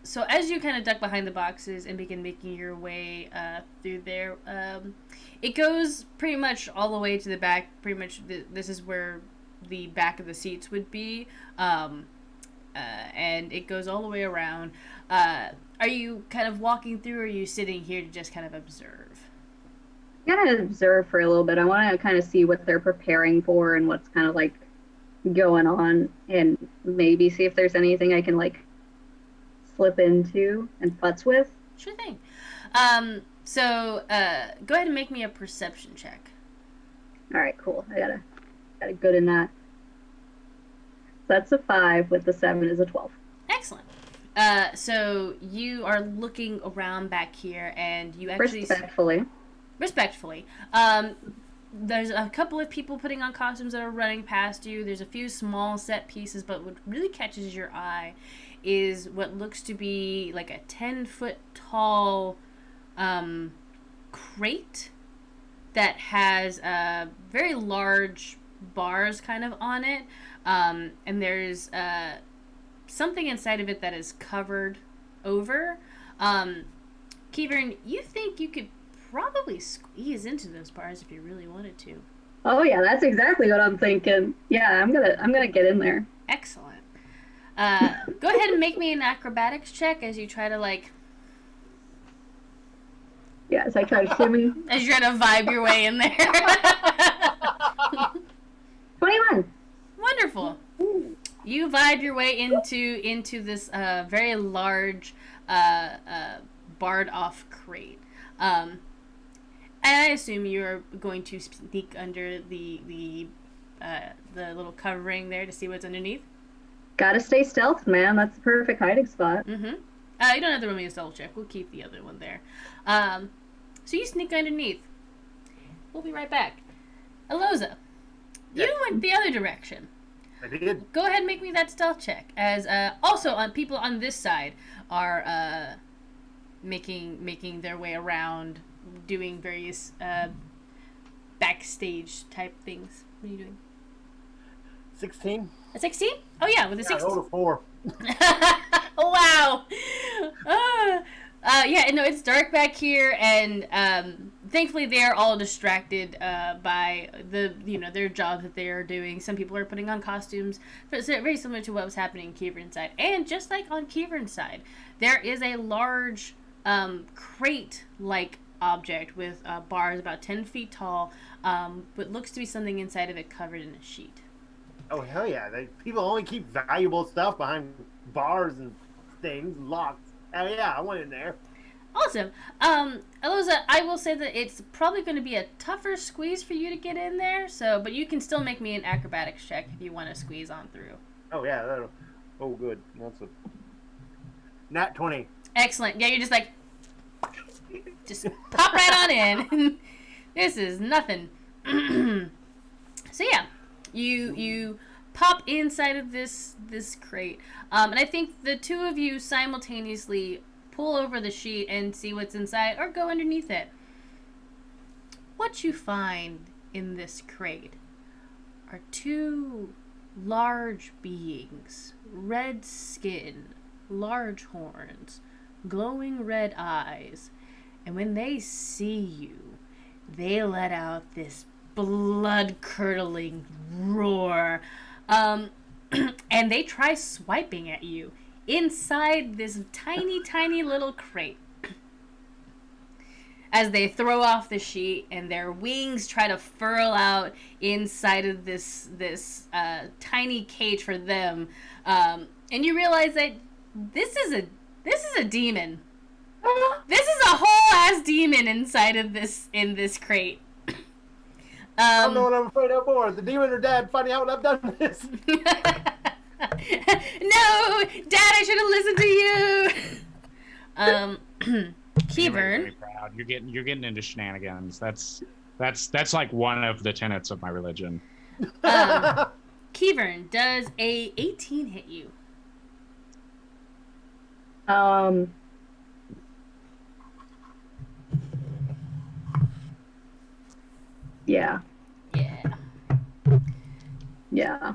Speaker 5: So as you kind of duck behind the boxes and begin making your way through there, it goes pretty much all the way to the back. Pretty much this is where the back of the seats would be, and it goes all the way around. Are you kind of walking through, or are you sitting here to just kind of observe?
Speaker 3: I'm gonna observe for a little bit. I want to kind of see what they're preparing for and what's kind of like going on, and maybe see if there's anything I can like slip into and futz with.
Speaker 5: Sure thing. So go ahead and make me a perception check.
Speaker 3: All right, cool. I got a good in that. So that's a 5 with the 7 is a 12.
Speaker 5: Excellent. So you are looking around back here, and you actually
Speaker 3: Respectfully.
Speaker 5: there's a couple of people putting on costumes that are running past you. There's a few small set pieces, but what really catches your eye is what looks to be like a 10-foot tall crate that has very large bars kind of on it. And there's something inside of it that is covered over. Kieran, you think you could probably squeeze into those bars if you really wanted to.
Speaker 3: Oh yeah, that's exactly what I'm thinking. Yeah, I'm gonna get in there.
Speaker 5: Excellent. Go ahead and make me an acrobatics check as you try to
Speaker 3: Yes, I try to shimmy.
Speaker 5: as you try to vibe your way in there.
Speaker 3: 21.
Speaker 5: Wonderful. You vibe your way into this very large barred off crate. And I assume you're going to sneak under the little covering there to see what's underneath.
Speaker 3: Gotta stay stealth, man. That's the perfect hiding spot.
Speaker 5: Mm-hmm. You don't have to roll me a stealth check. We'll keep the other one there. So you sneak underneath. We'll be right back. Aloza, you went the other direction.
Speaker 6: I did.
Speaker 5: Go ahead and make me that stealth check. As also on people on this side are making their way around, doing various backstage type things. What are you doing?
Speaker 6: 16.
Speaker 5: A 16? Oh yeah, with a 16.
Speaker 6: I rolled a 4.
Speaker 5: Wow. Yeah, no, it's dark back here, and thankfully they are all distracted by their job that they are doing. Some people are putting on costumes, but it's very similar to what was happening in Kieran's side. And just like on Kieran's side, there is a large crate-like object with bars about 10 feet tall, but looks to be something inside of it covered in a sheet.
Speaker 6: Oh, hell yeah. People only keep valuable stuff behind bars and things, locks. Hell yeah, I went in there.
Speaker 5: Awesome. Aloza, I will say that it's probably going to be a tougher squeeze for you to get in there, but you can still make me an acrobatics check if you want to squeeze on through.
Speaker 6: Oh, yeah. Oh, good. That's a nat 20.
Speaker 5: Excellent. Yeah, you're just pop right on in. This is nothing. So yeah, you pop inside of this crate, and I think the two of you simultaneously pull over the sheet and see what's inside, or go underneath it. What you find in this crate are two large beings, red skin, large horns, glowing red eyes, and when they see you, they let out this blood-curdling roar, and they try swiping at you inside this tiny little crate. As they throw off the sheet and their wings try to furl out inside of this tiny cage for them, and you realize that this is a demon. This is a whole ass demon inside of this crate.
Speaker 6: I don't know what I'm afraid of more. The demon or Dad finding out when I've done this.
Speaker 5: No, Dad, I should have listened to you. Kieran,
Speaker 4: Very proud. You're getting into shenanigans. That's like one of the tenets of my religion.
Speaker 5: Kieran, does a 18 hit you?
Speaker 3: Yeah.
Speaker 5: Yeah.
Speaker 3: Yeah.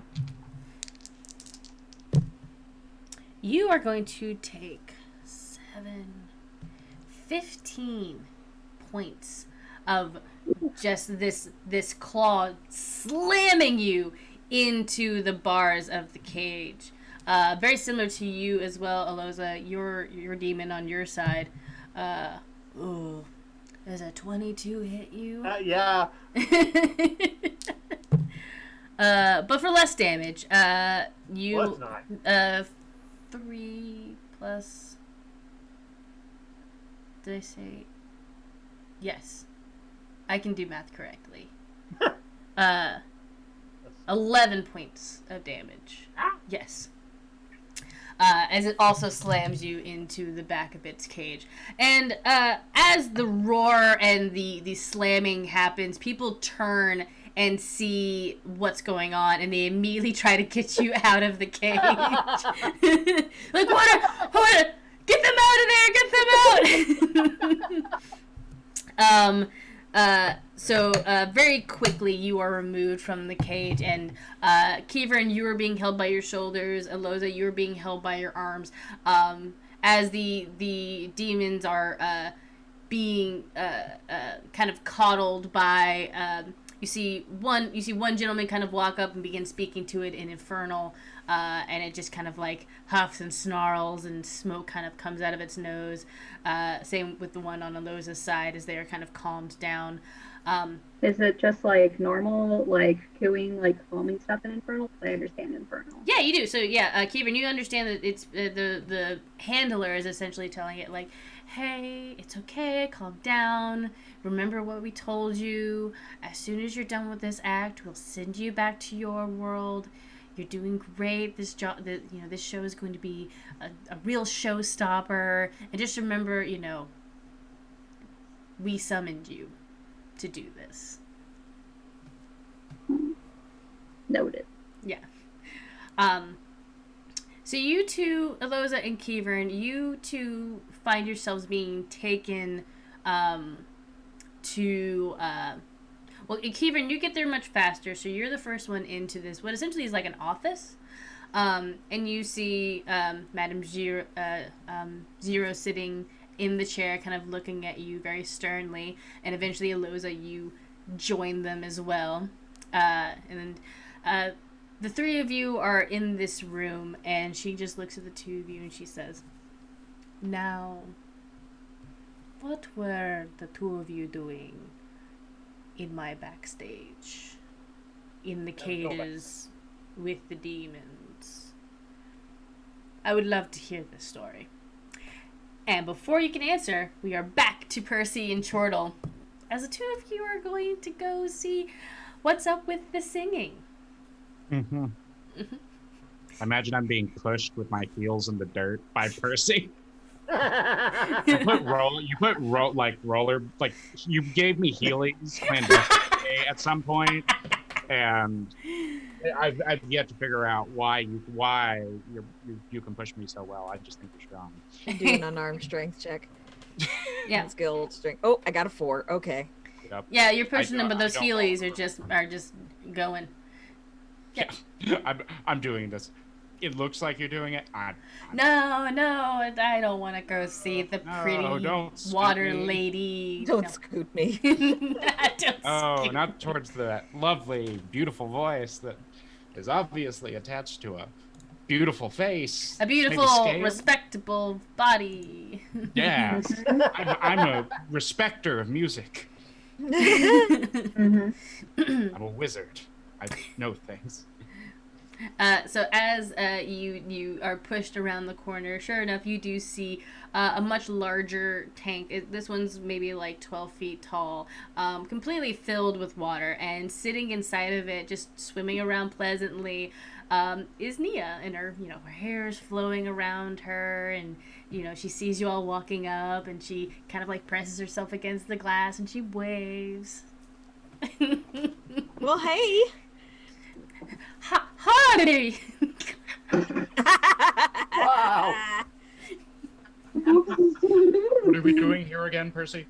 Speaker 5: You are going to take 15 points of just this claw slamming you into the bars of the cage. Very similar to you as well, Aloza. Your demon on your side. Ooh, does a 22 hit you?
Speaker 6: Yeah.
Speaker 5: But for less damage. You.
Speaker 6: Well, that's not.
Speaker 5: 3 plus. Did I say? Yes, I can do math correctly. 11 points of damage. Yes. as it also slams you into the back of its cage. And as the roar and the slamming happens, people turn and see what's going on, and they immediately try to get you out of the cage. Like, what? Get them out of there! Get them out! So very quickly you are removed from the cage, and Kieran, you are being held by your shoulders. Aloza, you are being held by your arms. As the demons are being kind of coddled by. You see one gentleman kind of walk up and begin speaking to it in Infernal, and it just kind of like huffs and snarls, and smoke kind of comes out of its nose. Same with the one on Aloza's side as they are kind of calmed down.
Speaker 3: Is it just like normal, like cooing, like calming stuff in Infernal? I understand Infernal.
Speaker 5: Yeah, you do. So yeah, Kieran, you understand that it's the handler is essentially telling it like, hey, it's okay, calm down. Remember what we told you. As soon as you're done with this act, we'll send you back to your world. You're doing great. This show is going to be a real showstopper. And just remember, we summoned you to do this.
Speaker 3: Noted.
Speaker 5: Yeah. So you two, Aloza and Kieran, you two find yourselves being taken to Kieran, you get there much faster, so you're the first one into this, what essentially is like an office. And you see Madame Zero sitting in the chair, kind of looking at you very sternly, and eventually Aloza, you join them as well. And then the three of you are in this room, and she just looks at the two of you and she says, now, what were the two of you doing in my backstage? In the cages with the demons? I would love to hear this story. And before you can answer, we are back to Percy and Chortle, as the two of you are going to go see what's up with the singing.
Speaker 4: Mm-hmm. I imagine I'm being pushed with my heels in the dirt by Percy. You gave me Heelys clandestinely at some point, and I've yet to figure out why you can push me so well. I just think you're strong.
Speaker 2: Do an unarmed strength check.
Speaker 5: Yeah.
Speaker 2: Skilled strength. Oh, I got a 4. Okay.
Speaker 4: Yep.
Speaker 5: Yeah, you're pushing them, but those
Speaker 4: I don't
Speaker 5: Heelys
Speaker 4: know.
Speaker 5: are just going.
Speaker 4: Yeah. I'm doing this. It looks like you're doing it.
Speaker 5: No, I don't want to go see the pretty
Speaker 4: don't scoot
Speaker 5: water
Speaker 4: me.
Speaker 5: lady.
Speaker 2: Don't scoot me.
Speaker 4: Oh, not towards that lovely, beautiful voice that is obviously attached to a beautiful face.
Speaker 5: A beautiful,
Speaker 4: Maybe scale?
Speaker 5: respectable body.
Speaker 4: Yes. I'm a respecter of music.
Speaker 3: Mm-hmm.
Speaker 4: I'm a wizard. I know things.
Speaker 5: So as you are pushed around the corner, sure enough, you do see a much larger tank. This one's maybe like 12 feet tall, completely filled with water, and sitting inside of it, just swimming around pleasantly, is Nia, and her hair is flowing around her, and she sees you all walking up, and she kind of like presses herself against the glass, and she waves.
Speaker 2: Well, hey.
Speaker 5: Hi!
Speaker 6: Wow.
Speaker 4: What are we doing here again, Percy?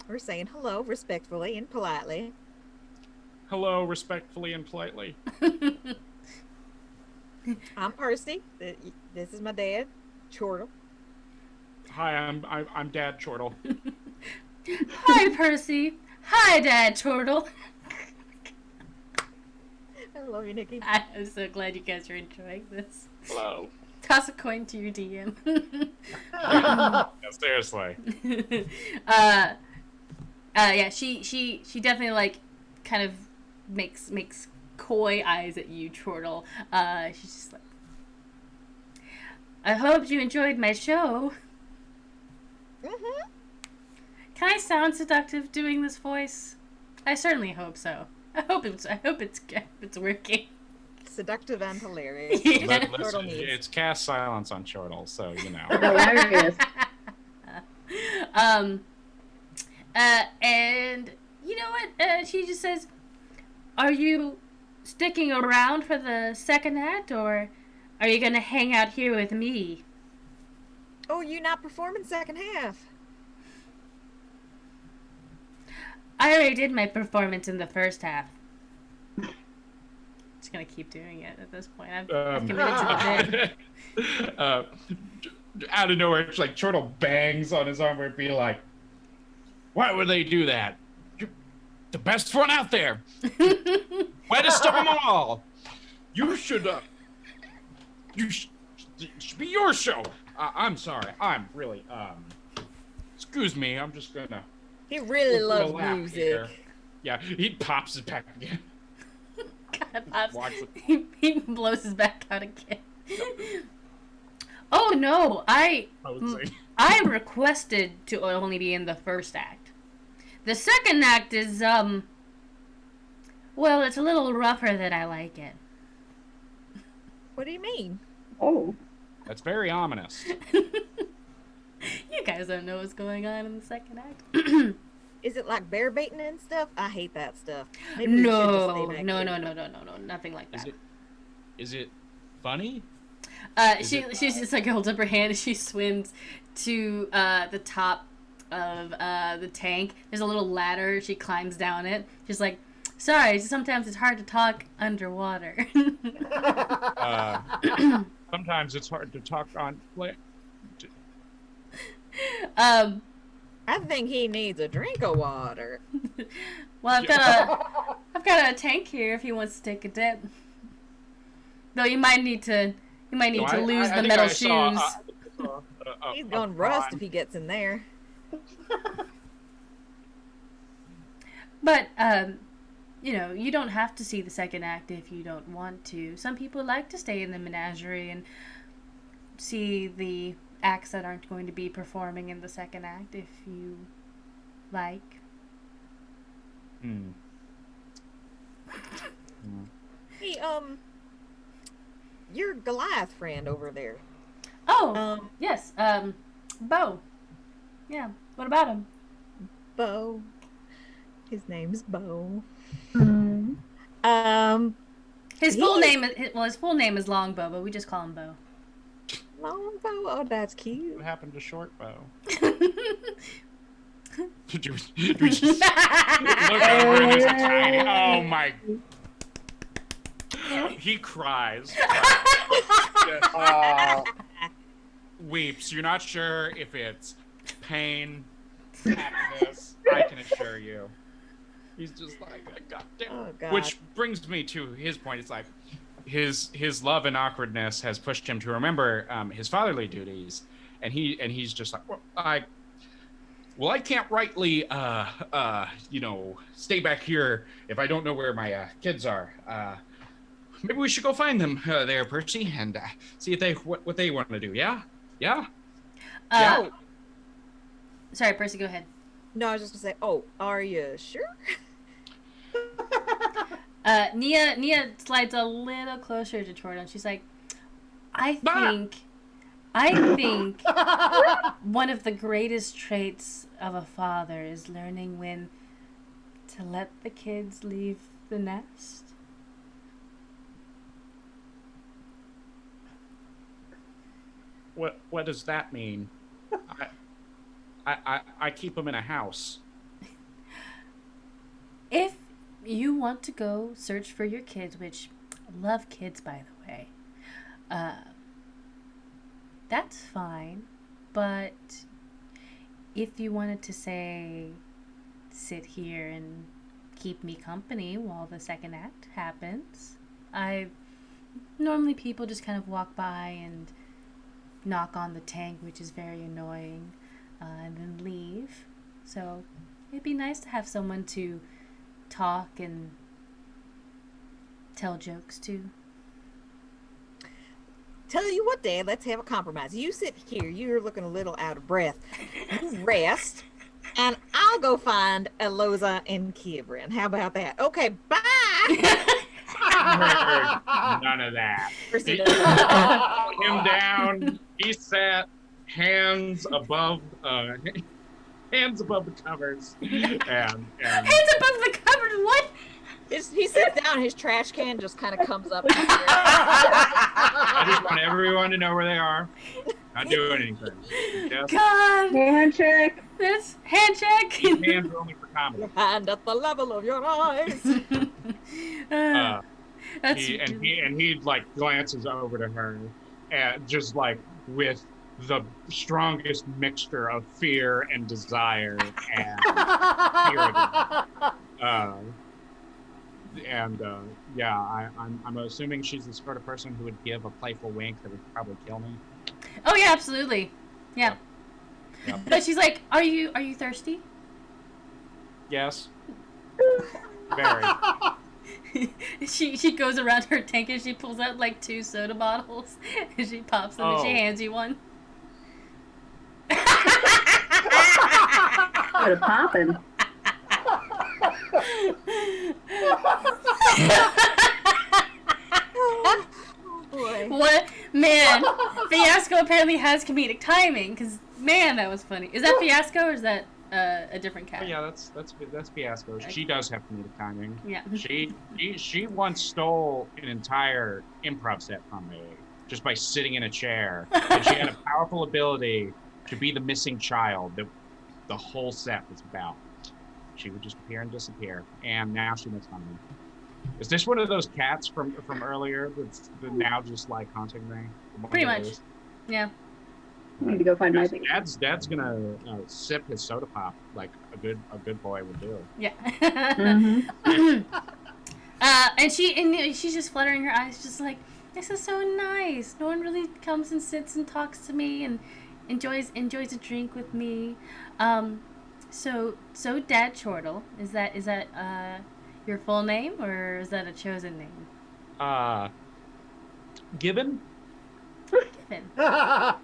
Speaker 2: We're saying hello respectfully and politely.
Speaker 4: Hello, respectfully and politely.
Speaker 2: I'm Percy. This is my dad, Chortle.
Speaker 4: Hi, I'm Dad Chortle.
Speaker 5: Hi, Percy. Hi, Dad Chortle.
Speaker 2: I love you, Nikki.
Speaker 5: I'm so glad you guys are enjoying this.
Speaker 4: Hello.
Speaker 5: Toss a coin to your DM.
Speaker 4: Yeah, seriously.
Speaker 5: Yeah, she definitely like kind of makes coy eyes at you, Chortle. She's just like, I hope you enjoyed my show.
Speaker 2: Mm-hmm.
Speaker 5: Can I sound seductive doing this voice? I certainly hope so. I hope it's working.
Speaker 2: seductive and hilarious.
Speaker 5: Yeah.
Speaker 2: Just what
Speaker 4: Listen,
Speaker 2: Chortle needs.
Speaker 4: it's cast silence on Chortle, so you know.
Speaker 3: Hilarious.
Speaker 5: And you know what? She just says, "Are you sticking around for the second act, or are you gonna hang out here with me?"
Speaker 2: Oh, you not performing second half?
Speaker 5: I already did my performance in the first half. Just gonna keep doing it at this point. I've committed to the bit.
Speaker 4: Out of nowhere, it's like Chortle bangs on his arm where it'd be like, why would they do that? You're the best one out there. Wettest of them all. You should, it should be your show. I'm sorry. I'm really, excuse me. I'm just gonna.
Speaker 2: He really loves
Speaker 4: relax
Speaker 2: music.
Speaker 4: here. Yeah, he pops it back again.
Speaker 5: God, Pops.
Speaker 4: Watch it.
Speaker 5: He blows his back out again. Oh no, I requested to only be in the first act. The second act is well, it's a little rougher than I like it.
Speaker 2: What do you mean?
Speaker 3: Oh.
Speaker 4: That's very ominous.
Speaker 5: You guys don't know what's going on in the second act.
Speaker 2: Is it like bear baiting and stuff? I hate that stuff. Maybe we should just stay back
Speaker 5: No,
Speaker 2: here.
Speaker 5: nothing like that.
Speaker 4: Is it funny?
Speaker 5: She's just like holds up her hand and she swims to the top of the tank. There's a little ladder. She climbs down it. She's like, sorry, sometimes it's hard to talk underwater.
Speaker 4: Sometimes it's hard to talk on.
Speaker 2: I think he needs a drink of water.
Speaker 5: Well, I've got a tank here if he wants to take a dip. Though you might need to lose the metal shoes.
Speaker 2: He's gonna rust if he gets in there.
Speaker 5: But you know, you don't have to see the second act if you don't want to. Some people like to stay in the menagerie and see the acts that aren't going to be performing in the second act if you like.
Speaker 2: Hey, your Goliath friend over there.
Speaker 5: Oh, yes, Bo. Yeah, what about him?
Speaker 2: Bo. His name's Bo.
Speaker 5: His full name is Longbow, but we just call him Bo.
Speaker 2: Longbow. Oh, that's cute.
Speaker 4: What happened to Short Bow? do we just look over and there's a tiny. Oh my! He cries. Weeps. You're not sure if it's pain, happiness. I can assure you. He's just like, God damn.
Speaker 2: Oh, God.
Speaker 4: Which brings me to his point. It's like his love and awkwardness has pushed him to remember his fatherly duties, and he's just like, well, I can't rightly stay back here if I don't know where my kids are. Maybe we should go find them there, Percy, and see if what they want to do. Yeah.
Speaker 5: Sorry, Percy, go ahead.
Speaker 2: No, I was just gonna say, oh, are you sure?
Speaker 5: Nia slides a little closer to Jordan. She's like, I think one of the greatest traits of a father is learning when to let the kids leave the nest.
Speaker 4: What does that mean? I keep them in a house.
Speaker 5: If you want to go search for your kids, which I love kids, by the way, that's fine. But if you wanted to say, sit here and keep me company while the second act happens, normally people just kind of walk by and knock on the tank, which is very annoying, and then leave. So it'd be nice to have someone to talk and tell jokes to.
Speaker 2: Tell you what, Dad, let's have a compromise. You sit here, you're looking a little out of breath. You rest, and I'll go find Eloza and Kibrin. How about that? Okay, bye!
Speaker 4: heard none of that.
Speaker 2: Percy
Speaker 4: He-
Speaker 2: does.
Speaker 4: him down. He sat hands above the covers, and
Speaker 5: Hands above the cupboard. What?
Speaker 2: He sits down, his trash can just kind of comes up.
Speaker 4: I just want everyone to know where they are. Not doing anything. Just
Speaker 5: God,
Speaker 3: Handshake.
Speaker 5: that's handshake.
Speaker 4: hands only for comedy.
Speaker 2: Your hand at the level of your eyes.
Speaker 5: That's
Speaker 4: He like glances over to her, and just like with the strongest mixture of fear and desire and purity. I'm assuming she's the sort of person who would give a playful wink that would probably kill me.
Speaker 5: Oh yeah, absolutely. Yeah.
Speaker 4: Yep.
Speaker 5: But she's like, "Are you thirsty?"
Speaker 4: Yes. Very.
Speaker 5: she goes around her tank and she pulls out like 2 soda bottles and she pops them and she
Speaker 4: Oh.
Speaker 5: hands you one.
Speaker 3: What a poppin'.
Speaker 2: Oh boy.
Speaker 5: What? Man, Fiasco apparently has comedic timing, because, man, that was funny. Is that Fiasco or is that a different cat?
Speaker 4: Oh, yeah, that's Fiasco. She does have comedic timing.
Speaker 5: Yeah.
Speaker 4: She once stole an entire improv set from me just by sitting in a chair, and she had a powerful ability to be the missing child that the whole set was about. She would just appear and disappear, and now she makes fun of me. Is this one of those cats from earlier that's now just like haunting me?
Speaker 5: Pretty much. Yeah.
Speaker 3: I need to go find my thing.
Speaker 4: Dad's gonna sip his soda pop like a good boy would do.
Speaker 5: Yeah.
Speaker 3: Mhm.
Speaker 5: And she's just fluttering her eyes, just like, this is so nice. No one really comes and sits and talks to me and enjoys a drink with me. So Dad Chortle, is that your full name or is that a chosen name?
Speaker 4: Gibbon?
Speaker 5: Given.
Speaker 4: I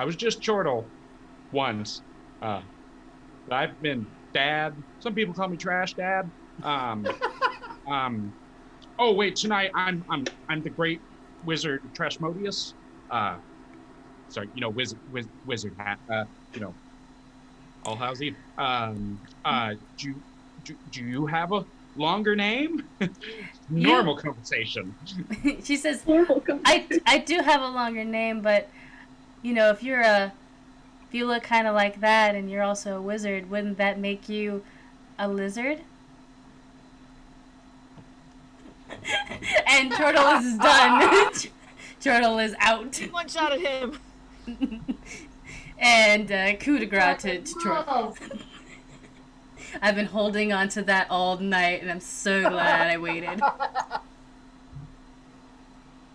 Speaker 4: was just Chortle once. I've been Dad. Some people call me Trash Dad. Oh wait, tonight I'm the great wizard Trashmodius. Sorry, wizard hat. All Hallows Eve. Do you have a longer name? Normal conversation.
Speaker 5: She says, I do have a longer name, but if you look kind of like that and you're also a wizard, wouldn't that make you a lizard? And Chortle is done. Chortle is out.
Speaker 2: One shot at him.
Speaker 5: And coup de grace to Chortle. I've been holding on to that all night, and I'm so glad I waited.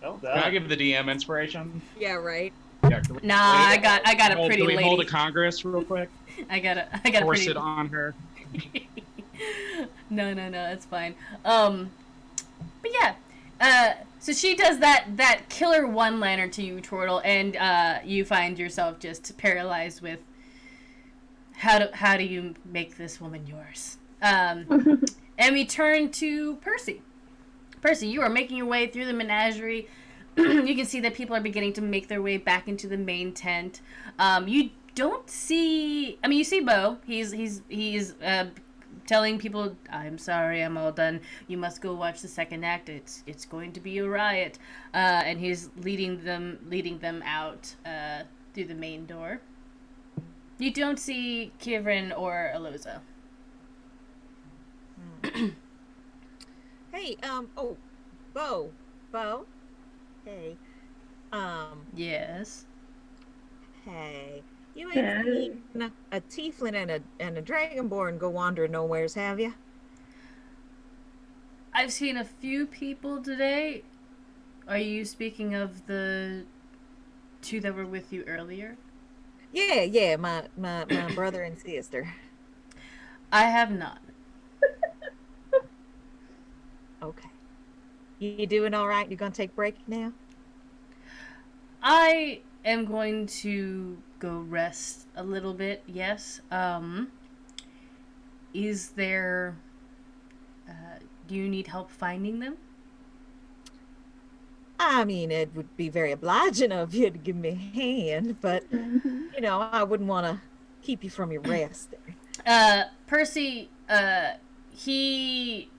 Speaker 6: Well
Speaker 4: Can I
Speaker 6: done.
Speaker 4: give the DM inspiration?
Speaker 2: Yeah, right.
Speaker 4: Yeah. Can we-
Speaker 5: Nah, I got a pretty
Speaker 4: Can we
Speaker 5: lady.
Speaker 4: hold a congress real quick?
Speaker 5: I got a
Speaker 4: Force
Speaker 5: pretty.
Speaker 4: it on her.
Speaker 5: No, it's fine. But yeah, so she does that killer one-liner to you, Chortle, and you find yourself just paralyzed with how do you make this woman yours? And we turn to Percy. Percy, you are making your way through the menagerie. You can see that people are beginning to make their way back into the main tent. You don't see. I mean, you see Bo. He's telling people, "I'm sorry, I'm all done. You must go watch the second act. It's going to be a riot." And he's leading them out through the main door. You don't see Kivrin or Aloza.
Speaker 2: Hey, Bo, hey,
Speaker 5: Yes.
Speaker 2: hey, you ain't
Speaker 3: Yeah.
Speaker 2: seen a tiefling and a dragonborn go wandering nowheres, have you?
Speaker 5: I've seen a few people today. Are you speaking of the 2 that were with you earlier?
Speaker 2: Yeah, my brother and sister.
Speaker 5: I have not.
Speaker 2: Okay. You doing all right? You gonna take a break now?
Speaker 5: I am going to go rest a little bit, yes. Is there... do you need help finding them?
Speaker 2: I mean, it would be very obliging of you to give me a hand, but I wouldn't want to keep you from your rest there.
Speaker 5: Percy, he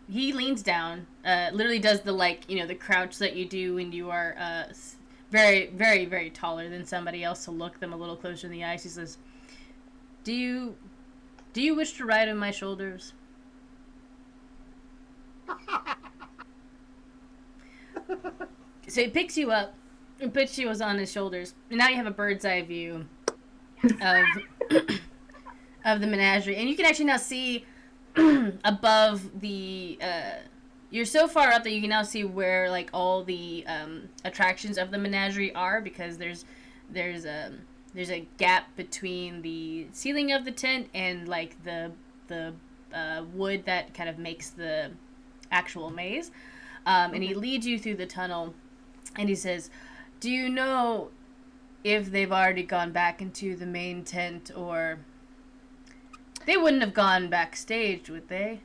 Speaker 5: leans down, literally does the the crouch that you do when you are very, very, very taller than somebody else to look them a little closer in the eyes. He says, "Do you wish to ride on my shoulders?" So he picks you up and puts you on his shoulders, and now you have a bird's eye view of of the menagerie, and you can actually now see above the. You're so far up that you can now see where all the attractions of the menagerie are, because there's a gap between the ceiling of the tent and the wood that kind of makes the actual maze. And he leads you through the tunnel, and he says, "Do you know if they've already gone back into the main tent, or they wouldn't have gone backstage, would they?"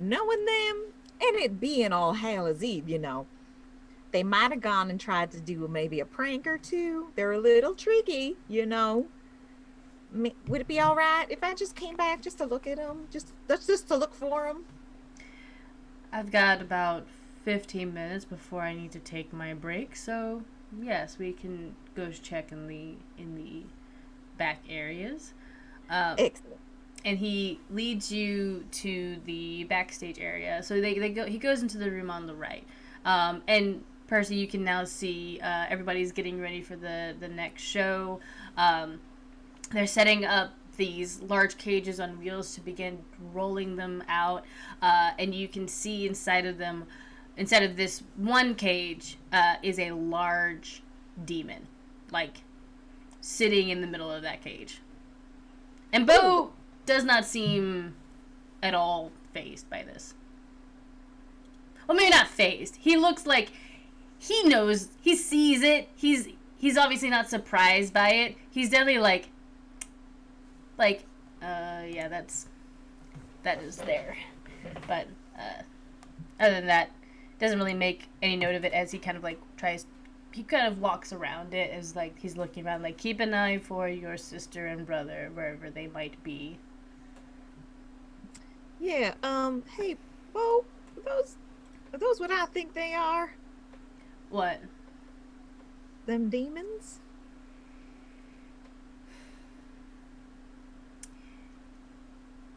Speaker 2: Knowing them, and it being All Hallows Eve, they might have gone and tried to do maybe a prank or two. They're a little tricky. Would it be all right if I just came back just to look at them, just to look for them?
Speaker 5: I've got about 15 minutes before I need to take my break, so yes, we can go check in the back areas.
Speaker 2: Excellent.
Speaker 5: And he leads you to the backstage area. So they go. He goes into the room on the right. And Percy, you can now see everybody's getting ready for the next show. They're setting up these large cages on wheels to begin rolling them out, and you can see inside of them, inside of this one cage, is a large demon, sitting in the middle of that cage. And Bo does not seem at all fazed by this. Well, maybe not fazed. He looks like he knows, he sees it. He's obviously not surprised by it. He's definitely yeah, that is there. But other than that, doesn't really make any note of it, as he kind of he kind of walks around it as he's looking around, keep an eye for your sister and brother wherever they might be.
Speaker 2: Yeah, hey, Bo, are those what I think they are?
Speaker 5: What?
Speaker 2: Them demons?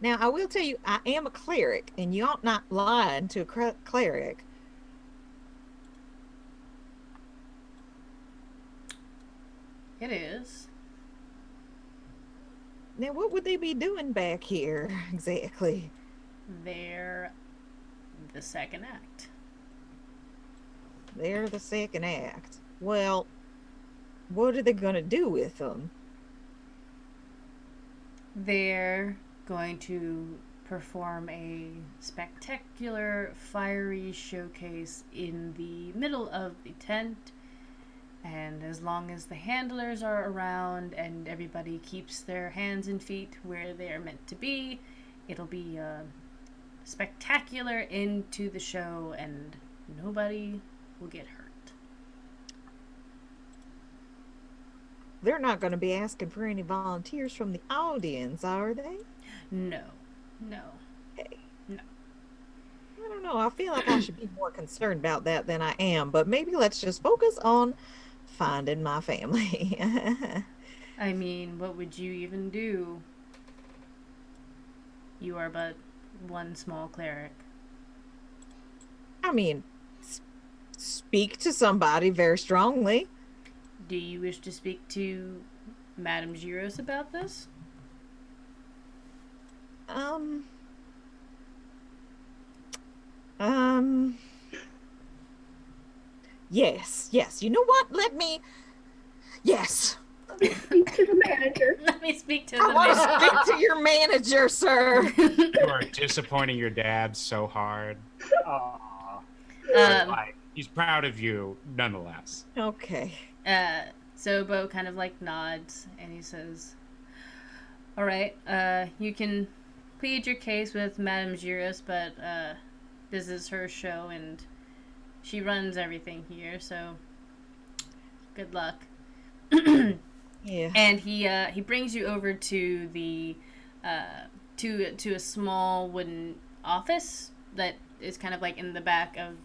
Speaker 2: Now, I will tell you, I am a cleric, and you ought not lie to a cleric.
Speaker 5: It is.
Speaker 2: Now, what would they be doing back here, exactly?
Speaker 5: They're the second act.
Speaker 2: They're the second act. Well, what are they going to do with them?
Speaker 5: They're going to perform a spectacular, fiery showcase in the middle of the tent. And as long as the handlers are around and everybody keeps their hands and feet where they are meant to be, it'll be a spectacular end to the show, and nobody will get hurt.
Speaker 2: They're not going to be asking for any volunteers from the audience, are they?
Speaker 5: No.
Speaker 2: Okay.
Speaker 5: No.
Speaker 2: I don't know. I feel like I should be more concerned about that than I am, but maybe let's just focus on finding my family.
Speaker 5: I mean, what would you even do? You are but one small cleric.
Speaker 2: I mean, speak to somebody very strongly.
Speaker 5: Do you wish to speak to Madame Giros about this?
Speaker 2: Yes. You know what? Yes.
Speaker 3: Speak to the manager.
Speaker 5: Let me speak to
Speaker 2: I
Speaker 5: the
Speaker 2: want to
Speaker 5: manager.
Speaker 2: speak to your manager, sir.
Speaker 4: You are disappointing your dad so hard.
Speaker 6: Aw.
Speaker 4: But, he's proud of you nonetheless.
Speaker 2: Okay.
Speaker 5: So Bo kind of nods, and he says, "All right, you can plead your case with Madame Giros, but this is her show and she runs everything here, so good luck.
Speaker 2: Yeah.
Speaker 5: And he brings you over to the to a small wooden office that is kind of like in the back of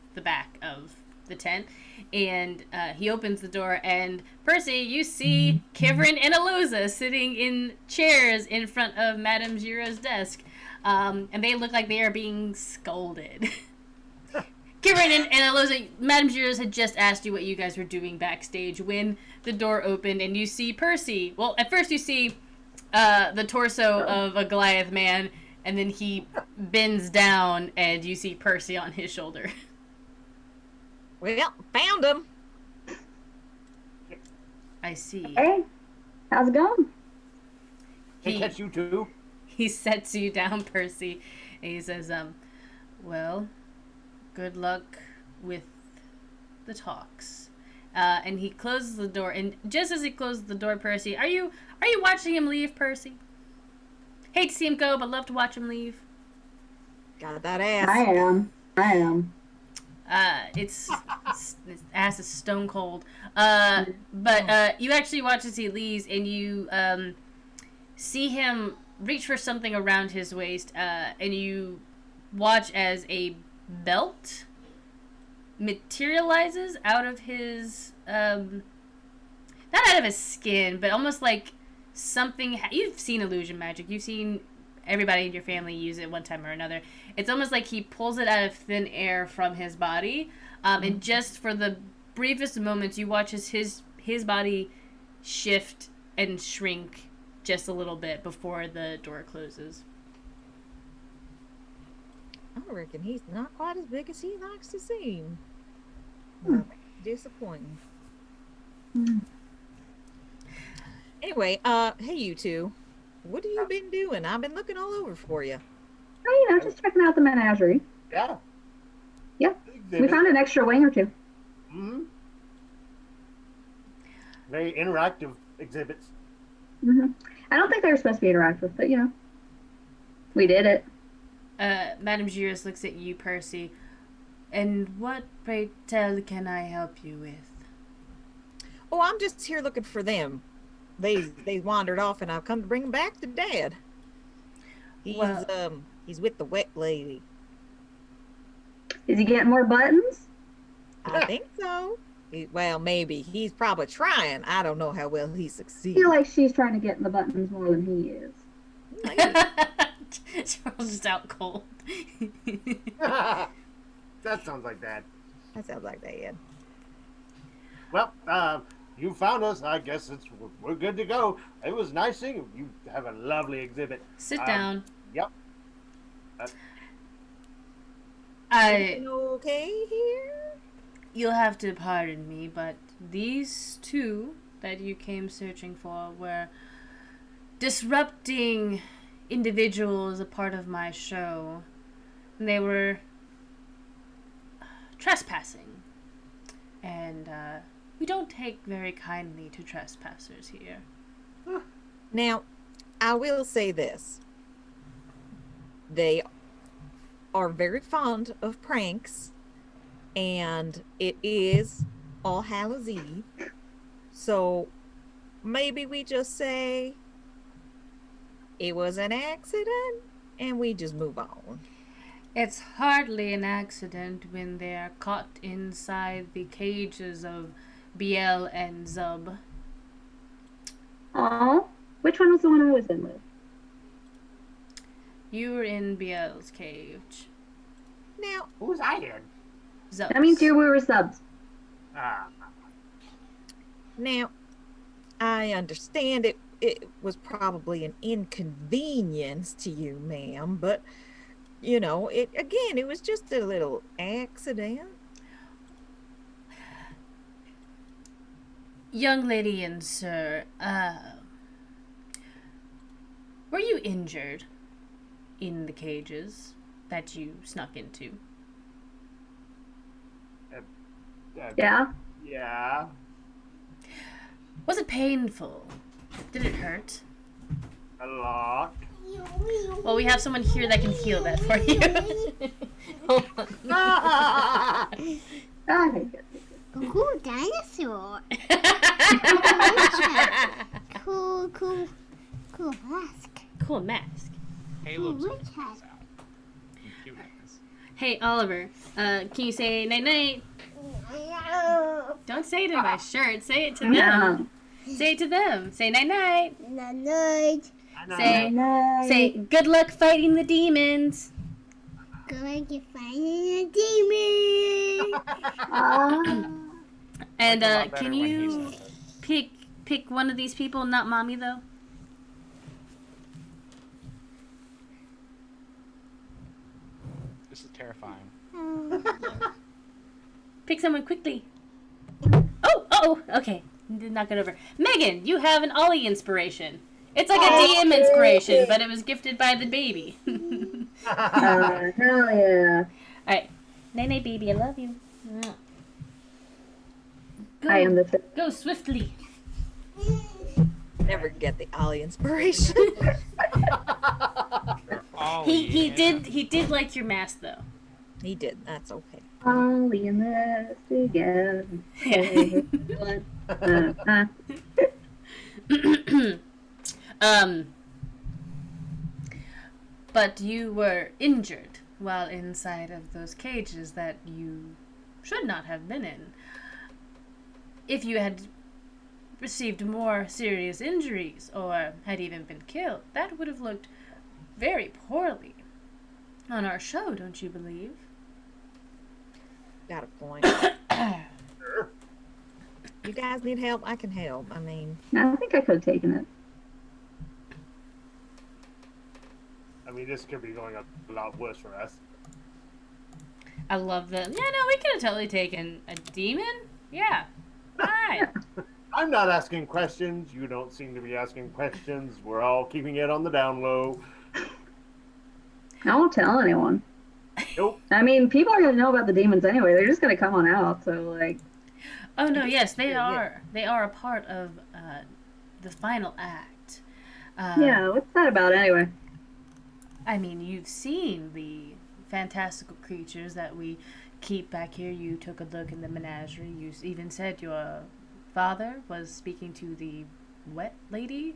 Speaker 5: the tent, and he opens the door, and Percy, you see Kivrin and Aloza sitting in chairs in front of Madame Giro's desk, and they look like they are being scolded. Kivrin and Aloza, Madame Giro's had just asked you what you guys were doing backstage when the door opened, and you see Percy. Well, at first you see the torso of a Goliath man, and then he bends down, and you see Percy on his shoulder.
Speaker 2: Well, found him.
Speaker 5: I see.
Speaker 3: Hey, how's it going?
Speaker 6: They catch you too.
Speaker 5: He sets you down, Percy, and he says, well, good luck with the talks. And he closes the door, and just as he closes the door, Percy, are you watching him leave, Percy? Hate to see him go, but love to watch him leave.
Speaker 2: Got that ass.
Speaker 3: I am.
Speaker 5: Its ass is stone cold. But you actually watch as he leaves, and you see him reach for something around his waist, and you watch as a belt materializes out of his not out of his skin, but almost like something. You've seen illusion magic. You've seen everybody in your family use it one time or another. It's almost like he pulls it out of thin air from his body, and just for the briefest moments, you watch as his body shift and shrink just a little bit before the door closes.
Speaker 2: I reckon he's not quite as big as he likes to seem. Disappointing. Anyway, hey you two. What have you been doing? I've been looking all over for you.
Speaker 3: Oh, just checking out the menagerie.
Speaker 6: Yeah.
Speaker 3: Yeah. We
Speaker 6: Exhibit.
Speaker 3: found an extra wing or two.
Speaker 6: Mm-hmm. Very interactive exhibits.
Speaker 3: I don't think they were supposed to be interactive, but we did it.
Speaker 5: Madame Giros looks at you, Percy. And what, pray tell, can I help you with?
Speaker 2: Oh, I'm just here looking for them. They wandered off, and I've come to bring them back to Dad. He's with the wet lady.
Speaker 3: Is he getting more buttons?
Speaker 2: I think so. Well, maybe. He's probably trying. I don't know how well he
Speaker 3: I
Speaker 2: succeeds.
Speaker 3: feel like she's trying to get in the buttons more than he is.
Speaker 5: Charles is out cold.
Speaker 6: That sounds like that.
Speaker 2: That sounds like Dad.
Speaker 6: Well, you found us. I guess we're good to go. It was nice seeing you. You have a lovely exhibit.
Speaker 5: Sit down.
Speaker 6: Yep.
Speaker 2: Everything okay here?
Speaker 5: You'll have to pardon me, but these two that you came searching for were disrupting individuals a part of my show. They were trespassing. And we don't take very kindly to trespassers here.
Speaker 2: Now, I will say this. They are very fond of pranks, and it is All Hallows Eve. So maybe we just say it was an accident and we just move on.
Speaker 5: It's hardly an accident when they are caught inside the cages of Biel and Zub.
Speaker 3: Aw, which one was the one I was in with?
Speaker 5: You were in Biel's cage.
Speaker 2: Now,
Speaker 6: Who was I in?
Speaker 5: Zub's.
Speaker 3: That means we were subs.
Speaker 2: now, I understand it was probably an inconvenience to you, ma'am, but it was just a little accident.
Speaker 5: Young lady and sir, were you injured in the cages that you snuck into?
Speaker 3: Yeah.
Speaker 6: Yeah.
Speaker 5: Was it painful? Did it hurt?
Speaker 6: A lot.
Speaker 5: Well, we have someone here that can heal that for you. Hold on.
Speaker 3: Okay, good.
Speaker 8: Cool dinosaur. Cool mask.
Speaker 5: Cool mask.
Speaker 7: Caleb's
Speaker 8: Which
Speaker 7: out.
Speaker 8: has
Speaker 7: Cuteness.
Speaker 5: Hey, Oliver, can you say night-night? Don't say it in my shirt. Say it to them.
Speaker 3: No.
Speaker 5: Say it to them. Say night-night.
Speaker 8: Night.
Speaker 5: Say good luck fighting the demons.
Speaker 8: Going to find a demon.
Speaker 5: And
Speaker 7: Like a lot better
Speaker 5: can
Speaker 7: when he's
Speaker 5: you
Speaker 7: not there.
Speaker 5: pick one of these people, not mommy though?
Speaker 7: This is terrifying.
Speaker 5: Pick someone quickly. Oh, okay. Did not get over. Megan, you have an Ollie inspiration. It's like a DM inspiration, but it was gifted by the baby.
Speaker 3: Hell yeah.
Speaker 5: Alright. Night-night, baby. I love you. Mwah.
Speaker 3: I am the
Speaker 5: Go swiftly.
Speaker 2: Never get the Ollie inspiration.
Speaker 7: Oh,
Speaker 5: He
Speaker 7: yeah.
Speaker 5: did like your mask though.
Speaker 2: He did. That's okay.
Speaker 3: Ollie in this together.
Speaker 5: But you were injured while inside of those cages that you should not have been in. If you had received more serious injuries or had even been killed, that would have looked very poorly on our show, don't you believe?
Speaker 2: Got a point. You guys need help? I can help. I mean,
Speaker 3: I think I could have taken it.
Speaker 6: I mean, this could be going a lot worse for us.
Speaker 5: I love them. Yeah, no, we could have totally taken a demon. Yeah. Fine.
Speaker 6: I'm not asking questions. You don't seem to be asking questions. We're all keeping it on the down low.
Speaker 3: I won't tell anyone.
Speaker 6: Nope.
Speaker 3: I mean, people are going to know about the demons anyway. They're just going to come on out. So, like,
Speaker 5: Oh no, yes, they
Speaker 2: Yeah.
Speaker 5: are. They are a part of the final act.
Speaker 3: yeah, what's that about anyway?
Speaker 5: I mean, you've seen the fantastical creatures that we keep back here. You took a look in the menagerie. You even said your father was speaking to the wet lady.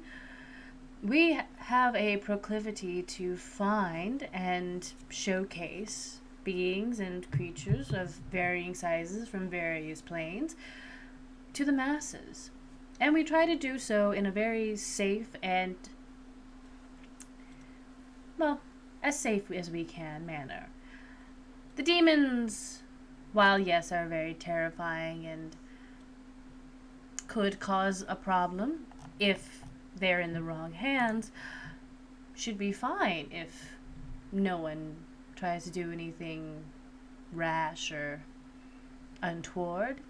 Speaker 5: We have a proclivity to find and showcase beings and creatures of varying sizes from various planes to the masses. And we try to do so in a very safe and, well, as safe as we can manner. The demons, while yes, are very terrifying and could cause a problem if they're in the wrong hands, should be fine if no one tries to do anything rash or untoward.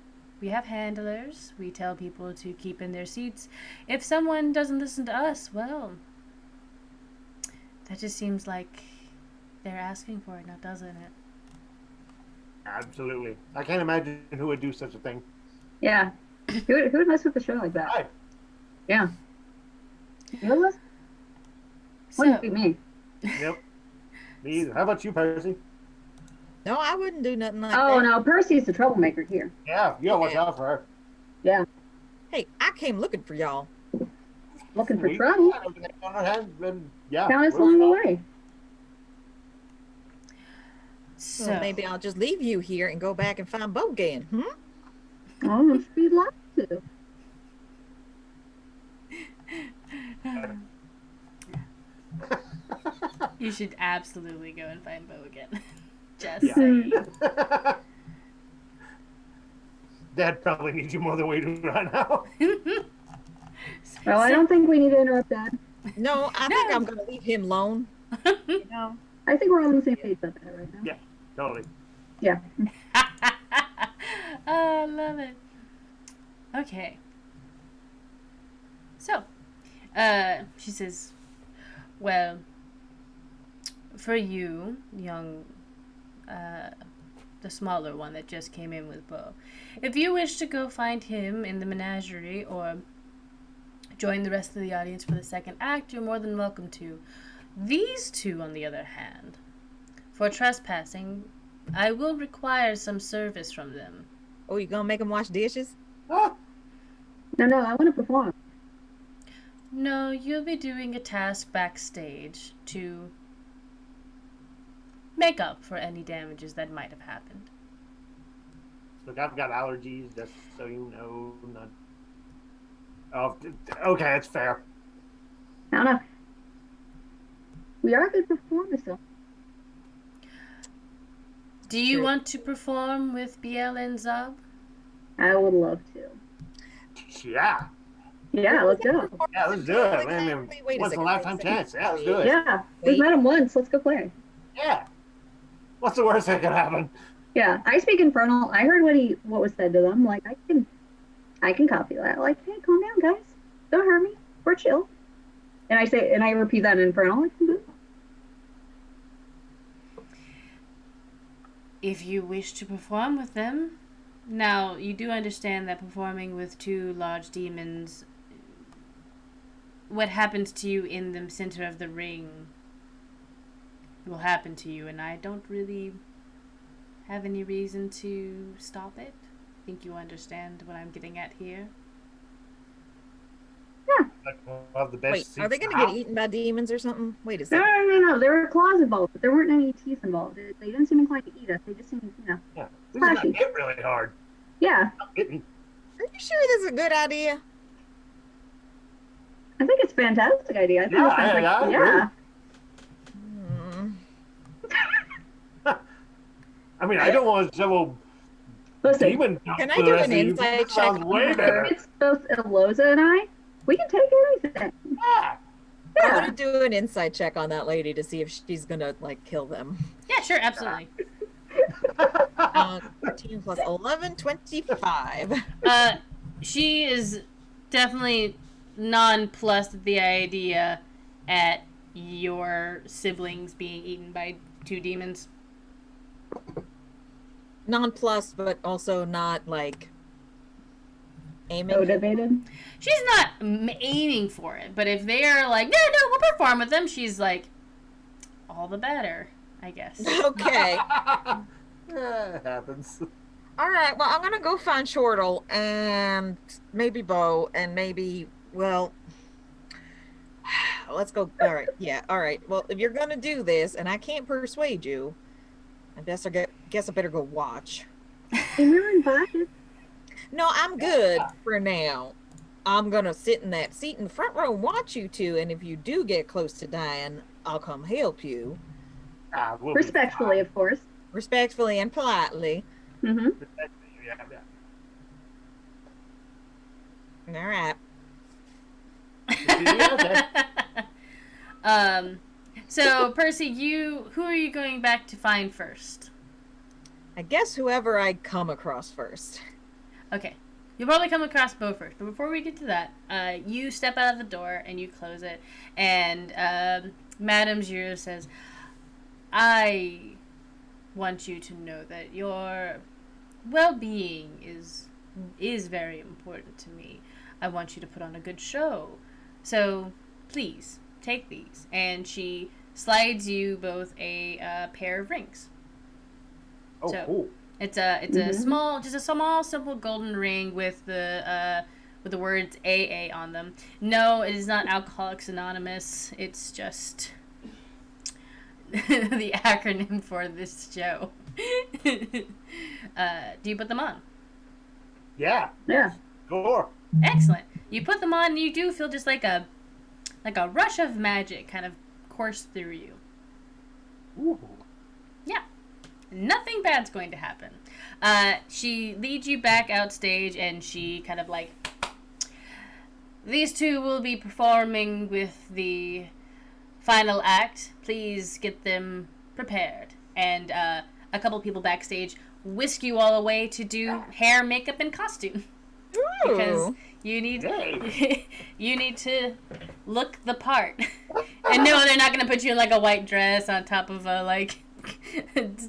Speaker 5: We have handlers. We tell people to keep in their seats. If someone doesn't listen to us, well, that just seems like they're asking for it now, doesn't it?
Speaker 6: Absolutely. I can't imagine who would do such a thing.
Speaker 3: Yeah. Who would mess with the show like that?
Speaker 6: Hi.
Speaker 3: Yeah. You would listen? Wouldn't be me.
Speaker 6: Yep. Me either. How about you, Percy?
Speaker 2: no, I wouldn't do nothing like
Speaker 3: Oh,
Speaker 2: that.
Speaker 3: no. Percy's the troublemaker here.
Speaker 6: Yeah, you gotta watch
Speaker 2: Yeah.
Speaker 6: out for her.
Speaker 3: Yeah.
Speaker 2: Hey, I came looking for y'all.
Speaker 3: Looking for
Speaker 6: We
Speaker 3: trouble.
Speaker 6: got everything on our hands, and yeah.
Speaker 3: Found us
Speaker 6: we're
Speaker 3: along the
Speaker 6: fine.
Speaker 3: way.
Speaker 5: So
Speaker 2: So maybe I'll just leave you here and go back and find Bo again.
Speaker 3: Oh, if we'd like to.
Speaker 5: you should absolutely go and find Bo again. Just
Speaker 6: Yeah.
Speaker 5: saying.
Speaker 6: Dad probably needs you more than we do right now.
Speaker 3: Well, I don't think we need to interrupt Dad.
Speaker 2: No, I think I'm going to leave him alone. You know?
Speaker 3: I think we're all on the same page about that right now.
Speaker 6: Yeah. Totally.
Speaker 3: Yeah.
Speaker 5: I love it. Okay. So, she says, well, for you, young, the smaller one that just came in with Bo, if you wish to go find him in the menagerie or join the rest of the audience for the second act, you're more than welcome to. These two, on the other hand, for trespassing, I will require some service from them.
Speaker 2: Oh, you gonna make them wash dishes?
Speaker 6: Ah,
Speaker 3: No, I want to perform.
Speaker 5: No, you'll be doing a task backstage to make up for any damages that might have happened.
Speaker 6: look, I've got allergies, just so you know. Not... Oh, okay, that's fair.
Speaker 3: I don't know. We are good performers, though.
Speaker 5: Do you
Speaker 2: True.
Speaker 5: want to perform with Biel and Zab?
Speaker 3: I would love to.
Speaker 6: Yeah.
Speaker 3: Yeah, let's go.
Speaker 6: Yeah, let's do it. I mean,
Speaker 2: Wait a
Speaker 6: once in a
Speaker 2: second,
Speaker 6: lifetime
Speaker 2: wait a
Speaker 6: chance.
Speaker 2: second.
Speaker 6: Yeah, let's do it.
Speaker 3: Yeah,
Speaker 2: Wait.
Speaker 3: we've met him once. Let's go play.
Speaker 6: Yeah. What's the worst that could happen?
Speaker 3: Yeah, I speak Infernal. I heard what was said to them. Like, I can copy that. Like, hey, calm down, guys. Don't hurt me. We're chill. And I repeat that in Infernal. Like,
Speaker 5: If you wish to perform with them. Now, you do understand that performing with two large demons, what happens to you in the center of the ring will happen to you, and I don't really have any reason to stop it. I think you understand what I'm getting at here.
Speaker 6: Like, we'll have the best
Speaker 2: Wait, are they
Speaker 6: seats
Speaker 2: gonna
Speaker 6: in the
Speaker 2: get eaten by demons or something? Wait a
Speaker 3: no,
Speaker 2: second.
Speaker 3: no. There were claws involved, but there weren't any teeth involved. They didn't seem inclined to eat us. They just seemed,
Speaker 6: house. Yeah. We just got
Speaker 3: Flashy.
Speaker 6: hit really hard.
Speaker 3: Yeah.
Speaker 6: Not hitting.
Speaker 2: Are you sure this is a good idea?
Speaker 3: I think it's a fantastic idea. I think
Speaker 6: Yeah,
Speaker 3: it sounds like,
Speaker 6: I agree.
Speaker 3: yeah.
Speaker 2: Hmm.
Speaker 6: I mean, I don't want to shovel
Speaker 3: Listen,
Speaker 6: demon.
Speaker 2: Can I
Speaker 6: for the
Speaker 2: do
Speaker 6: rest
Speaker 2: an
Speaker 6: of you.
Speaker 2: insight
Speaker 6: That sounds
Speaker 2: check
Speaker 6: way
Speaker 2: on
Speaker 6: better.
Speaker 3: if it's both Eloza and I, we can take anything.
Speaker 6: Yeah.
Speaker 2: I'm
Speaker 3: Yeah.
Speaker 2: gonna do an insight check on that lady to see if she's gonna like kill them.
Speaker 5: Yeah, sure, absolutely.
Speaker 2: 13 plus 11, 25.
Speaker 5: She is definitely nonplussed at the idea at your siblings being eaten by two demons.
Speaker 2: Nonplussed, but also not like aiming.
Speaker 3: Motivated.
Speaker 5: She's not aiming for it, but if they're like, no, we'll perform with them, she's like, all the better, I guess.
Speaker 2: Okay.
Speaker 6: It happens.
Speaker 2: All right. Well, I'm gonna go find Shortle and maybe Bo and maybe well. Let's go. All right. Yeah. All right. Well, if you're gonna do this and I can't persuade you, I guess I better go watch.
Speaker 3: And we were invited.
Speaker 2: No, I'm good for now. I'm gonna sit in that seat in the front row and watch you two, and if you do get close to dying, I'll come help you.
Speaker 6: We'll be
Speaker 3: Respectfully, of course.
Speaker 2: Respectfully and politely.
Speaker 3: Mm-hmm.
Speaker 6: fine. Yeah.
Speaker 2: All right.
Speaker 6: Okay.
Speaker 5: So Percy, who are you going back to find first?
Speaker 2: I guess whoever I come across first.
Speaker 5: Okay. You'll probably come across Bo first, but before we get to that, you step out of the door and you close it, and Madame Giro says, I want you to know that your well-being is very important to me. I want you to put on a good show. So, please, take these. And she slides you both a pair of rings.
Speaker 6: Oh,
Speaker 5: So-
Speaker 6: cool.
Speaker 5: It's a small, just a small, simple golden ring with the words AA on them. No, it is not Alcoholics Anonymous. It's just the acronym for this show. Do you put them on?
Speaker 6: Yeah.
Speaker 3: Yeah.
Speaker 6: Sure.
Speaker 5: Excellent. You put them on, and you do feel just like a rush of magic kind of course through you.
Speaker 6: Ooh.
Speaker 5: Yeah. Nothing bad's going to happen. She leads you back outstage, and she kind of like, these two will be performing with the final act. Please get them prepared. And a couple people backstage whisk you all away to do hair, makeup, and costume. Because
Speaker 2: Ooh.
Speaker 5: you need
Speaker 6: Hey.
Speaker 5: you need to look the part. And no, they're not gonna put you in like a white dress on top of a like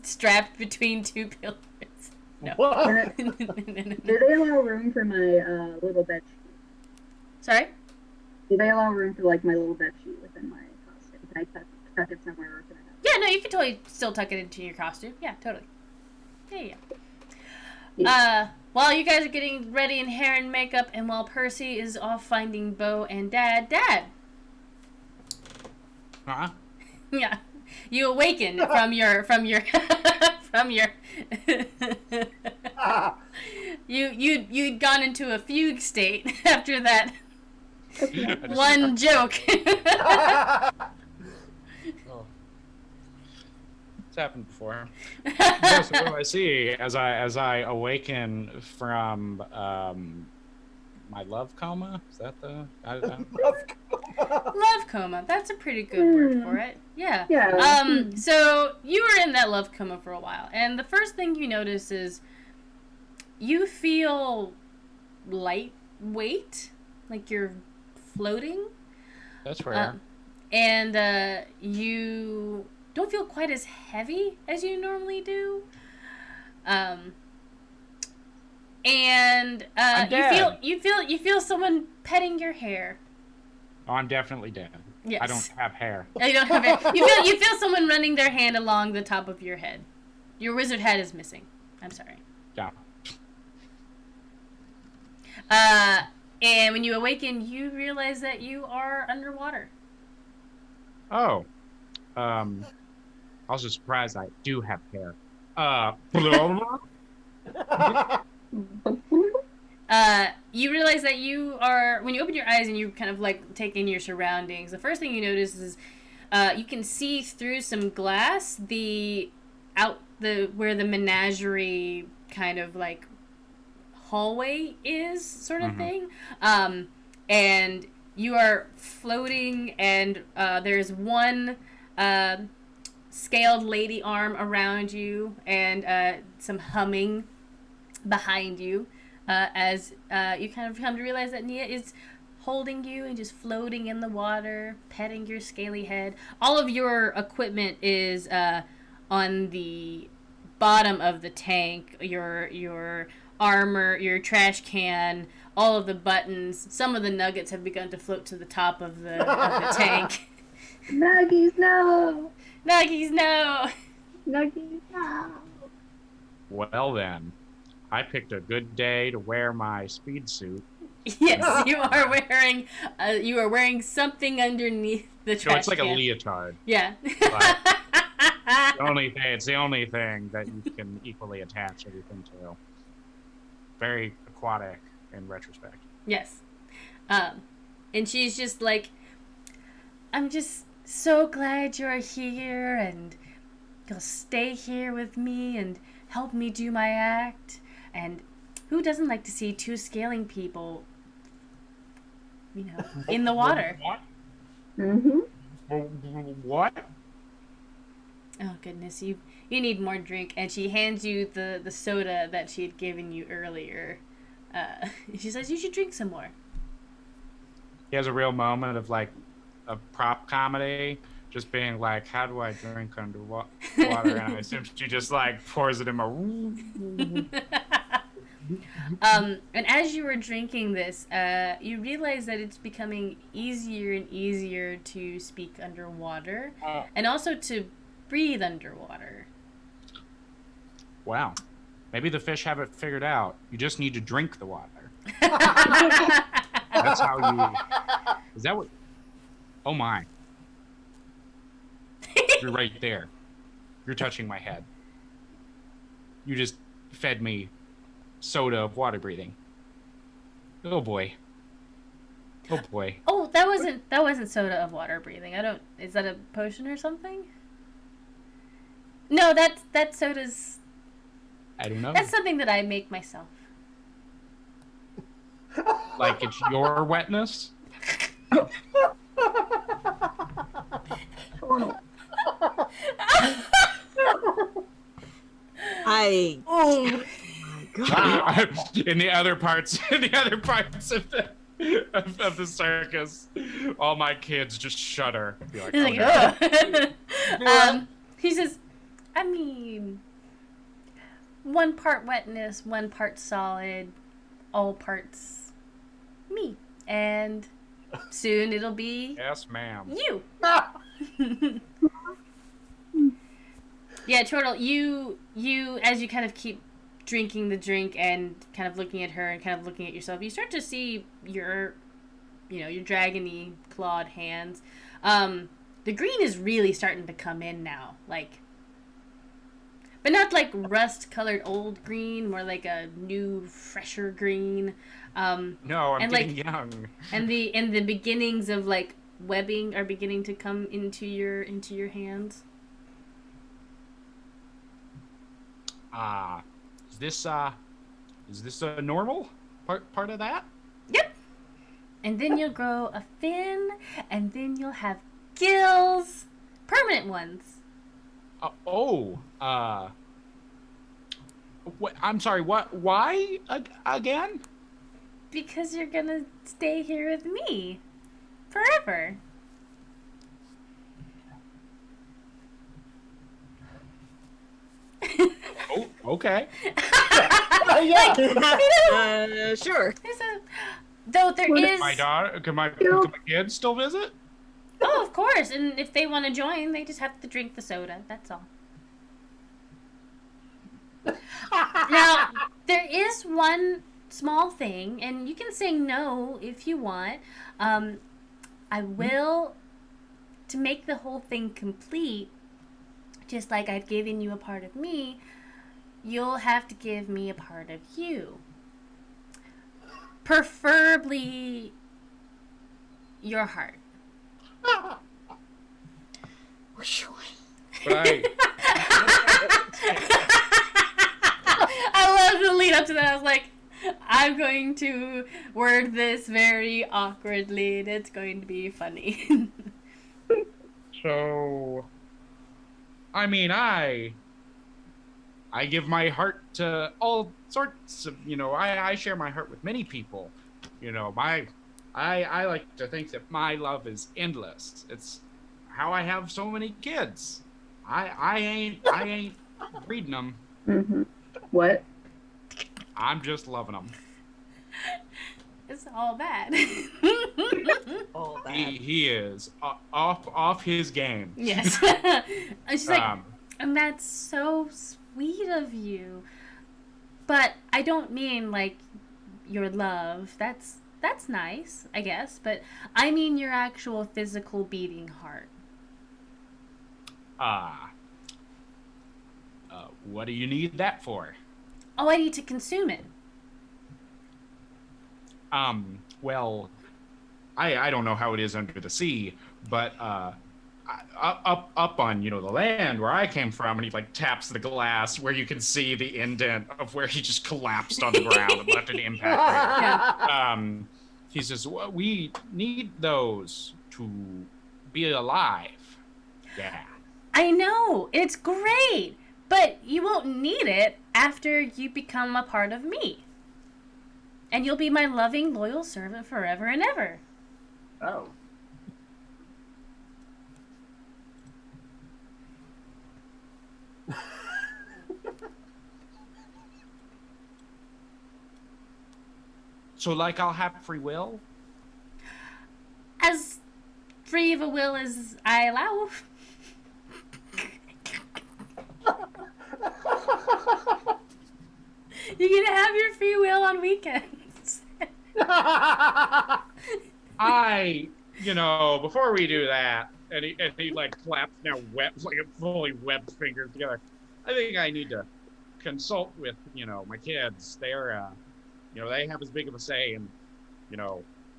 Speaker 5: strapped between two pillars. No.
Speaker 6: What?
Speaker 5: No, no, no.
Speaker 3: Do they allow room for my little bed sheet?
Speaker 5: Sorry?
Speaker 3: Do they allow room for like my little bed sheet within my costume? Can I touch tuck it somewhere? Or can I have
Speaker 5: Yeah, no, you can totally still tuck it into your costume. Yeah, totally. Yeah.
Speaker 3: Yeah.
Speaker 5: While you guys are getting ready in hair and makeup, and while Percy is off finding Bo and Dad,
Speaker 4: Huh?
Speaker 5: yeah, you awaken from your from your you'd gone into a fugue state after that one joke.
Speaker 7: Oh,
Speaker 4: It's happened before. Yeah, so what do I see as I awaken from my love coma? Is that the
Speaker 5: Love coma. That's a pretty good word for it. Yeah.
Speaker 3: Yeah.
Speaker 5: So you were in that love coma for a while, and the first thing you notice is you feel lightweight, like you're floating,
Speaker 4: That's rare.
Speaker 5: and you don't feel quite as heavy as you normally do. And
Speaker 4: I'm dead.
Speaker 5: you feel someone petting your hair.
Speaker 4: Oh, I'm definitely dead.
Speaker 5: Yes.
Speaker 4: I don't have hair.
Speaker 5: You don't have hair. You feel someone running their hand along the top of your head. Your wizard head is missing. I'm sorry.
Speaker 4: Yeah.
Speaker 5: And when you awaken, you realize that you are underwater.
Speaker 4: Oh. I was just surprised I do have hair.
Speaker 5: You realize that you are, when you open your eyes and you kind of like take in your surroundings, the first thing you notice is you can see through some glass where the menagerie kind of like hallway is, sort of thing. And you are floating, and there's one scaled lady arm around you, and some humming behind you, as you kind of come to realize that Nia is holding you and just floating in the water, petting your scaly head. All of your equipment is on the bottom of the tank. Your armor, your trash can, all of the buttons. Some of the nuggets have begun to float to the top of the tank.
Speaker 3: Nuggies, no!
Speaker 5: Nuggies, no!
Speaker 3: Nuggies, no!
Speaker 4: Well then, I picked a good day to wear my speed suit.
Speaker 5: Yes, you are wearing something underneath the trash
Speaker 4: So it's like
Speaker 5: can.
Speaker 4: a leotard.
Speaker 5: Yeah.
Speaker 4: But it's the only thing that you can equally attach everything to. Very aquatic in retrospect.
Speaker 5: Yes. And she's just like, I'm just so glad you're here, and you'll stay here with me and help me do my act. And who doesn't like to see two scaling people, in the water?
Speaker 4: What?
Speaker 3: Mm-hmm.
Speaker 4: What?
Speaker 5: Oh goodness, you need more drink. And she hands you the soda that she had given you earlier. She says you should drink some more.
Speaker 4: He has a real moment of like a prop comedy, just being like, "How do I drink underwater?" And I assume she just like pours it in my.
Speaker 5: And as you were drinking this, you realize that it's becoming easier and easier to speak underwater, and also to breathe underwater.
Speaker 4: Wow. Maybe the fish have it figured out. You just need to drink the water. That's how you. Is that what? Oh my. You're right there. You're touching my head. You just fed me soda of water breathing. Oh boy. Oh boy.
Speaker 5: Oh, that wasn't soda of water breathing. Is that a potion or something? No, that soda's.
Speaker 4: I don't know.
Speaker 5: That's something that I make myself.
Speaker 4: Like it's your wetness?
Speaker 2: Oh
Speaker 4: in the other parts of the circus, all my kids just shudder. Be like,
Speaker 5: He's
Speaker 4: "Oh,
Speaker 5: like,
Speaker 4: no."
Speaker 5: "Ugh." He says, I mean, 1 part wetness, 1 part solid, all parts me. And soon it'll be
Speaker 4: Yes, ma'am.
Speaker 5: you. Yeah, Chortle, you as you kind of keep drinking the drink and kind of looking at her and kind of looking at yourself, you start to see your dragony clawed hands. The green is really starting to come in now, like, but not like rust-colored old green, more like a new, fresher green.
Speaker 7: No, I'm
Speaker 5: and
Speaker 7: getting
Speaker 5: like,
Speaker 7: young.
Speaker 5: and the beginnings of like webbing are beginning to come into your hands.
Speaker 4: Is this a normal part of that?
Speaker 5: Yep. And then you'll grow a fin, and then you'll have gills, permanent ones.
Speaker 4: What? I'm sorry. What? Why again?
Speaker 5: Because you're gonna stay here with me forever.
Speaker 4: Oh, okay.
Speaker 2: Yeah. Sure.
Speaker 5: Though there is.
Speaker 4: My daughter, can my kids still visit?
Speaker 5: Oh, of course. And if they want to join, they just have to drink the soda. That's all. Now, there is one small thing, and you can say no if you want. I will, to make the whole thing complete, just like I've given you a part of me, you'll have to give me a part of you. Preferably your heart.
Speaker 4: Right.
Speaker 5: I love the lead up to that. I was like, I'm going to word this very awkwardly, and it's going to be funny.
Speaker 4: So, I mean, I give my heart to all sorts of, I share my heart with many people. I like to think that my love is endless. It's how I have so many kids. I ain't breeding them.
Speaker 3: Mm-hmm. What?
Speaker 4: I'm just loving them.
Speaker 5: It's all bad.
Speaker 2: All that.
Speaker 4: He is off his game.
Speaker 5: Yes. And she's like, and that's so sweet of you. But I don't mean like your love. That's nice, I guess. But I mean your actual physical beating heart.
Speaker 4: What do you need that for?
Speaker 5: Oh, I need to consume it.
Speaker 4: Well, I don't know how it is under the sea, but up on the land where I came from, and he like taps the glass where you can see the indent of where he just collapsed on the ground and left an impact.
Speaker 5: Yeah.
Speaker 4: He says, we need those to be alive. Yeah.
Speaker 5: I know, it's great, but you won't need it after you become a part of me. And you'll be my loving, loyal servant forever and ever.
Speaker 6: Oh.
Speaker 4: So, like, I'll have free will?
Speaker 5: As free of a will as I allow. You're gonna have your free will on weekends.
Speaker 4: Before we do that, and he like claps now like fully webbed fingers together. I think I need to consult with, my kids. They're, they have as big of a say in,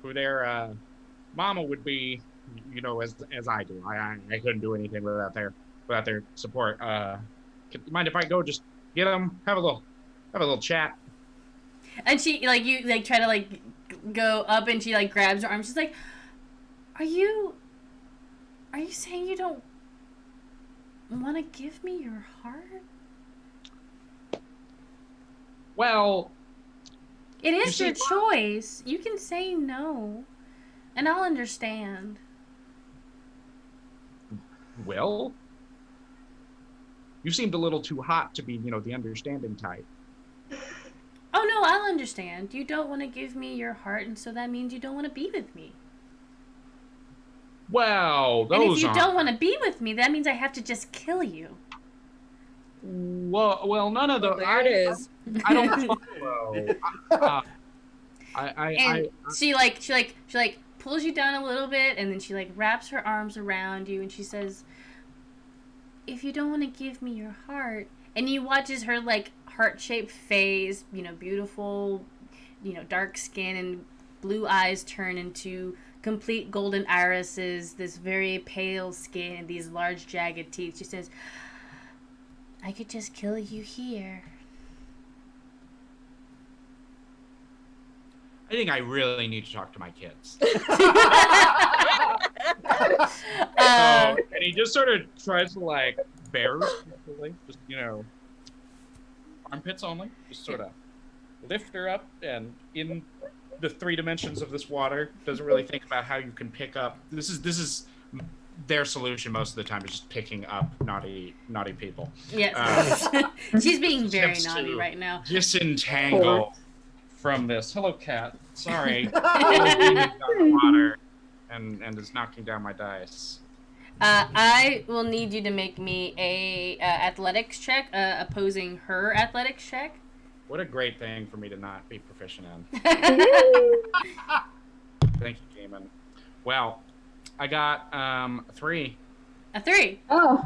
Speaker 4: who their mama would be, as I do. I couldn't do anything without their support. Mind if I go just get them, have a little chat?
Speaker 5: And she you try to go up, and she grabs her arm. She's like, Are you saying you don't want to give me your heart?
Speaker 4: Well,
Speaker 5: it is your choice. You can say no, and I'll understand.
Speaker 4: Well, you seemed a little too hot to be, the understanding type.
Speaker 5: Oh no, I'll understand. You don't want to give me your heart, and so that means you don't want to be with me.
Speaker 4: Well, those
Speaker 5: And if you
Speaker 4: aren't.
Speaker 5: don't want to be with me, that means I have to just kill you.
Speaker 4: Well, none of the.
Speaker 2: There it is.
Speaker 4: I don't follow.
Speaker 5: And she pulls you down a little bit, and then she like wraps her arms around you, and she says, "If you don't want to give me your heart," and you watches her like heart-shaped face, beautiful, dark skin and blue eyes turn into complete golden irises, this very pale skin, and these large jagged teeth. She says, "I could just kill you here."
Speaker 4: I think I really need to talk to my kids. And he just sort of tries to like bear, just armpits only, just sort of lift her up, and in the 3 dimensions of this water, doesn't really think about how you can pick up. This is their solution most of the time, is just picking up naughty people.
Speaker 5: Yes. She's being very
Speaker 4: Attempts
Speaker 5: naughty
Speaker 4: to
Speaker 5: right now.
Speaker 4: Disentangle from this. Hello, cat. Sorry. Water and is knocking down my dice.
Speaker 5: I will need you to make me a athletics check, opposing her athletics check.
Speaker 4: What a great thing for me to not be proficient in. Thank you, Damon. Well, I got a 3.
Speaker 5: A 3.
Speaker 3: Oh.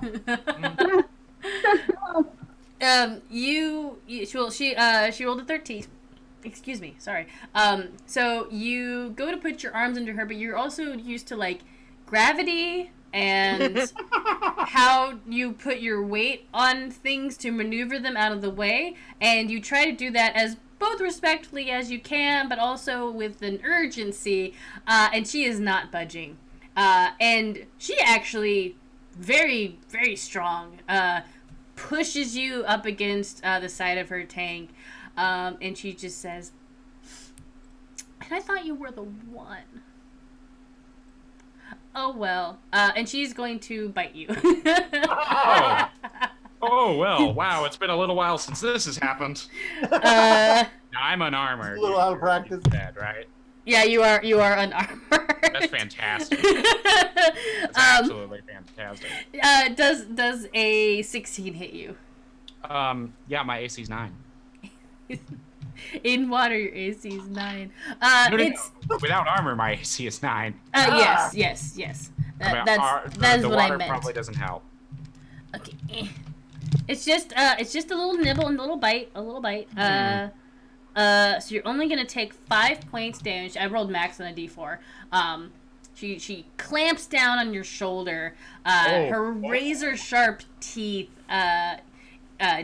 Speaker 5: She rolled a 13. Excuse me, sorry. So you go to put your arms under her, but you're also used to like gravity and how you put your weight on things to maneuver them out of the way, and you try to do that as both respectfully as you can, but also with an urgency, and she is not budging. And she actually, very, very strong, pushes you up against the side of her tank, and she just says, "And I thought you were the one." Oh, well. And she's going to bite you.
Speaker 4: Oh, well, wow, it's been a little while since this has happened.
Speaker 5: Now,
Speaker 4: I'm unarmored.
Speaker 6: A little out of practice.
Speaker 4: Dead, right?
Speaker 5: yeah, you are unarmored.
Speaker 4: That's fantastic. That's absolutely fantastic.
Speaker 5: Does a 16 hit you?
Speaker 4: Yeah, my AC's 9.
Speaker 5: In water, your AC is 9.
Speaker 4: No. Without armor, my AC is 9.
Speaker 5: Yes. That is
Speaker 4: the
Speaker 5: what I
Speaker 4: water
Speaker 5: meant.
Speaker 4: probably doesn't help.
Speaker 5: Okay. It's just a little nibble and a little bite. So you're only gonna take 5 points damage. I rolled max on a D4. She clamps down on your shoulder. Her razor sharp teeth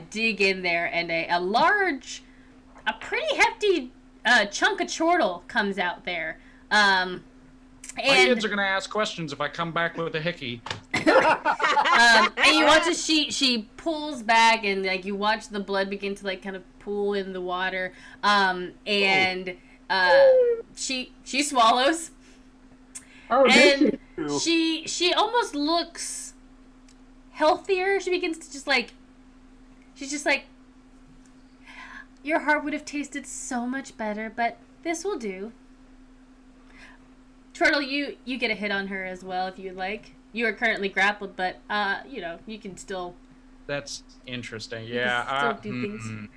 Speaker 5: dig in there, and a pretty hefty chunk of chortle comes out there.
Speaker 4: My kids are gonna ask questions if I come back with a hickey.
Speaker 5: And you watch as she pulls back, and like you watch the blood begin to like kind of pool in the water. And she swallows.
Speaker 3: Oh,
Speaker 5: And she almost looks healthier. She begins to she's just like, your heart would have tasted so much better, but this will do. Turtle, you get a hit on her as well if you'd like. You are currently grappled, but you can still.
Speaker 4: That's interesting.
Speaker 5: You
Speaker 4: Yeah.
Speaker 5: can still do things.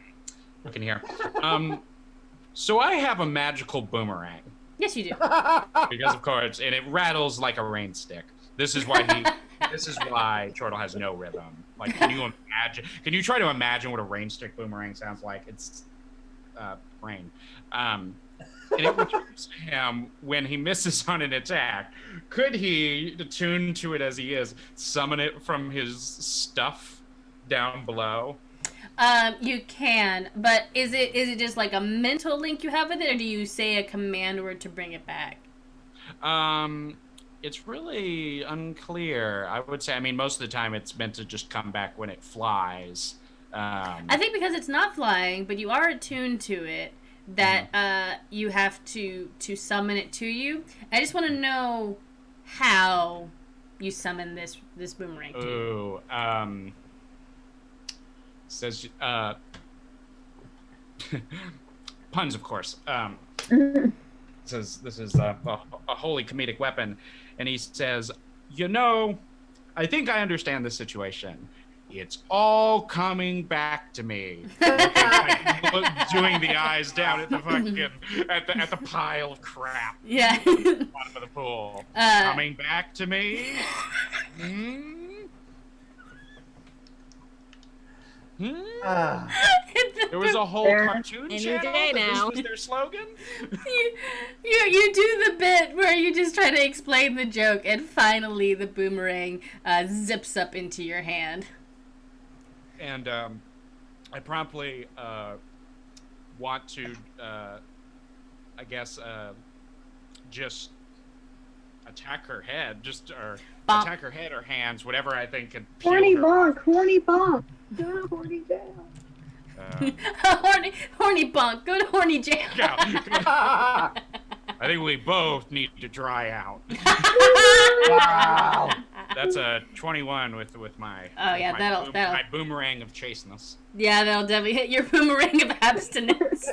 Speaker 4: Looking here. So I have a magical boomerang.
Speaker 5: Yes, you do.
Speaker 4: Because of course, and it rattles like a rain stick. This is why Chortle has no rhythm. Like, can you imagine? Can you try to imagine what a rain stick boomerang sounds like? It's rain. And it returns to him when he misses on an attack. Could he, attuned to it as he is, summon it from his stuff down below?
Speaker 5: You can, but is it just like a mental link you have with it, or do you say a command word to bring it back?
Speaker 4: It's really unclear. I would say, most of the time it's meant to just come back when it flies.
Speaker 5: I think because it's not flying, but you are attuned to it, that you have to summon it to you. I just want to know how you summon this boomerang to you.
Speaker 4: Ooh, says puns, of course. Says this is a holy comedic weapon, and he says, "You know, I think I understand the situation. It's all coming back to me." Doing the eyes down at the fucking at the pile of crap.
Speaker 5: Yeah.
Speaker 4: At the bottom of the pool. Coming back to me. There was a whole cartoon
Speaker 2: Any
Speaker 4: channel.
Speaker 2: day now.
Speaker 4: This was their slogan.
Speaker 5: You do the bit where you just try to explain the joke, and finally the boomerang zips up into your hand.
Speaker 4: And I promptly want to, I guess, just attack her head, or
Speaker 5: Bonk.
Speaker 4: attack her head or hands, whatever I think can.
Speaker 3: Horny
Speaker 4: peel her.
Speaker 3: bonk, horny bonk. Go to horny jail.
Speaker 5: Horny bunk. Go to horny jail.
Speaker 4: Yeah. I think we both need to dry out.
Speaker 6: Wow.
Speaker 4: That's a 21 with my.
Speaker 5: Oh, yeah,
Speaker 4: my
Speaker 5: that'll-
Speaker 4: my boomerang of chasteness.
Speaker 5: Yeah, that'll definitely hit your boomerang of abstinence.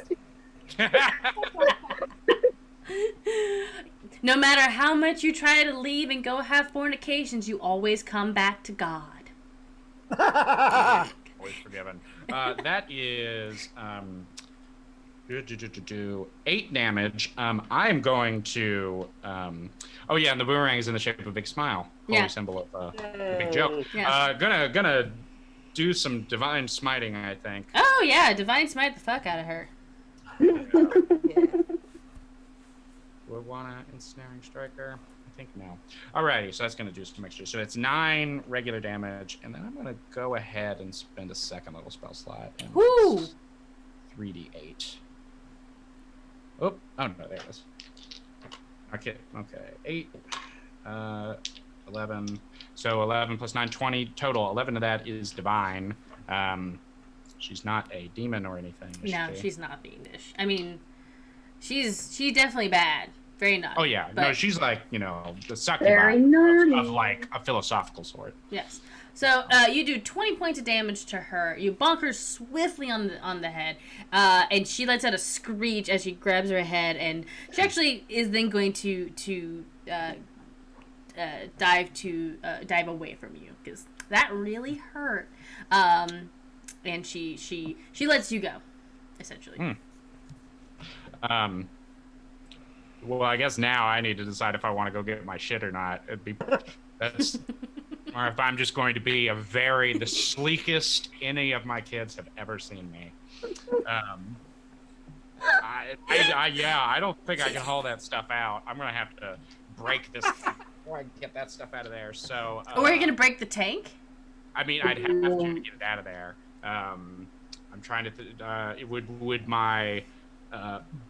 Speaker 5: No matter how much you try to leave and go have fornications, you always come back to God.
Speaker 4: Always forgiven. That is 8 damage. I'm going to. Oh yeah, and the boomerang is in the shape of a big smile, holy
Speaker 5: Yeah.
Speaker 4: symbol of the big joke.
Speaker 5: Yeah.
Speaker 4: Gonna do some divine smiting, I think.
Speaker 5: Oh yeah, divine smite the fuck out of her.
Speaker 4: Would wanna ensnaring striker? I think no. Alrighty, so that's gonna do some extra. So it's 9 regular damage, and then I'm gonna go ahead and spend a second little spell slot. And
Speaker 5: Woo!
Speaker 4: it's 3d8. Oh no, there it is. Okay, 8, 11. So 11 plus 9, 20 total. 11 of that is divine. She's not a demon or anything. is
Speaker 5: No,
Speaker 4: she?
Speaker 5: she's not fiendish. I mean, she's definitely bad. Very naughty.
Speaker 4: Oh yeah, no,
Speaker 5: but-
Speaker 4: she's like, the succubi
Speaker 3: Very nerdy.
Speaker 4: of like a philosophical sort.
Speaker 5: Yes. So you do 20 points of damage to her. You bonk her swiftly on the head, and she lets out a screech as she grabs her head, and she actually is then going to dive away from you because that really hurt. And she lets you go, essentially.
Speaker 4: Well, I guess now I need to decide if I want to go get my shit or not. That's or if I'm just going to be the sleekest any of my kids have ever seen me. I don't think I can haul that stuff out. I'm gonna have to break this before I get that stuff out of there. So.
Speaker 5: Or are you gonna break the tank?
Speaker 4: I mean, I'd have to get it out of there. I'm trying to. Would my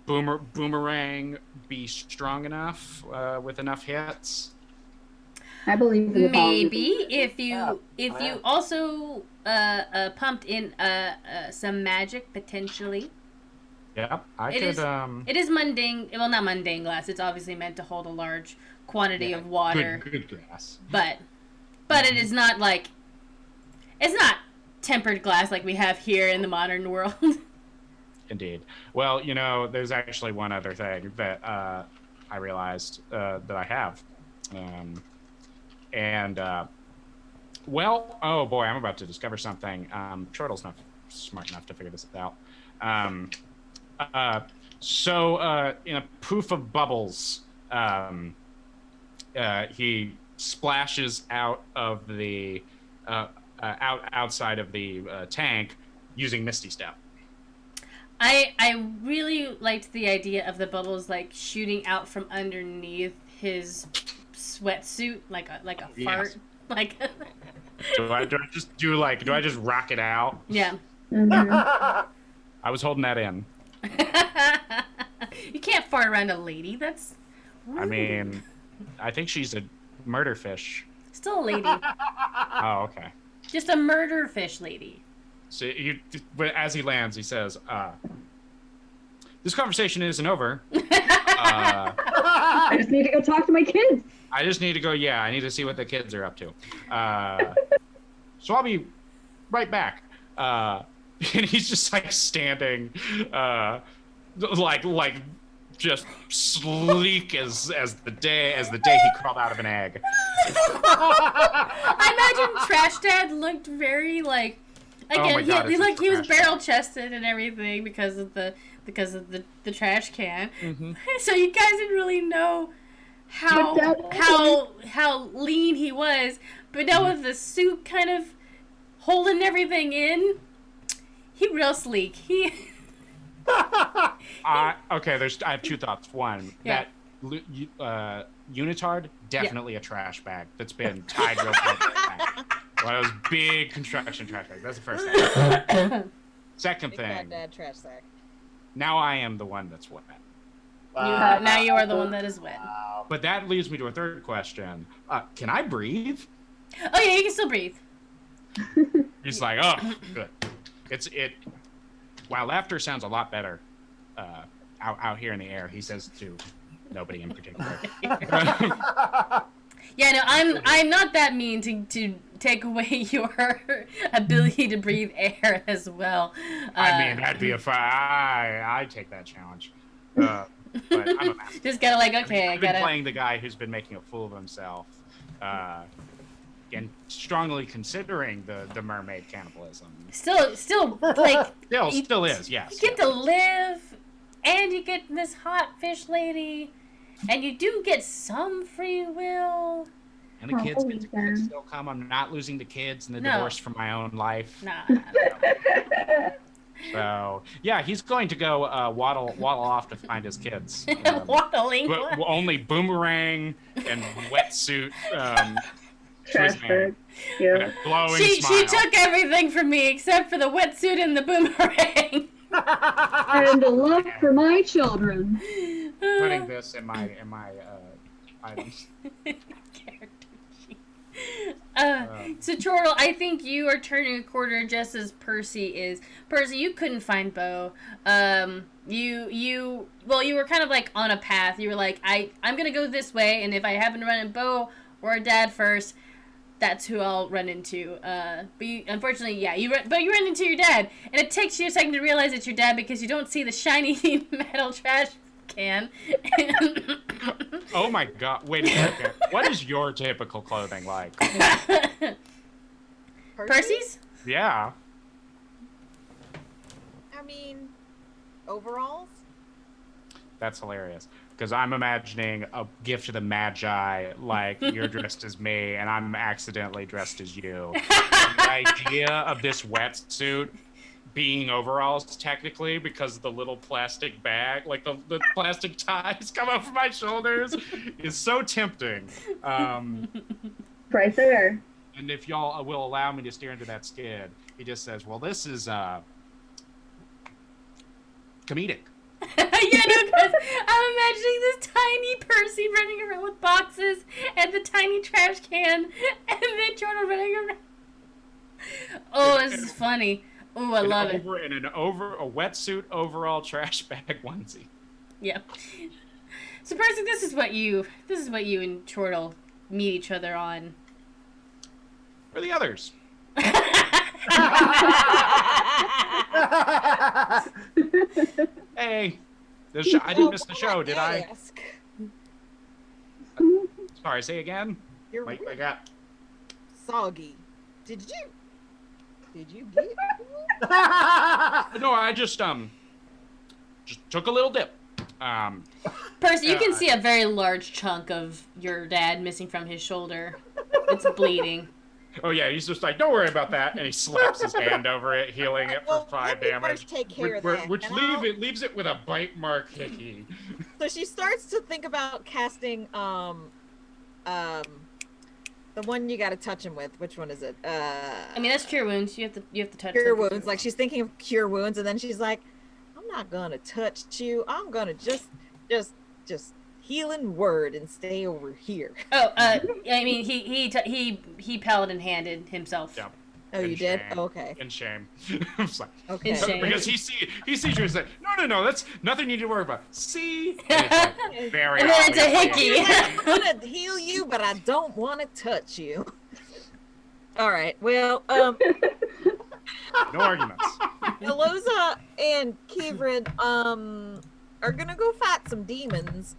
Speaker 4: boomerang be strong enough with enough hits?
Speaker 3: I believe in the power.
Speaker 5: Maybe if you also pumped in some magic potentially.
Speaker 4: Yep, I
Speaker 5: It
Speaker 4: could.
Speaker 5: is- It is mundane. Well, not mundane glass. It's obviously meant to hold a large quantity of water,
Speaker 4: Good glass.
Speaker 5: but it is not like it's not tempered glass like we have here in the modern world.
Speaker 4: Indeed. Well, there's actually one other thing that I realized that I have. Oh boy, I'm about to discover something. Chortle's not smart enough to figure this out. So in a poof of bubbles, he splashes out of the outside of the tank using Misty Step.
Speaker 5: I really liked the idea of the bubbles like shooting out from underneath his sweatsuit like a
Speaker 4: Yes.
Speaker 5: fart. Like
Speaker 4: Do I just rock it out?
Speaker 5: yeah.
Speaker 3: Mhm.
Speaker 4: I was holding that in.
Speaker 5: You can't fart around a lady. That's
Speaker 4: I mean, I think she's a murder fish.
Speaker 5: still a lady.
Speaker 4: Oh, okay.
Speaker 5: Just a murder fish lady.
Speaker 4: So as he lands, he says, "This conversation isn't over.
Speaker 3: I just need to go talk to my kids.
Speaker 4: I just need to go. Yeah, I need to see what the kids are up to. So I'll be right back." And he's just like standing, like just sleek as the day he crawled out of an egg.
Speaker 5: I imagine Trash Dad looked very like
Speaker 4: Oh my God,
Speaker 5: he
Speaker 4: it's
Speaker 5: looked he was
Speaker 4: Trash Dad.
Speaker 5: barrel chested and everything because of the trash can.
Speaker 4: Mm-hmm.
Speaker 5: So you guys didn't really know how
Speaker 3: But Dad-
Speaker 5: how lean he was, but now with the suit kind of holding everything in, he real sleek. He
Speaker 4: Okay, I have two thoughts. One,
Speaker 5: Yeah.
Speaker 4: that unitard, definitely a trash bag that's been tied real tight. One of those big construction trash bags. That's the first thing. Second
Speaker 2: Big fat
Speaker 4: thing,
Speaker 2: dad trash sack.
Speaker 4: now I am the one that's wet.
Speaker 5: now you are the one that is wet.
Speaker 4: But that leads me to a third question. Can I breathe?
Speaker 5: Oh yeah, you can still breathe.
Speaker 4: He's like, oh, good. While laughter sounds a lot better out here in the air, he says to nobody in particular.
Speaker 5: Yeah, no, I'm not that mean to take away your ability to breathe air as well.
Speaker 4: I mean, that'd be I take that challenge. But I'm a master.
Speaker 5: Just gotta like, okay, I
Speaker 4: I've been
Speaker 5: gotta.
Speaker 4: playing the guy who's been making a fool of himself, and strongly considering the mermaid cannibalism.
Speaker 5: Still, like
Speaker 4: Still is, yes.
Speaker 5: you get to live, and you get this hot fish lady, and you do get some free will.
Speaker 4: And the kids get to
Speaker 3: Holy
Speaker 4: still come. I'm not losing the kids and the
Speaker 5: No.
Speaker 4: divorce from my own life.
Speaker 5: Nah.
Speaker 4: So yeah, he's going to go waddle off to find his kids.
Speaker 5: Waddling.
Speaker 4: But only boomerang and wetsuit.
Speaker 3: Trash
Speaker 4: Twist man.
Speaker 3: bag. Yeah.
Speaker 4: And a glowing
Speaker 5: She
Speaker 4: smile.
Speaker 5: took everything from me except for the wetsuit and the boomerang.
Speaker 3: And the love for my children.
Speaker 4: Putting this in my items.
Speaker 5: Character sheet. So Chortle, I think you are turning a corner just as Percy is. Percy, you couldn't find Bo. You were kind of like on a path. You were like, I'm gonna go this way, and if I happen to run into Bo or Dad first, that's who I'll run into. Unfortunately, yeah, you run into your dad, and it takes you a second to realize it's your dad because you don't see the shiny metal trash can.
Speaker 4: Oh my God! Wait a second. What is your typical clothing like?
Speaker 5: Percy's?
Speaker 4: Yeah.
Speaker 2: I mean, overalls.
Speaker 4: That's hilarious. Because I'm imagining a gift to the Magi, like you're dressed as me and I'm accidentally dressed as you. And the idea of this wetsuit being overalls, technically, because of the little plastic bag, like the plastic ties come over my shoulders, is so tempting.
Speaker 3: Right there.
Speaker 4: And if y'all will allow me to steer into that skid, he just says, well, this is comedic.
Speaker 5: Yeah, no, because I'm imagining this tiny Percy running around with boxes and the tiny trash can, and then Jordan running around. Oh, this is funny. Oh, I love it.
Speaker 4: In a wetsuit overall trash bag onesie.
Speaker 5: Yeah. So Percy, this is what you and Chortle meet each other on.
Speaker 4: Where are the others? Hey, I didn't miss the show, did I?
Speaker 2: Ask.
Speaker 4: Sorry, say again.
Speaker 2: You're
Speaker 4: Wait, I
Speaker 2: really
Speaker 4: got.
Speaker 2: soggy. Did you get it?
Speaker 4: No, I just took a little dip.
Speaker 5: Percy, you can see a very large chunk of your dad missing from his shoulder. It's bleeding.
Speaker 4: Oh yeah, he's just like, don't worry about that, and he slaps his hand over it, healing it for
Speaker 2: Well,
Speaker 4: 5
Speaker 2: let me
Speaker 4: damage.
Speaker 2: first take care of
Speaker 4: Which
Speaker 2: that,
Speaker 4: leaves it with a bite mark hickey.
Speaker 2: So she starts to think about casting the one you got to touch him with. Which one is it?
Speaker 5: I mean, that's cure wounds. You have to touch
Speaker 2: Cure
Speaker 5: them.
Speaker 2: wounds. Like she's thinking of cure wounds, and then she's like, I'm not gonna touch you. I'm gonna just healing word and stay over here.
Speaker 5: Oh, I mean, he paladin handed himself.
Speaker 4: Yeah.
Speaker 2: Oh,
Speaker 4: In
Speaker 2: you did?
Speaker 4: shame.
Speaker 2: Oh, okay.
Speaker 4: In shame. I was like,
Speaker 2: Okay.
Speaker 5: In shame.
Speaker 4: because he sees you and he's like, no, that's nothing you need to worry about. See? And it's like, very
Speaker 5: And then it's a
Speaker 4: obviously-
Speaker 5: hickey.
Speaker 2: I'm gonna heal you, but I don't want to touch you. All right. Well,
Speaker 4: No arguments.
Speaker 2: Eloza and Kivrin, are gonna go fight some demons.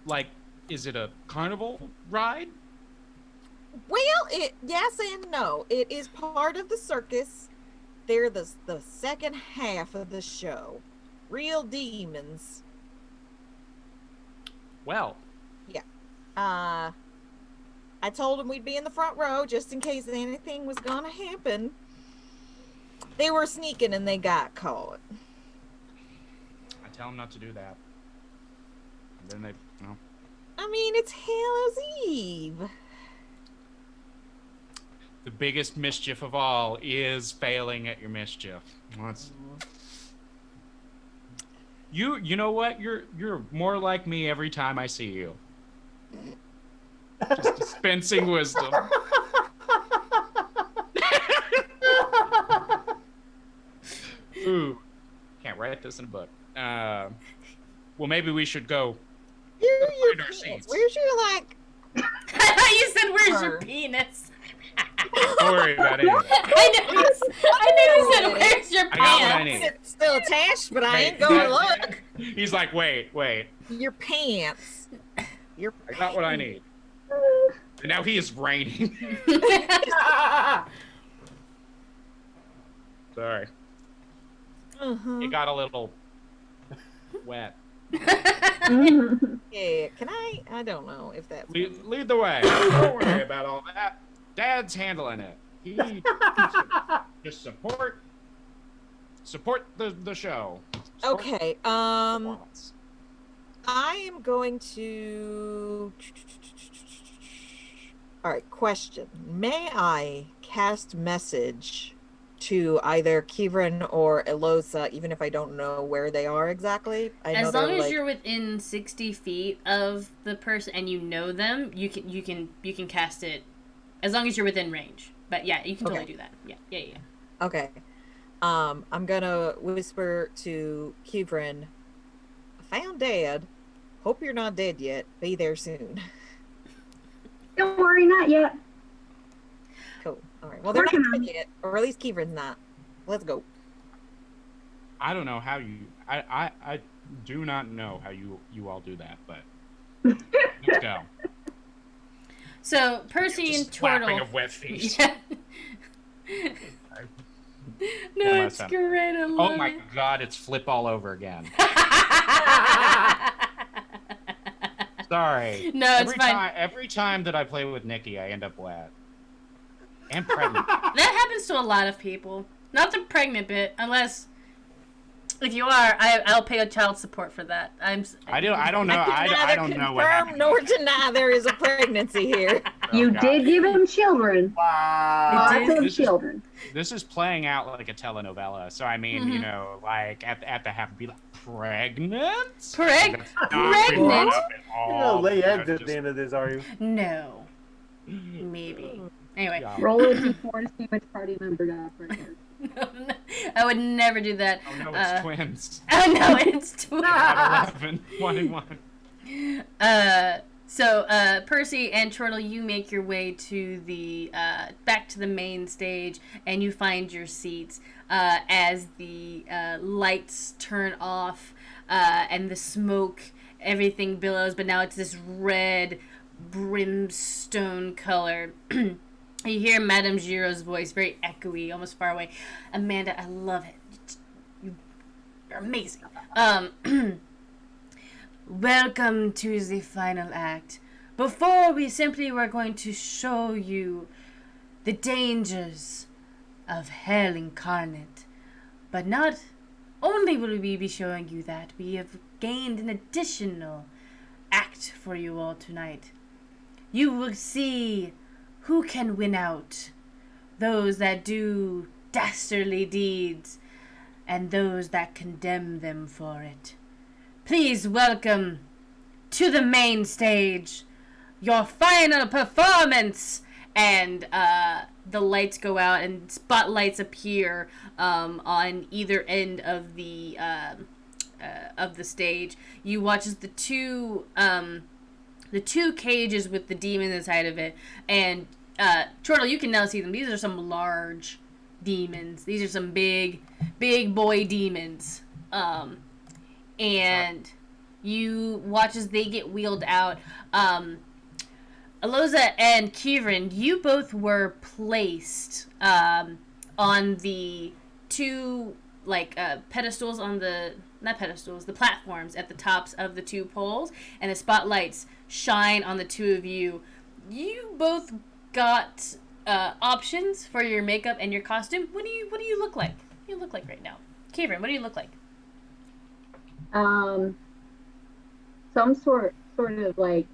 Speaker 4: Like, is it a carnival ride?
Speaker 2: Well, yes and no. It is part of the circus. They're the second half of the show. Real demons.
Speaker 4: Well,
Speaker 2: I told them we'd be in the front row just in case anything was gonna happen. They were sneaking and they got caught.
Speaker 4: I tell them not to do that. And then they,
Speaker 2: I mean, it's Hallows Eve.
Speaker 4: the biggest mischief of all is failing at your mischief. You know what? You're more like me every time I see you. Just dispensing wisdom. Ooh, can't write this in a book. Well, maybe we should go
Speaker 2: Your
Speaker 4: find our
Speaker 2: penis.
Speaker 4: seats.
Speaker 2: Where's your
Speaker 5: I thought you said, "Where's your
Speaker 2: Her.
Speaker 5: penis?"
Speaker 4: Don't worry about it.
Speaker 5: I know you said, "Where's your
Speaker 4: I got what I
Speaker 5: pants?"
Speaker 4: need.
Speaker 2: It's still attached, but I ain't
Speaker 4: Wait,
Speaker 2: gonna look.
Speaker 4: He's like, wait.
Speaker 2: Your pants. Your
Speaker 4: I got what I need. And now he is raining. Sorry.
Speaker 2: Uh-huh.
Speaker 4: It got a little wet.
Speaker 2: Yeah, can I don't know if that's
Speaker 4: Lead the way. Don't worry about all that. Dad's handling it. He just support the show. Support
Speaker 2: okay.
Speaker 4: the performance.
Speaker 2: I am going to. All right, question. May I cast message to either Kivrin or Elosa, even if I don't know where they are exactly? I know
Speaker 5: As long
Speaker 2: they're,
Speaker 5: as
Speaker 2: like,
Speaker 5: you're within 60 feet of the person and you know them, you can cast it. As long as you're within range. But yeah, you can totally
Speaker 2: Okay.
Speaker 5: do that. Yeah.
Speaker 2: Okay. I'm gonna whisper to Kivrin. I found Dad. Hope you're not dead yet. Be there soon.
Speaker 3: Don't worry, not yet.
Speaker 2: Cool. All right. Well, they're not
Speaker 3: Working on
Speaker 2: dead yet, or at least Kivrin's not. Let's go.
Speaker 4: I don't know how you. I do not know how you all do that, but let's go.
Speaker 5: So Percy
Speaker 4: Just
Speaker 5: and
Speaker 4: slapping
Speaker 5: Chortle.
Speaker 4: of wet feet.
Speaker 5: Yeah. No,
Speaker 4: One
Speaker 5: it's
Speaker 4: last time.
Speaker 5: great. I love
Speaker 4: Oh my
Speaker 5: it.
Speaker 4: God! It's flip all over again. Sorry.
Speaker 5: No, it's fine.
Speaker 4: Every time that I play with Nikki, I end up wet and pregnant.
Speaker 5: That happens to a lot of people. Not the pregnant bit, unless if you are, I'll pay a child support for that.
Speaker 4: I don't know.
Speaker 2: I can
Speaker 4: I
Speaker 2: neither
Speaker 4: don't know what
Speaker 2: confirm
Speaker 4: happened.
Speaker 2: nor deny there is a pregnancy here.
Speaker 4: Oh,
Speaker 3: You
Speaker 4: God.
Speaker 3: did give him children.
Speaker 6: Wow.
Speaker 5: It
Speaker 3: Lots of
Speaker 4: This is-
Speaker 3: children.
Speaker 4: This is playing out like a telenovela. So I mean, you know, like at the half, be like pregnant. That's not
Speaker 5: Pregnant?
Speaker 4: brought up at
Speaker 6: You're
Speaker 4: all,
Speaker 6: gonna lay
Speaker 4: you know,
Speaker 6: eggs at
Speaker 4: just-
Speaker 6: the end of this, are you?
Speaker 5: No. Maybe. Anyway.
Speaker 4: Yeah.
Speaker 3: Roll a d4 to see which party member got pregnant.
Speaker 5: I would never do that.
Speaker 4: Oh no, it's twins.
Speaker 5: Oh no, it's twins.
Speaker 4: Not 11. 1 and 1.
Speaker 5: So Percy and Chortle, you make your way to the back to the main stage, and you find your seats as the lights turn off and the smoke, everything billows, but now it's this red brimstone color. You hear Madame Giro's voice, very echoey, almost far away. Amanda, I love it. You're amazing. Welcome to the final act. Before we're going to show you the dangers of hell incarnate. But not only will we be showing you that, we have gained an additional act for you all tonight. You will see who can win out. Those that do dastardly deeds, and those that condemn them for it. Please welcome to the main stage your final performance. And the lights go out and spotlights appear on either end of the stage. You watch as the two cages with the demon inside of it, and Chortle, you can now see them. These are some large demons. These are some big boy demons. and you watch as they get wheeled out. Aloza and Kieran, you both were placed on the two pedestals on the the platforms at the tops of the two poles, and the spotlights shine on the two of you. You both got options for your makeup and your costume. What do you look like? What do you look like right now? Kieran, what do you look like?
Speaker 3: Some sort of like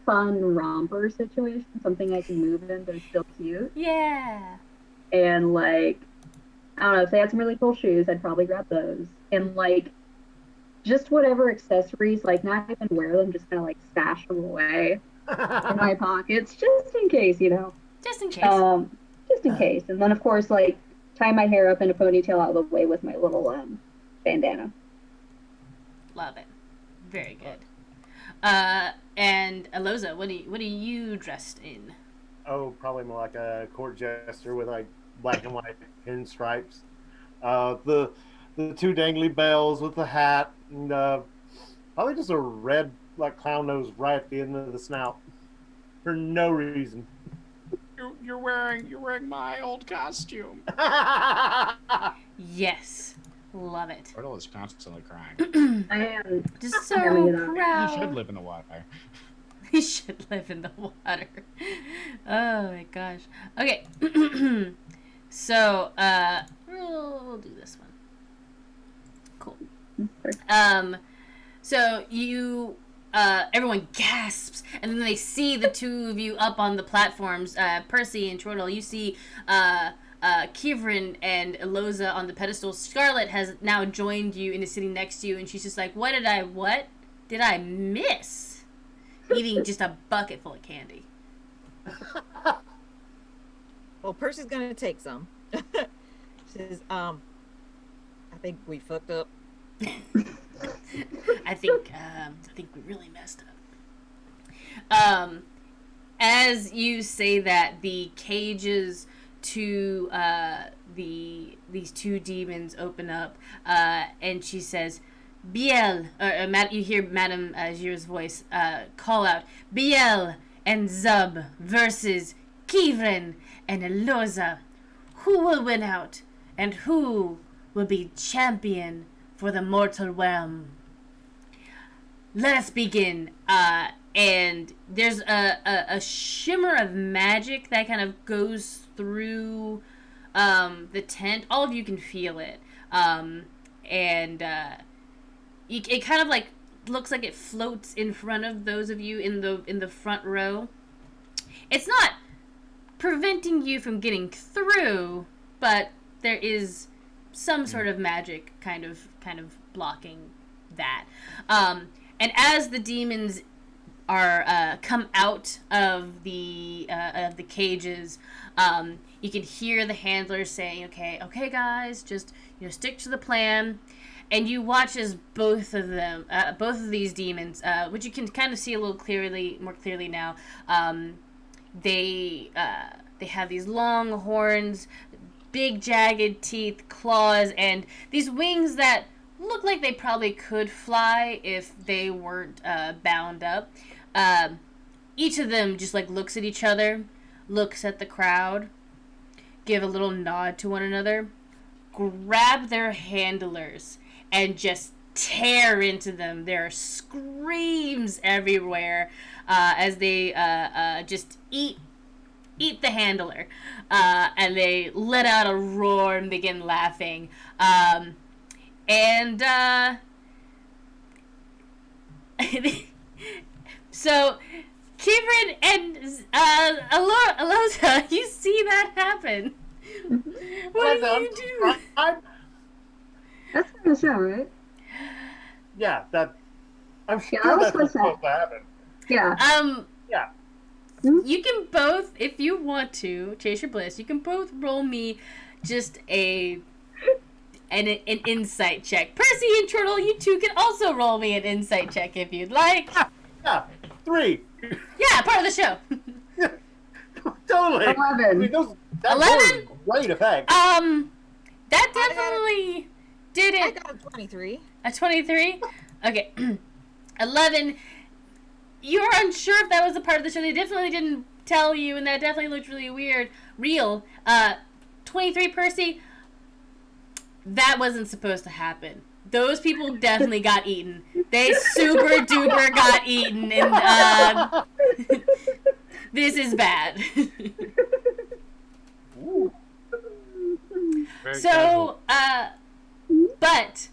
Speaker 3: fun romper situation, something I can move in but it's still cute.
Speaker 5: Yeah.
Speaker 3: And like, I don't know, if they had some really cool shoes, I'd probably grab those. And like, just whatever accessories, like not even wear them, just kind of like stash them away in my pockets, just in case, you know.
Speaker 5: Just in case.
Speaker 3: Just in case. And then of course, like, tie my hair up in a ponytail out of the way with my little bandana.
Speaker 5: Love it. Very good. And Aloza, what are you dressed in?
Speaker 6: Oh, probably more like a court jester with like black and white pinstripes. The two dangly bells with the hat, and probably just a red like clown nose right at the end of the snout for no reason.
Speaker 7: You're wearing my old costume.
Speaker 5: Yes. Love it.
Speaker 4: Turtle is constantly crying.
Speaker 3: I am
Speaker 5: Just so
Speaker 3: Hamming it up.
Speaker 5: proud.
Speaker 4: He should live in the water.
Speaker 5: He should live in the water. Oh my gosh. Okay. So, we'll do this one. Cool. So you, everyone gasps, and then they see the two of you up on the platforms. Percy and Chortle, you see, Kivrin and Aloza on the pedestal. Scarlet has now joined you and is sitting next to you, and she's just like, what did I miss? Eating just a bucket full of candy.
Speaker 2: Well, Percy's gonna take some. She says, I think we fucked up.
Speaker 5: I think we really messed up. As you say that, the cages to these two demons open up, and she says, Biel, you hear Madame Gira's voice call out, Biel and Zub versus Kivren and Aloza. Who will win out, and who will be champion for the mortal realm? Let us begin. And there's a shimmer of magic that kind of goes through the tent. All of you can feel it. It kind of like looks like it floats in front of those of you in the front row. It's not preventing you from getting through, but there is some sort of magic kind of blocking that. And as the demons are come out of the cages, you can hear the handlers saying, "Okay, guys, just stick to the plan." And you watch as both of these demons, which you can kind of see a little more clearly now. They have these long horns, big jagged teeth, claws, and these wings that look like they probably could fly if they weren't bound up. Each of them just like looks at each other, looks at the crowd, give a little nod to one another, grab their handlers, and just tear into them. There are screams everywhere as they just eat the handler, and they let out a roar and begin laughing. So Kivrin and Aloza, you see that happen. What do you do?
Speaker 3: That's in the show, right?
Speaker 6: Yeah, I'm sure
Speaker 3: I was
Speaker 6: that's what's
Speaker 3: gonna say.
Speaker 6: supposed to happen.
Speaker 3: Yeah.
Speaker 6: Yeah.
Speaker 5: You can both, if you want to, Chase Your Bliss, you can both roll me just an insight check. Percy and Turtle, you two can also roll me an insight check if you'd like.
Speaker 6: Yeah, 3.
Speaker 5: Yeah, part of the show.
Speaker 6: Totally.
Speaker 3: 11.
Speaker 6: I mean, that
Speaker 5: 11?
Speaker 6: was great effect.
Speaker 5: That definitely didn't.
Speaker 2: I got a 23.
Speaker 5: A 23? Okay. 11. You're unsure if that was a part of the show. They definitely didn't tell you, and that definitely looked really weird. Real. 23, Percy. That wasn't supposed to happen. Those people definitely got eaten. They super duper got eaten, and this is bad.
Speaker 4: Very
Speaker 5: So,
Speaker 4: casual.
Speaker 5: but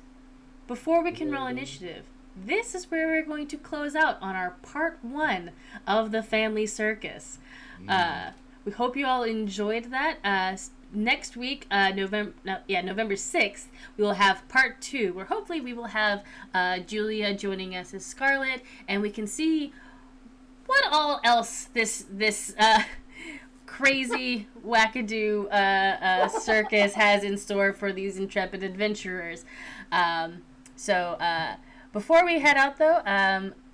Speaker 5: before we can roll initiative, this is where we're going to close out on our part 1 of the family circus. We hope you all enjoyed that. Next week, November 6th, we will have part 2, where hopefully we will have Julia joining us as Scarlet, and we can see what all else this crazy wackadoo circus has in store for these intrepid adventurers. Before we head out, though,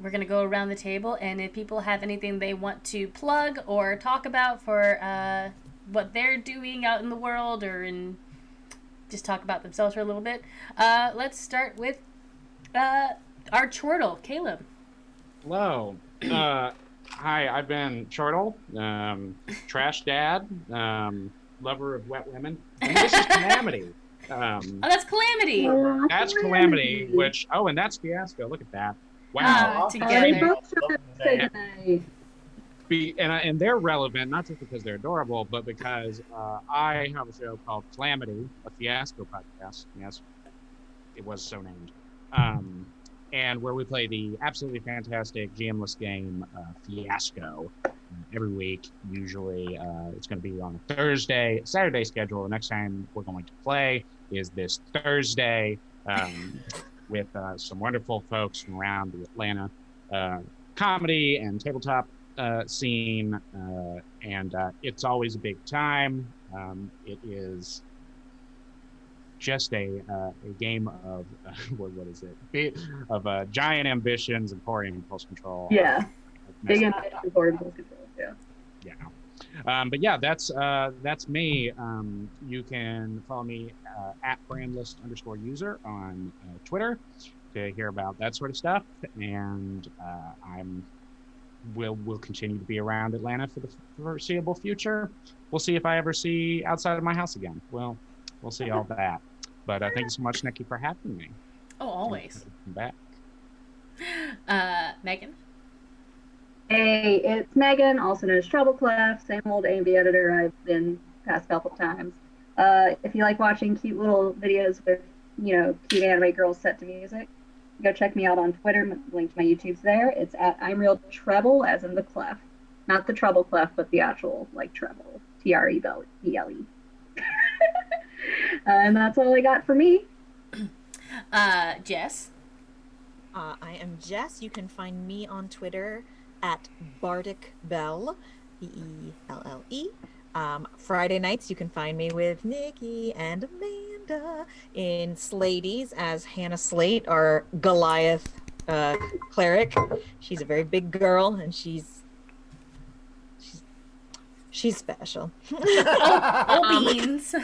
Speaker 5: we're going to go around the table, and if people have anything they want to plug or talk about for what they're doing out in the world, or just talk about themselves for a little bit, let's start with our chortle, Caleb.
Speaker 4: Hello. Hi, I've been Chortle, trash dad, lover of wet women. And this is Calamity.
Speaker 5: Oh, that's Calamity.
Speaker 4: That's Calamity, and that's Fiasco. Look at that. Wow.
Speaker 3: They
Speaker 5: Together.
Speaker 3: both should say goodnight.
Speaker 4: And they're relevant, not just because they're adorable, but because I have a show called Calamity, a Fiasco podcast. Yes, it was so named. And where we play the absolutely fantastic GM-less game Fiasco every week. Usually it's going to be on a Saturday schedule. The next time we're going to play is this Thursday with some wonderful folks from around the Atlanta comedy and tabletop scene. And it's always a big time. It is just a game of what is it? Of giant ambitions, emporium, impulse control.
Speaker 3: Yeah. Big ambition for impulse control. Yeah.
Speaker 4: Yeah. But yeah, that's me. You can follow me at brandlist_user on Twitter to hear about that sort of stuff. And will continue to be around Atlanta for the foreseeable future. We'll see if I ever see outside of my house again. Well, we'll see all that. But thank you so much, Nikki, for having me.
Speaker 5: Oh, always.
Speaker 4: Come back.
Speaker 5: Megan?
Speaker 3: Hey, it's Megan, also known as Trouble Clef, same old A&B editor I've been past couple times. If you like watching cute little videos with, cute anime girls set to music, go check me out on Twitter. Link to my YouTube's there. It's at I'm Real Treble, as in the clef. Not the treble clef, but the actual, treble. TREBLE. And that's all I got for me.
Speaker 5: Jess?
Speaker 2: I am Jess. You can find me on Twitter at Bardic Bell, BELLE. Friday nights, you can find me with Nikki and Amanda in Sladies as Hannah Slate, our Goliath cleric. She's a very big girl, and she's special.
Speaker 5: All beans.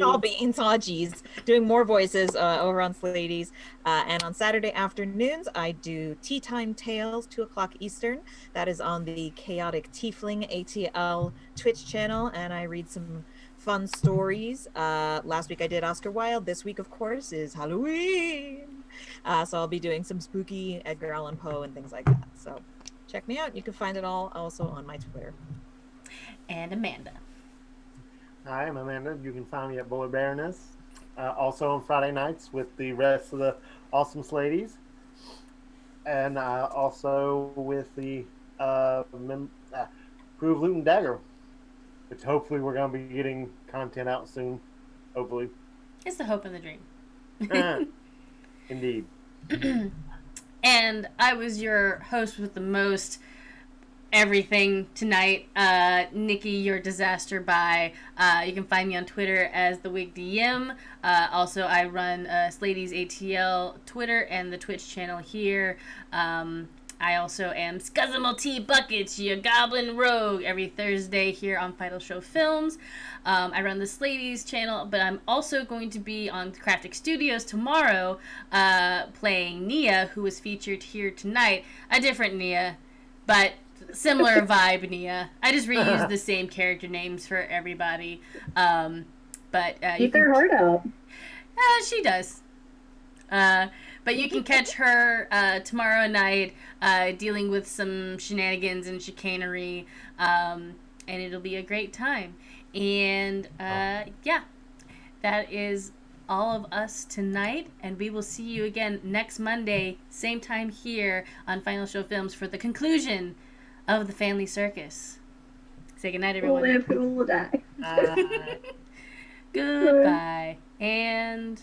Speaker 2: All beans. Oh, geez. Doing more voices over on Sladies. And on Saturday afternoons, I do Tea Time Tales, 2 o'clock Eastern. That is on the Chaotic Tiefling ATL Twitch channel. And I read some fun stories. Last week I did Oscar Wilde. This week, of course, is Halloween. So I'll be doing some spooky Edgar Allan Poe and things like that. So check me out. You can find it all also on my Twitter.
Speaker 5: And Amanda.
Speaker 6: Hi, I'm Amanda. You can find me at Boy Baroness. Also on Friday nights with the rest of the awesome Sladies. And also with the Prove Loot and Dagger, which hopefully we're going to be getting content out soon. Hopefully.
Speaker 5: It's the hope and the dream.
Speaker 6: Indeed.
Speaker 5: And I was your host with the most everything tonight, Nikki, your disaster by. You can find me on Twitter as the Wig DM. Also, I run Slady's ATL Twitter and the Twitch channel here. I also am Scuzzimal T Buckets, your goblin rogue, every Thursday here on Final Show Films. I run the Sladies channel, but I'm also going to be on Craftic Studios tomorrow, playing Nia, who was featured here tonight. A different Nia, but similar vibe Nia. I just reuse the same character names for everybody.
Speaker 3: Keep their heart out.
Speaker 5: She does. But you can catch her tomorrow night dealing with some shenanigans and chicanery, and it'll be a great time. And yeah, that is all of us tonight, and we will see you again next Monday, same time here on Final Show Films for the conclusion of the Family Circus. Say goodnight, everyone.
Speaker 3: We'll live, we will die.
Speaker 5: Goodbye. And